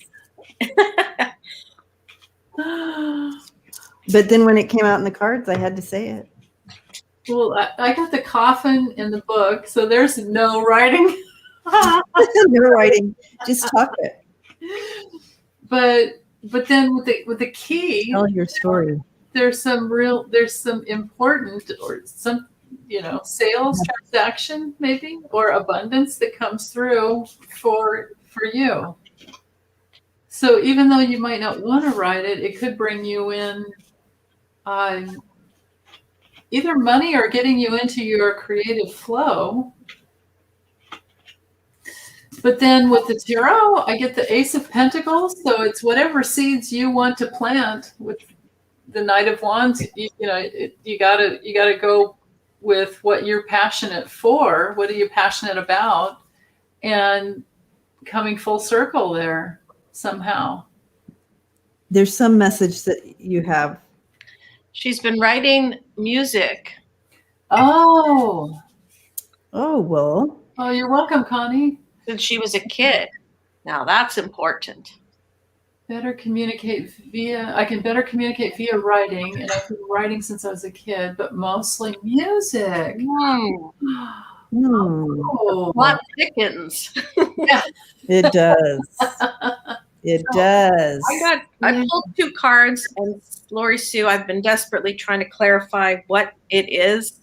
But then when it came out in the cards, I had to say it. Well, I got the coffin in the book, so there's no writing. No writing, just talk it. But then with the key, Tell your story. there's some important or some sales transaction maybe or abundance that comes through for you. So even though you might not want to write it, it could bring you in either money or getting you into your creative flow. But then with the tarot, I get the Ace of Pentacles. So it's whatever seeds you want to plant. With the Knight of Wands, you gotta go with what you're passionate for. What are you passionate about? And coming full circle there somehow. There's some message that you have. She's been writing music. Oh, well. Oh, you're welcome, Connie. Since she was a kid. Now that's important. I can better communicate via writing, and I've been writing since I was a kid, but mostly music. Oh. Plot thickens. Yeah. It does. It does. I pulled 2 cards, and Lori Sue, I've been desperately trying to clarify what it is,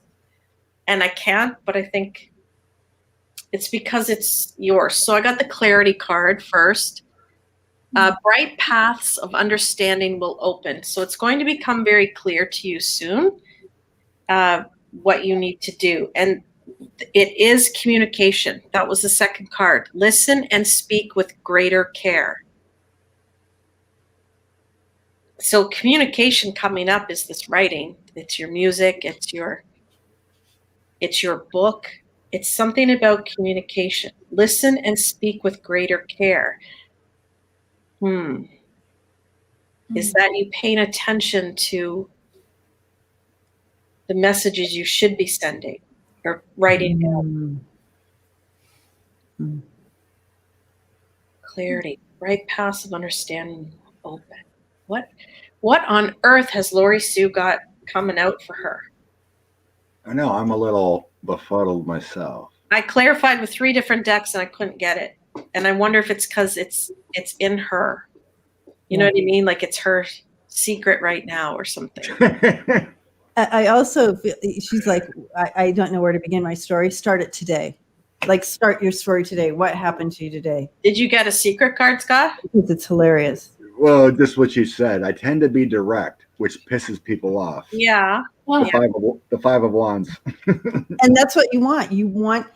and I can't, but I think it's because it's yours. So I got the clarity card first. Bright paths of understanding will open. So it's going to become very clear to you soon what you need to do. And it is communication. That was the second card. Listen and speak with greater care. So communication coming up is this writing. It's your music. It's your book. It's something about communication. Listen and speak with greater care. Is that you paying attention to the messages you should be sending or writing down? Clarity, right paths of understanding open. What on earth has Lori Sue got coming out for her? I know, I'm a little befuddled myself. I clarified with 3 different decks and I couldn't get it. And I wonder if it's because it's in her. You know what I mean? Like it's her secret right now or something. I also feel she's like, I don't know where to begin my story. Start it today. Like start your story today. What happened to you today? Did you get a secret card, Scott? Because it's hilarious. Well, just what you said. I tend to be direct, which pisses people off. Yeah. The five of Wands. And that's what you want. You want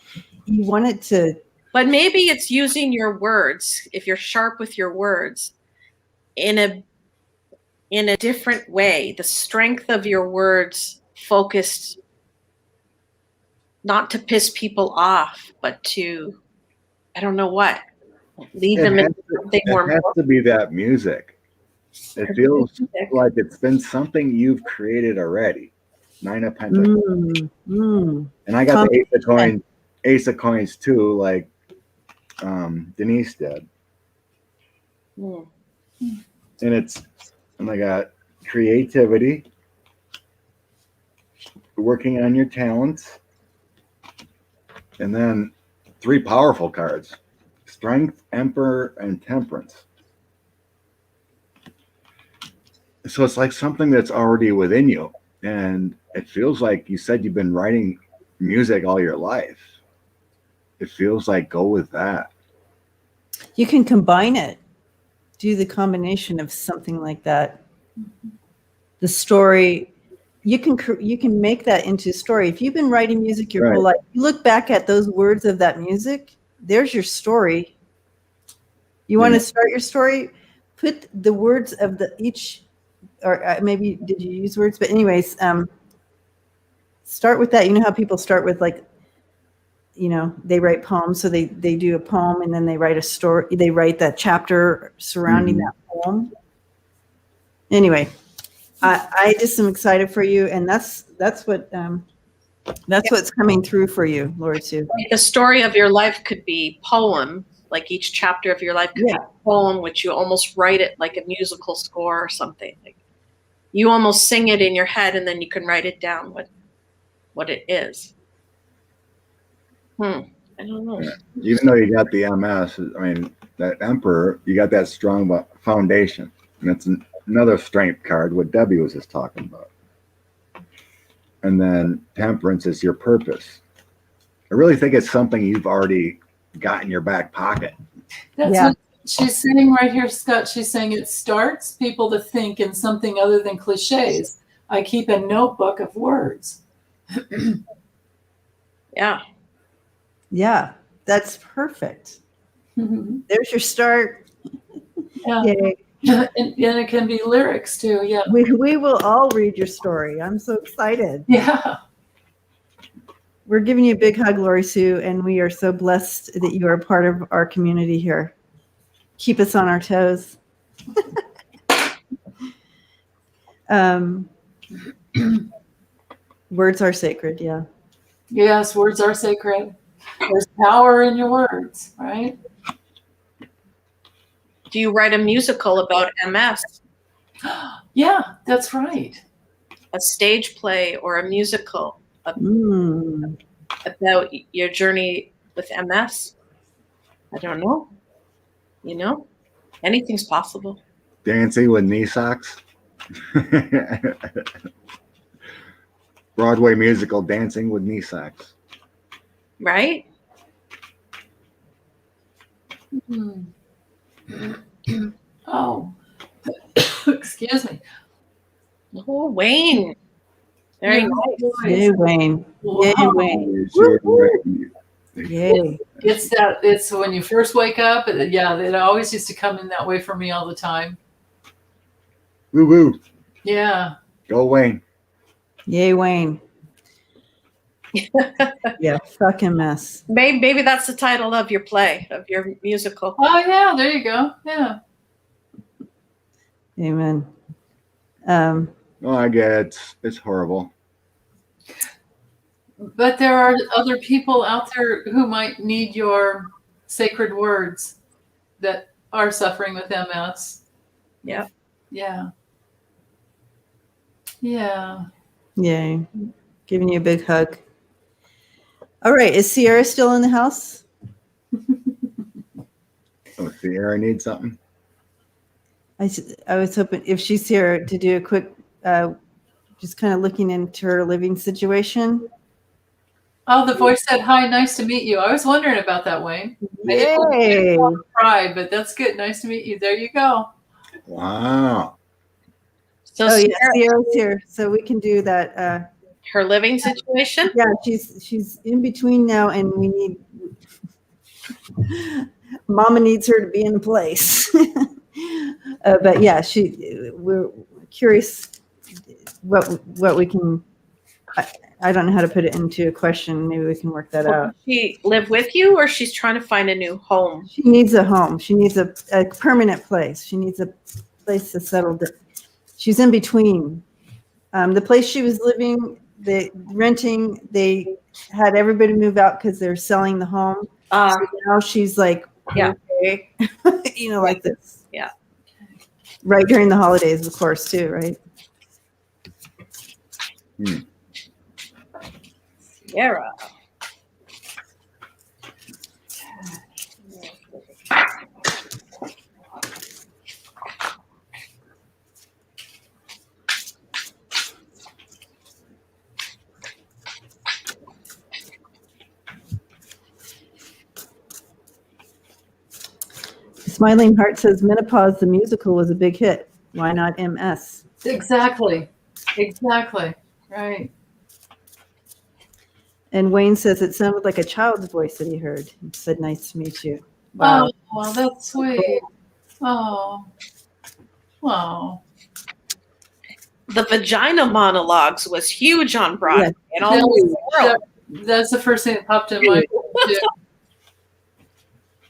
it to. But maybe it's using your words, if you're sharp with your words, in a different way. The strength of your words focused not to piss people off, but to, I don't know what, lead them into something more important. It has to be that music. It feels like it's been something you've created already. 9 of Pentacles. And I got the Ace of Coins too, like Denise did. And I got creativity, working on your talents, and then 3 powerful cards: Strength, Emperor, and Temperance. So it's like something that's already within you. And it feels like you said you've been writing music all your life. It feels like go with that. You can combine it. Do the combination of something like that. The story, you can make that into a story. If you've been writing music your whole life, you look back at those words of that music, there's your story. You want to start your story? Put the words of each, or maybe did you use words? But anyways, start with that. You know how people start with like they write poems. So they do a poem and then they write a story. They write that chapter surrounding that poem. Anyway, I just am excited for you. And that's what's coming through for you, Lord Sue. The story of your life could be poem, like each chapter of your life could be a poem, which you almost write it like a musical score or something. Like you almost sing it in your head and then you can write it down what it is. I don't know. Yeah. Even though you got the MS, I mean, that Emperor, you got that strong foundation. And it's another strength card, what Debbie was just talking about. And then Temperance is your purpose. I really think it's something you've already got in your back pocket. That's what she's saying right here, Scott. She's saying it starts people to think in something other than cliches. I keep a notebook of words. Yeah. Yeah, that's perfect. There's your start. Yeah. Yay. And it can be lyrics too. Yeah. We will all read your story. I'm so excited. Yeah. We're giving you a big hug, Lori Sue, and we are so blessed that you are part of our community here. Keep us on our toes. Words are sacred, yeah. Yes, words are sacred. There's power in your words, right? Do you write a musical about MS? Yeah, that's right. A stage play or a musical about your journey with MS? I don't know. Anything's possible. Dancing with knee socks. Broadway musical, Dancing with Knee Socks. Right? Oh, excuse me. Oh, Wayne. Very nice. Yay, Wayne. Yay, Wayne. Yay. It's when you first wake up. Yeah, it always used to come in that way for me all the time. Woo woo. Yeah. Go Wayne. Yay, Wayne. Yeah, fucking mess. Maybe that's the title of your play, of your musical. Oh, yeah, there you go. Yeah. Amen. Oh, I get it. It's horrible. But there are other people out there who might need your sacred words that are suffering with MS. Yeah. Yeah. Yeah. Yay. Giving you a big hug. All right. Is Sierra still in the house? Oh, Sierra needs something? I was hoping if she's here to do a quick, just kind of looking into her living situation. Oh, the voice said, hi, nice to meet you. I was wondering about that, Wayne. Yay. I cried, but that's good. Nice to meet you. There you go. Wow. So yeah, Sierra's here. So we can do that. Her living situation? Yeah, she's in between now, and we need Mama needs her to be in place. But yeah, we're curious what we can. I don't know how to put it into a question. Maybe we can work that out. Does she live with you, or she's trying to find a new home? She needs a home. She needs a permanent place. She needs a place to settle. She's in between. The place she was living, renting, they had everybody move out because they're selling the home. So now she's like, okay, like this. Yeah. Right during the holidays, of course, too, right? Sierra. Smiling Heart says Menopause, the musical, was a big hit. Why not MS? Exactly. Right. And Wayne says it sounded like a child's voice that he heard. He said, nice to meet you. Wow. Oh, that's sweet. Oh. The vagina monologues was huge on Broadway and all over the world. That's the first thing that popped in my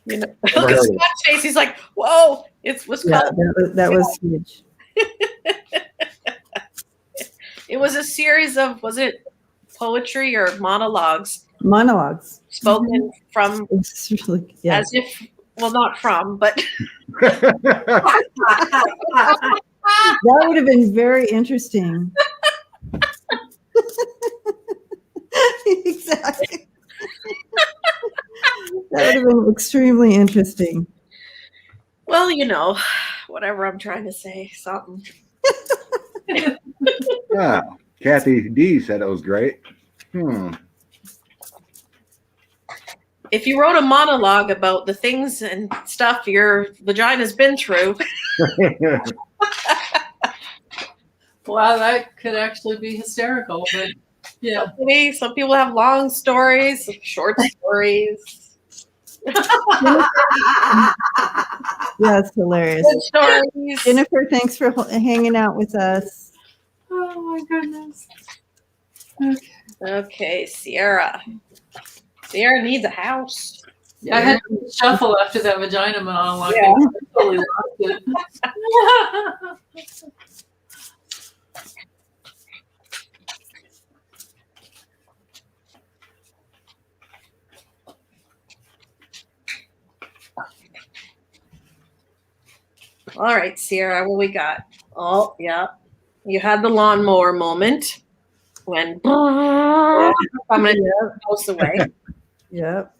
You know, Never look at heard of it. Scott's face. He's like, "Whoa! It was Yeah, called." that was huge. It was a series of, was it poetry or monologues Monologues. spoken from, It's really, yeah. as if, well, not from, but That would have been very interesting. Exactly. That would have been extremely interesting. well, you know, whatever I'm trying to say, something. Yeah. Kathy D said it was great. If you wrote a monologue about the things and stuff your vagina's been through, Wow, that could actually be hysterical. But yeah, some people have long stories, short stories, That's hilarious. good stories. Jennifer, thanks for hanging out with us. oh my goodness. Okay. Okay, Sierra. Sierra needs a house. Yeah, I had to shuffle after that vagina monologue. Yeah. I totally lost it. All right, Sierra, what we got? Oh, yeah. You had the lawnmower moment when I'm going to the house away. Yep.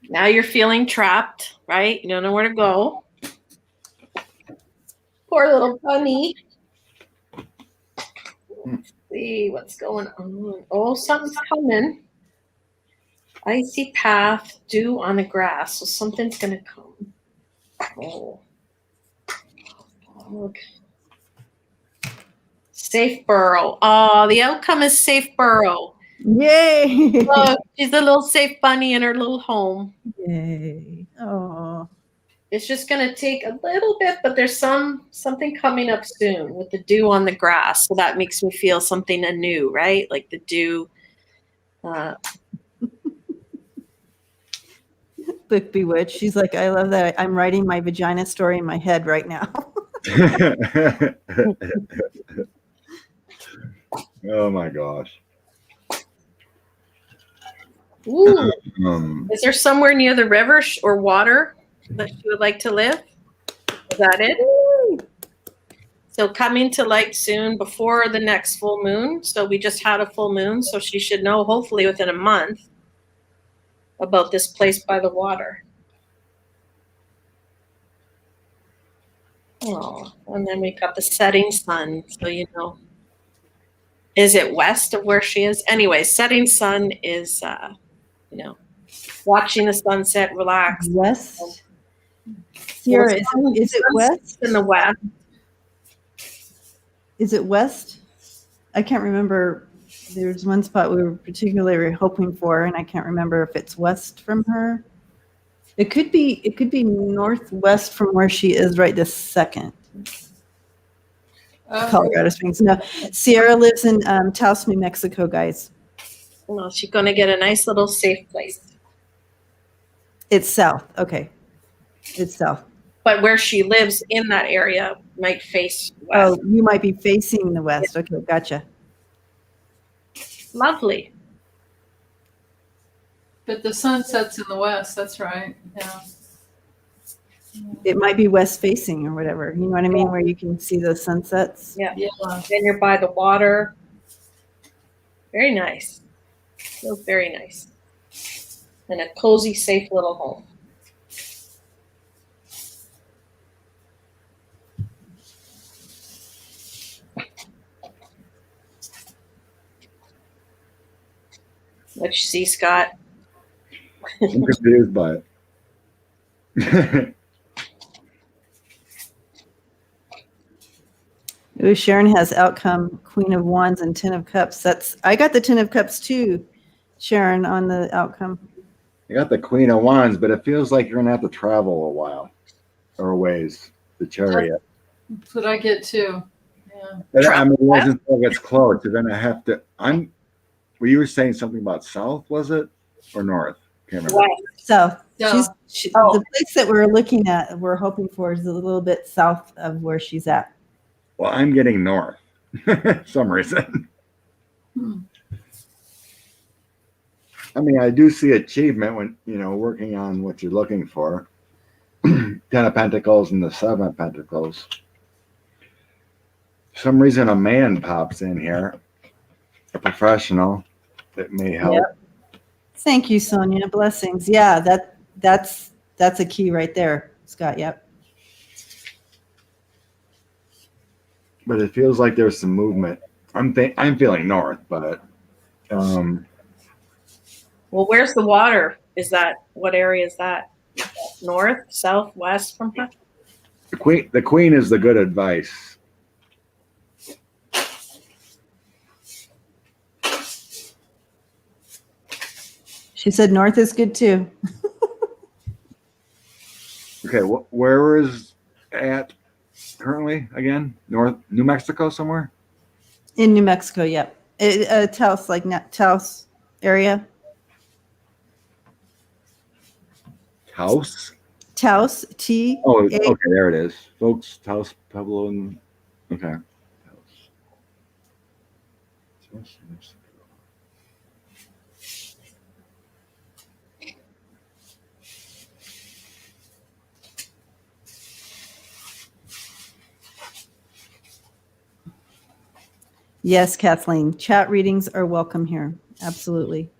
Now you're feeling trapped, right? You don't know where to go. Poor little bunny. Let's see what's going on. Oh, something's coming. Icy path, dew on the grass. So something's going to come. Oh. Okay. Safe burrow. Oh, the outcome is safe burrow. Yay. Look, she's a little safe bunny in her little home. Yay. Oh. It's just going to take a little bit, but there's something coming up soon with the dew on the grass. So that makes me feel something anew, right? Like the dew. Book Bewitched. She's like, I love that. I'm writing my vagina story in my head right now. Oh my gosh. Ooh. Is there somewhere near the river or water that she would like to live? Is that it? So coming to light soon before the next full moon. So we just had a full moon, so she should know hopefully within a month about this place by the water. Oh, and then we got the setting sun, so you know. Is it west of where she is? Anyway, setting sun is, you know, watching the sunset, relax. West. Sierra, is it west? In the west. Is it west? I can't remember. There's one spot we were particularly hoping for, and I can't remember if it's west from her. It could be northwest from where she is right this second. Colorado Springs. No, Sierra lives in Taos, New Mexico, guys. Well, she's going to get a nice little safe place. It's south. Okay. It's south. But where she lives in that area might face west. Oh, you might be facing the west. Yeah. Okay, gotcha. Lovely. But the sun sets in the west. That's right. Yeah. It might be west facing or whatever. You know what I mean? Where you can see the sunsets. Yeah. Then you're by the water. Very nice. Feels very nice. And a cozy, safe little home. What you see, Scott? I'm confused by it. Ooh, Sharon has outcome Queen of Wands and Ten of Cups. I got the Ten of Cups too, Sharon, on the outcome. I got the Queen of Wands, but it feels like you're gonna have to travel a while or a ways. The Chariot. That's what I get too. Yeah. But, I mean, it wasn't until it gets close. You're gonna have to. Well, you were saying something about south, was it? Or north? Can't remember. West. South. So, Oh. The place that we're looking at, we're hoping for, is a little bit south of where she's at. Well, I'm getting north for some reason. hmm. I mean, I do see achievement when, working on what you're looking for. 10 of Pentacles and the 7 of Pentacles. For some reason, a man pops in here, a professional that may help. Yep. Thank you, Sonia. Blessings. Yeah, that's a key right there, Scott. Yep. But it feels like there's some movement. I'm feeling north, but Well, where's the water? What area is that? North, south, west from her? the queen is the good advice. She said north is good too. Okay, where is at currently again? North New Mexico somewhere? In New Mexico, yep. Taos, like Taos area. House? Taos, T. Oh, okay, there it is. Folks, Taos, Pueblo, and okay. Taos. Yes, Kathleen. Chat readings are welcome here. Absolutely.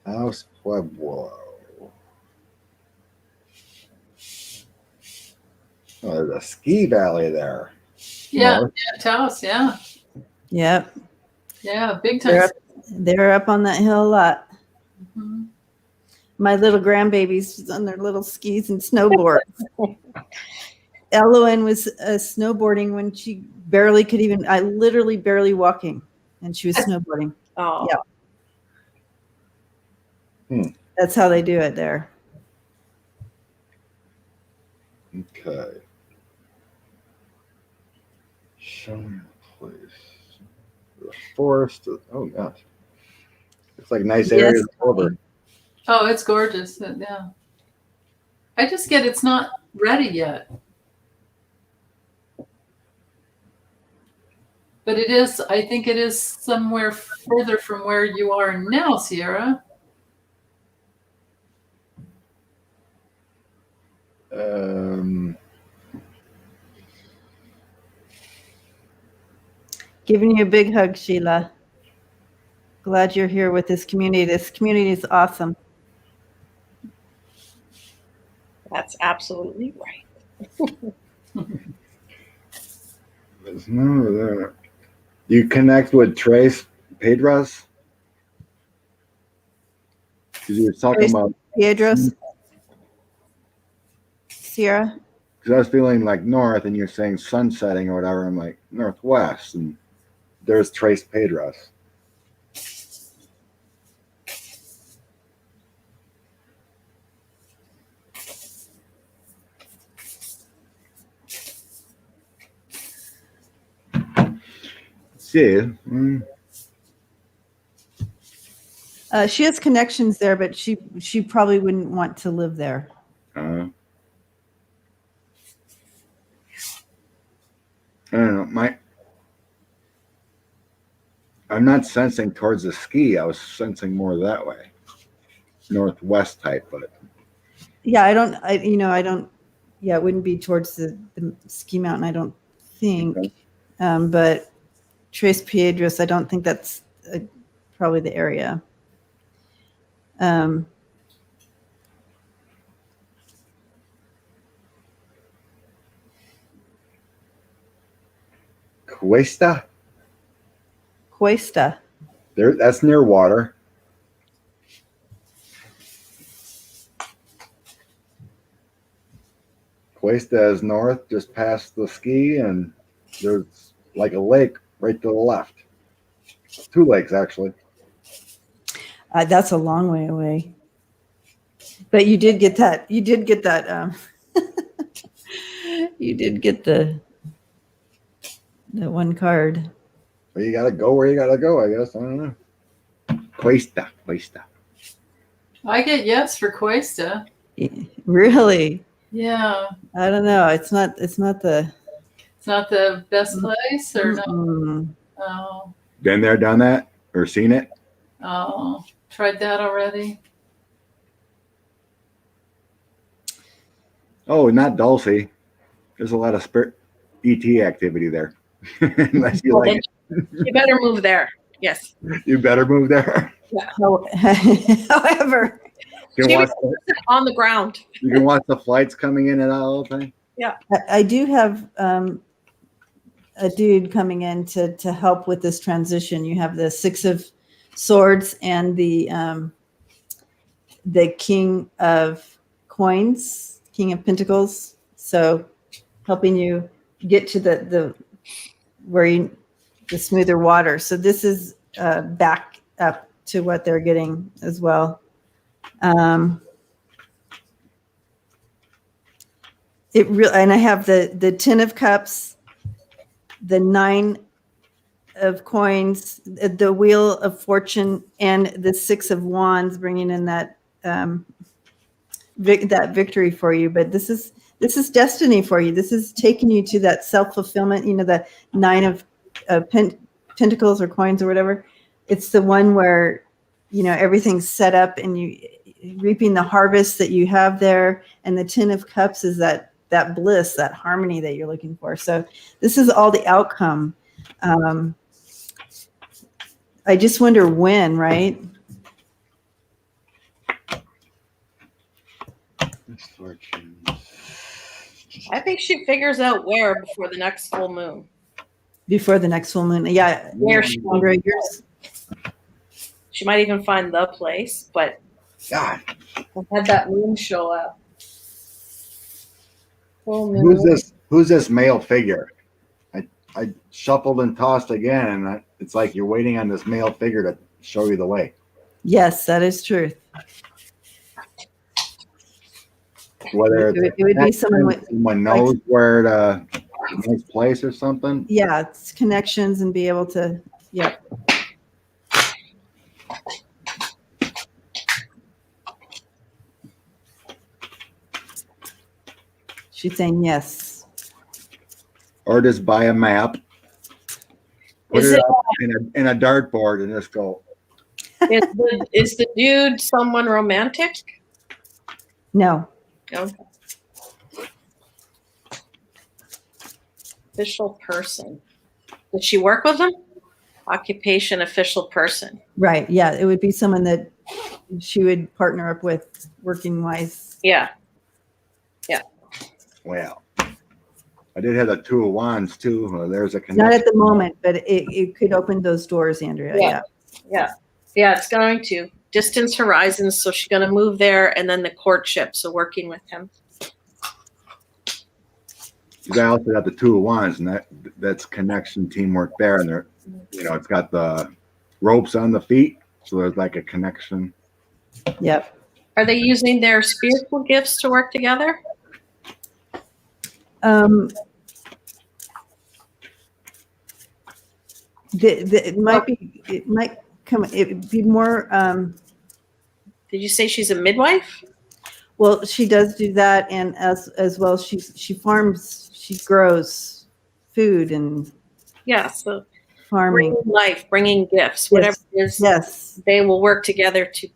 Taos, Pueblo. Oh, there's a ski valley there. Yeah, North. yeah, Taos, yeah. Yep. Yeah, big time. They're up on that hill a lot. Mhm. My little grandbabies on their little skis and snowboard. Elowen was snowboarding when she barely could even, literally barely walking, and she was snowboarding. Oh. Yeah. That's how they do it there. Okay. Show me a place. The forest. Oh gosh. It's like nice Yes. areas over. Oh, it's gorgeous. Yeah. I just get it's not ready yet. But it is, I think it is somewhere further from where you are now, Sierra. Giving you a big hug, Sheila. Glad you're here with this community. This community is awesome. That's absolutely right. There's none of that. You connect with Trace Pedras? Because you were talking Trace about. Piedros. Sierra. Because I was feeling like north, and you're saying sun setting or whatever. I'm like northwest, and there's Trace Pedras. See. She has connections there, but she probably wouldn't want to live there. I don't know. I'm not sensing towards the ski. I was sensing more that way, northwest type. But Yeah, I don't. Yeah, it wouldn't be towards the ski mountain, I don't think. Okay. But Tres Piedras, I don't think that's probably the area. Cuesta, Cuesta. that's near water. Cuesta is north, just past the ski, and there's like a lake right to the left. 2 lakes, actually. That's a long way away. But you did get that. You did get that. You did get the one card. Well, you gotta go where you gotta go, I guess. I don't know. Cuesta. I get yes for Cuesta. Really? Yeah. I don't know. It's not the. It's not the best place, or no? Mm-mm. Oh, Been there, done that, or seen it? oh, tried that already. Oh, not Dulce. There's a lot of ET activity there. Unless you Well, like then you better move there. Yes. it, you better move there. However, You can, She watch was on the ground. you can watch the flights coming in and out all the time. I do have a dude coming in to help with this transition. You have the Six of Swords and the King of Coins, King of Pentacles. So helping you get to the smoother water. So this is back up to what they're getting as well. And I have the Ten of Cups, the Nine of Coins, the Wheel of Fortune, and the Six of Wands, bringing in that that victory for you. But this is destiny for you. This is taking you to that self-fulfillment. You know, the Nine of Pentacles or coins or whatever. It's the one where, you know, everything's set up and you reaping the harvest that you have there. And the Ten of Cups is that bliss, that harmony that you're looking for. So this is all the outcome. I just wonder when, right? I think she figures out where before the next full moon. Before the next full moon. Yeah. Where she, Andrea, she might even find the place, but God, had that moon show up. Full moon. who's this male figure? I shuffled and tossed again, and it's like you're waiting on this male figure to show you the way. yes, that is truth. Whether It would be someone knows where to nice place or something. Yeah, it's connections and be able to, yeah. She's saying yes. Or just buy a map, put Is it it- up in a dartboard, and just go. Is the dude someone romantic? No. Okay. Official person. Did she work with him? Occupation, official person. Right. Yeah. It would be someone that she would partner up with working wise. Yeah. Well, I did have the Two of Wands too. There's a connection. Not at the moment, but it could open those doors, Andrea. Yeah. Yeah, it's going to. Distance horizons, so she's going to move there, and then the courtship, so working with him. I also got the Two of Wands, and that's connection, teamwork there. And there, you know, it's got the ropes on the feet, so there's like a connection. Yep. Are they using their spiritual gifts to work together? It would be more, Did you say she's a midwife? well, she does do that. And as well, she farms, she grows food and Yeah, so farming. bringing life, bringing gifts, whatever it is, Yes. they will work together to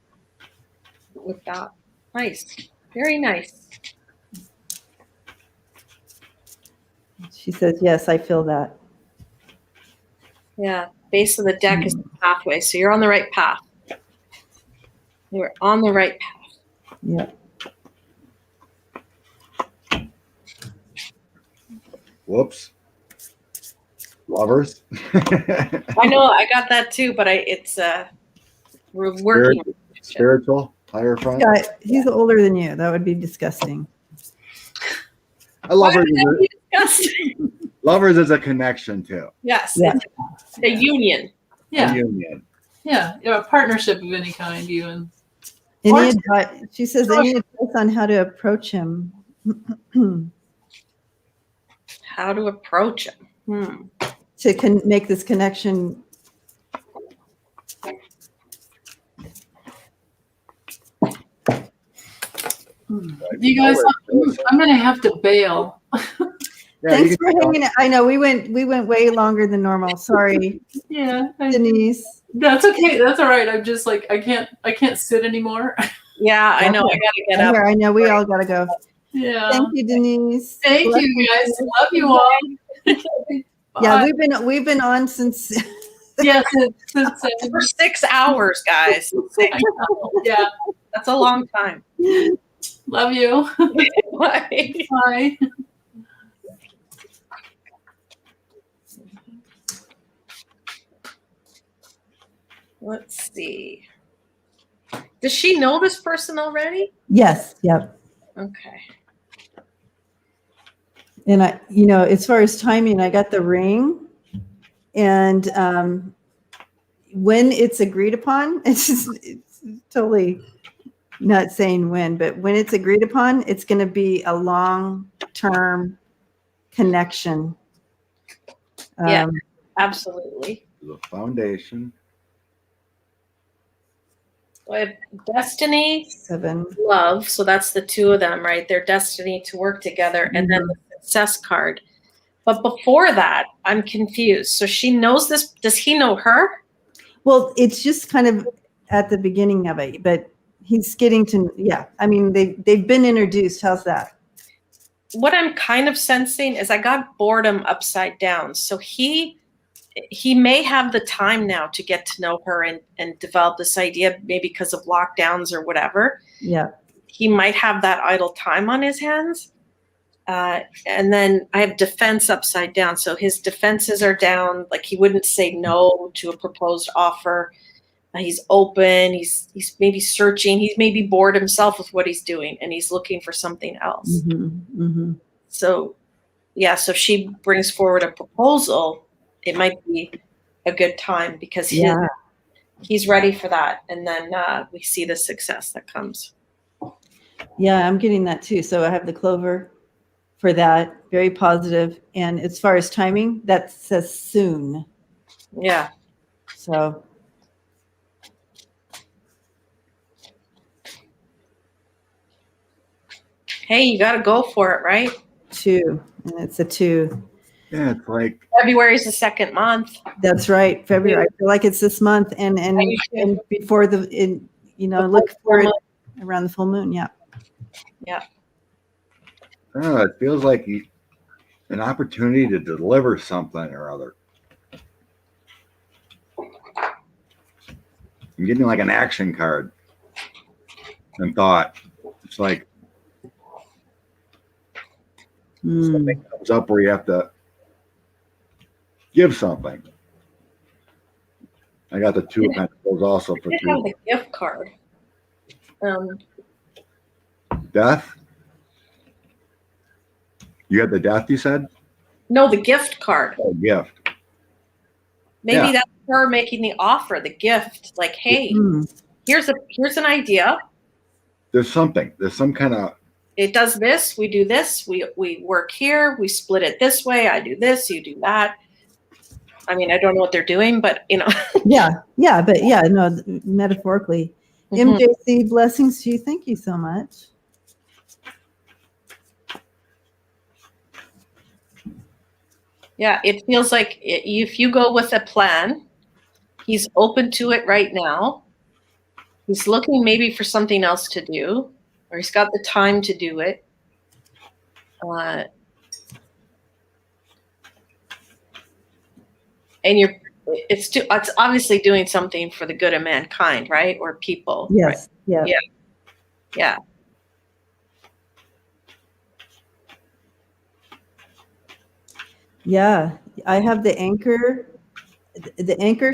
with that. Nice. Very nice. She says, yes, I feel that. Yeah. Base of the deck is the pathway. So you're on the right path. You're on the right path. Yeah. Whoops. Lovers. I know I got that too, but we're working. Spiritual, higher front. Yeah, he's older than you. That would be disgusting. I love her. Disgusting. Lovers is a connection too. Yes. Yeah. It's a union. Yeah. A union. Yeah. A partnership of any kind, you and Any advice? She says, any advice on how to approach him? How to approach him. to make this connection. You guys, I'm going to have to bail. Yeah, Thanks you for can- hanging out. I know we went way longer than normal. Sorry, Yeah, Denise. that's okay. That's all right. I'm just like I can't sit anymore. Yeah, I know. I gotta get up. I know we all gotta go. Yeah. Thank you, Denise. Thank you guys. Love you all. Yeah, Bye. we've been on since. Yes, since For 6 hours, guys. yeah. That's a long time. Love you. Bye. Bye. Let's see. Does she know this person already? Yes. Yep. Okay. And I, as far as timing, I got the ring, and when it's agreed upon, it's totally not saying when, but when it's agreed upon, it's going to be a long-term connection. Yeah. Absolutely. The foundation. So I have destiny, 7. love. So that's the two of them, right? Their destiny to work together, and then the success card. But before that, I'm confused. So she knows this. Does he know her? Well, it's just kind of at the beginning of it, but he's getting to, yeah. I mean, they've been introduced. How's that? What I'm kind of sensing is I got boredom upside down. So he may have the time now to get to know her and develop this idea, maybe because of lockdowns or whatever. Yeah. He might have that idle time on his hands. And then I have defense upside down. So his defenses are down. Like he wouldn't say no to a proposed offer. He's open. He's maybe searching. He's maybe bored himself with what he's doing, and he's looking for something else. Mm-hmm, mm-hmm. So, yeah. So if she brings forward a proposal, it might be a good time because he's ready for that. And then we see the success that comes. Yeah, I'm getting that too. So I have the clover for that. Very positive. And as far as timing, that says soon. Yeah. So. Hey, you got to go for it, right? 2, and it's a 2. Yeah, it's like February's the second month. That's right, February. I feel like it's this month, and before look for it around the full moon. Yeah. Yeah. I don't know, it feels like an opportunity to deliver something or other. I'm getting like an action card and thought. It's like something comes up where you have to give something. I got the 2 of Pentacles also for I 2. have the gift card. Death? You had the death, you said? No, the gift card. Oh, gift. Maybe Yeah. that's her making the offer, the gift. Like, hey, here's an idea. There's something. There's some kind of. It does this. We do this. We work here. We split it this way. I do this. You do that. I mean, I don't know what they're doing, but Yeah, but no, metaphorically. MJC, blessings to you. Thank you so much. Yeah, it feels like if you go with a plan, he's open to it right now. He's looking maybe for something else to do, or he's got the time to do it. And it's obviously doing something for the good of mankind, right? Or people. Yes. Right? Yeah. Yeah. Yeah. I have the anchor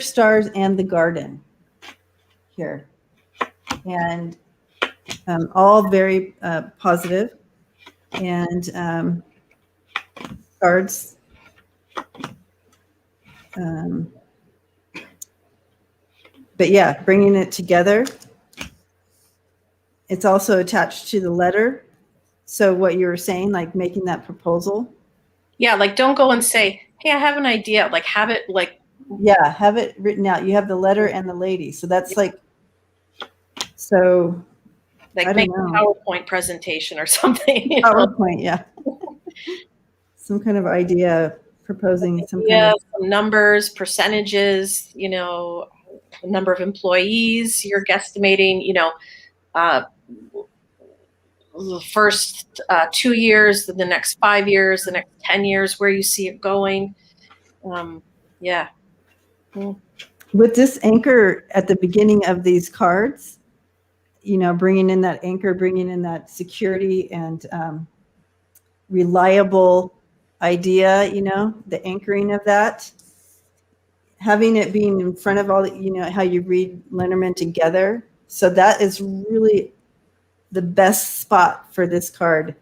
stars and the garden here, and all very positive, and cards. But yeah, bringing it together. It's also attached to the letter. So what you were saying, like making that proposal. Yeah, like don't go and say, hey, I have an idea. Like have it like. Yeah, have it written out. You have the letter and the lady. So that's like, so I Like don't make know. a PowerPoint presentation or something. You know? PowerPoint, yeah. Some kind of idea, proposing some kind Yeah, of. some numbers, percentages, you know, the number of employees you're guesstimating, you know, the first 2 years, the next 5 years, the next 10 years, where you see it going. Yeah. With this anchor at the beginning of these cards, you know, bringing in that anchor, bringing in that security and reliable idea, you know, the anchoring of that, having it being in front of all, you know, how you read Lenormand together. So that is really the best spot for this card.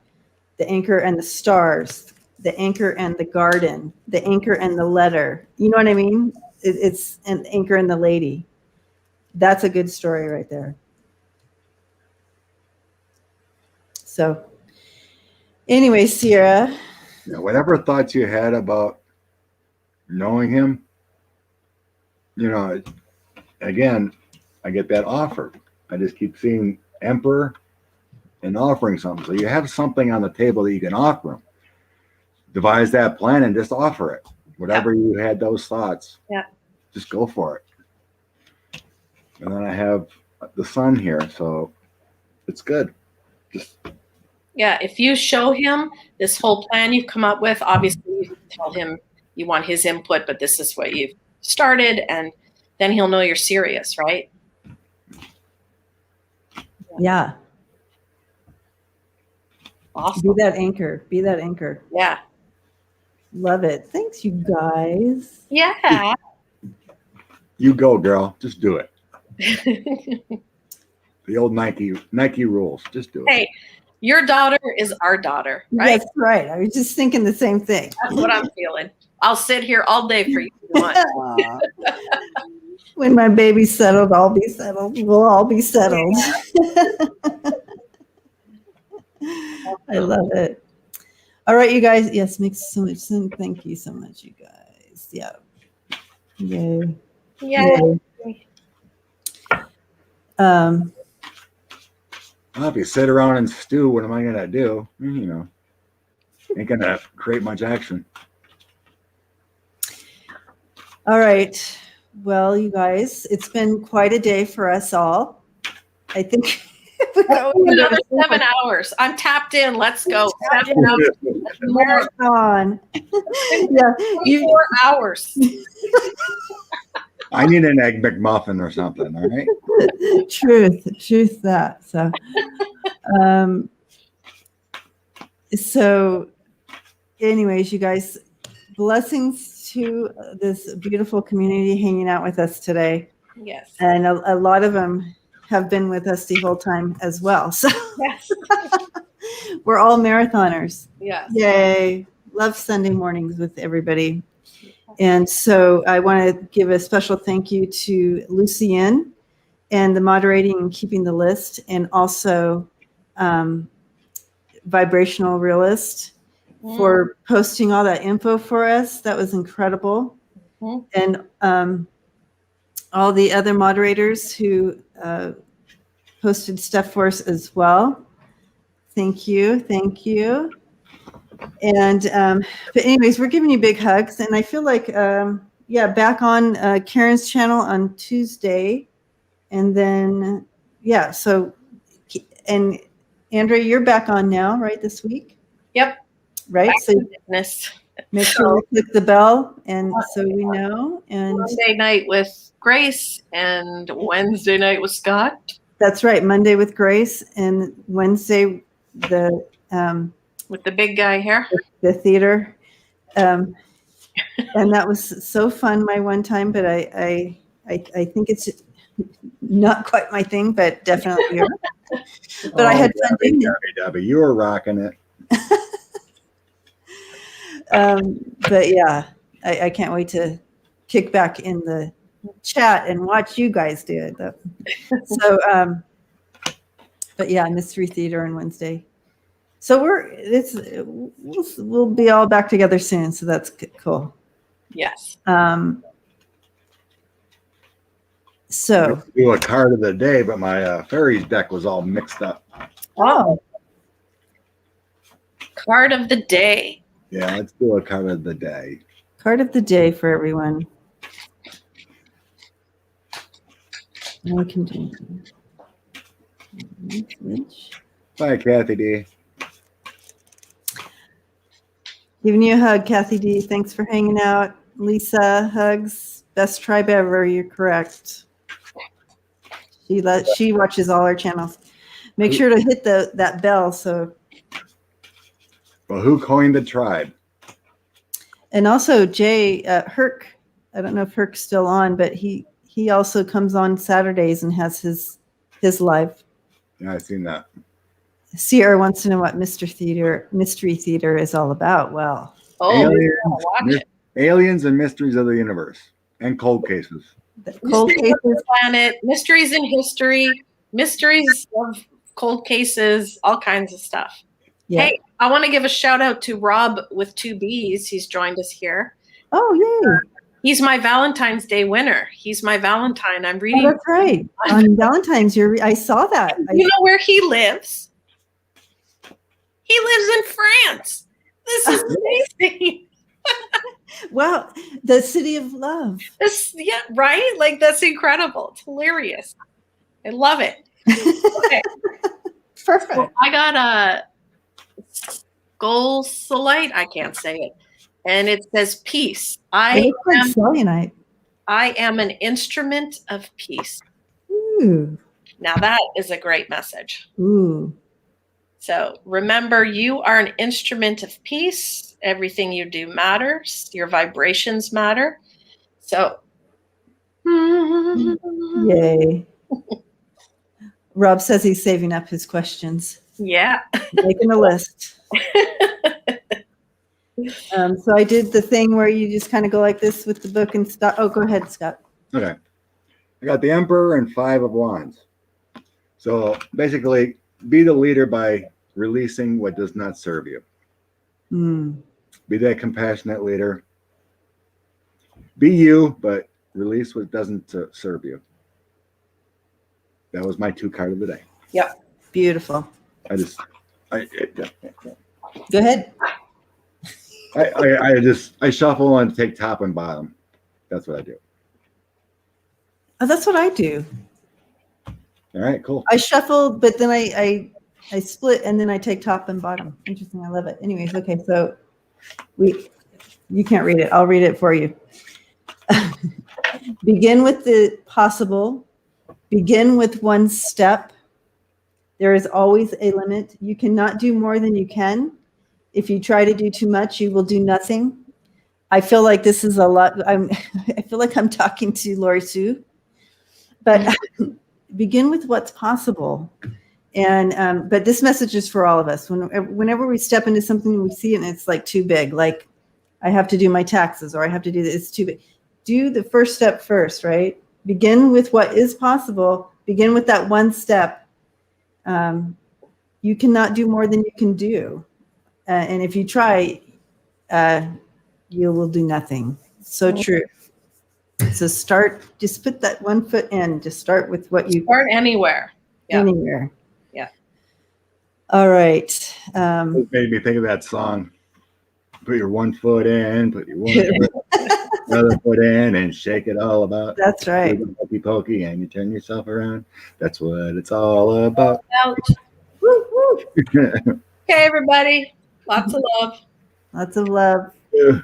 The anchor and the stars, the anchor and the garden, the anchor and the letter. You know what I mean? It's an anchor and the lady. That's a good story right there. So anyway, Sierra. Yeah, whatever thoughts you had about knowing him, you know, again, I get that offer. I just keep seeing Emperor and offering something. So you have something on the table that you can offer him. Devise that plan and just offer it. Whatever you had those thoughts, just go for it. And then I have the sun here, so it's good. Just If you show him this whole plan you've come up with, obviously you tell him you want his input, but this is what you've started, and then he'll know you're serious, right? Yeah. Awesome. Be that anchor. Be that anchor. Yeah. Love it. Thanks, you guys. Yeah. you go, girl. Just do it. The old Nike rules. Just do it. Hey, your daughter is our daughter, right? That's right. I was just thinking the same thing. That's what I'm feeling. I'll sit here all day for you if you want. When my baby's settled, I'll be settled. We'll all be settled. I love it. All right, you guys. Yes, makes so much sense. Thank you so much, you guys. Yeah. Yay. Yeah. Well, if you sit around and stew, what am I gonna do? You know, ain't gonna create much action. All right. Well, you guys, it's been quite a day for us all. I think Another 7 hours. I'm tapped in. Let's go. 7 hours. marathon. Yeah, 4 hours. I need an egg McMuffin or something. All right. truth that. So anyways, you guys, blessings to this beautiful community hanging out with us today. Yes. And a lot of them have been with us the whole time as well. So Yes. we're all marathoners. Yes. Yay. Love Sunday mornings with everybody. And so I want to give a special thank you to Lucienne and the moderating and keeping the list, and also Vibrational Realist for posting all that info for us. That was incredible. And all the other moderators who posted stuff for us as well. Thank you. Thank you. And but anyways, we're giving you big hugs, and I feel like back on Karen's channel on Tuesday, and then so, and Andrea, you're back on now, right, this week? Yep. Right. Back so to business. make sure we click the bell, and so we know. And Monday night with Grace and Wednesday night with Scott. That's right. Monday with Grace, and Wednesday with the big guy here. The theater. And that was so fun my one time, but I think it's not quite my thing, but definitely yours. But I had fun doing it. Debbie, you were rocking it. But yeah, I can't wait to kick back in the chat and watch you guys do it. So, but yeah, Mystery Theater on Wednesday. So we'll be all back together soon. So that's cool. Yes. So, do a card of the day, but my fairies deck was all mixed up. oh, Card of the day. Yeah, let's do a card of the day. card of the day for everyone. I can do message. Bye, Kathy D. Giving you a hug, Kathy D. Thanks for hanging out. Lisa, hugs. Best tribe ever. You're correct. She watches all our channels. Make sure to hit that bell. So, Well, who coined the tribe? and also Jay Herc. I don't know if Herc's still on, but he also comes on Saturdays and has his live. Yeah, I've seen that. Sierra wants to know what mystery theater is all about. Well, Aliens and mysteries of the universe and cold cases. Cold Mysteries of cases. the planet, mysteries in history, mysteries of cold cases, all kinds of stuff. Yeah. Hey, I want to give a shout out to Rob with 2 B's. He's joined us here. Oh, yay. He's my Valentine's Day winner. He's my Valentine. I'm reading. Oh, that's right. On Valentine's, I saw that. You know where he lives? He lives in France. This is amazing. Wow, the city of love. Yeah, right? Like, that's incredible. It's hilarious. I love it. Okay. Perfect. So I got a Golsolite. I can't say it. And it says peace. It I looks like selenite. am an instrument of peace. Ooh. Now that is a great message. Ooh. So remember, you are an instrument of peace. Everything you do matters. Your vibrations matter. So, Yay. Rob says he's saving up his questions. yeah. Making a list. So I did the thing where you just kind of go like this with the book and stuff. Oh, go ahead, Scott. Okay. I got the Emperor and 5 of Wands. So basically, be the leader by releasing what does not serve you. Be that compassionate leader. Be you, but release what doesn't serve you. That was my 2 card of the day. Yep. Beautiful. I Go ahead. I shuffle and take top and bottom. That's what I do. Oh, that's what I do. All right, cool. I shuffle, but then I split and then I take top and bottom. Interesting. I love it. Anyways, okay. So you can't read it. I'll read it for you. Begin with the possible. Begin with one step. There is always a limit. You cannot do more than you can. If you try to do too much, you will do nothing. I feel like this is a lot. I feel like I'm talking to Lori Sue, but begin with what's possible. And but this message is for all of us. Whenever we step into something, we see it and it's like too big. Like I have to do my taxes, or I have to do this. It's too big. Do the first step first, right? Begin with what is possible. Begin with that one step. You cannot do more than you can do. And if you try, you will do nothing. So true. So just put that one foot in. Just start with what you Start anywhere. Yeah. Anywhere. Yeah. All right. It made me think of that song. Put your one foot in, put your another foot in, and shake it all about. That's right. Pokey pokey, and you turn yourself around. That's what it's all about. Woo, woo. Okay, everybody. Lots of love. Lots of love. Yeah.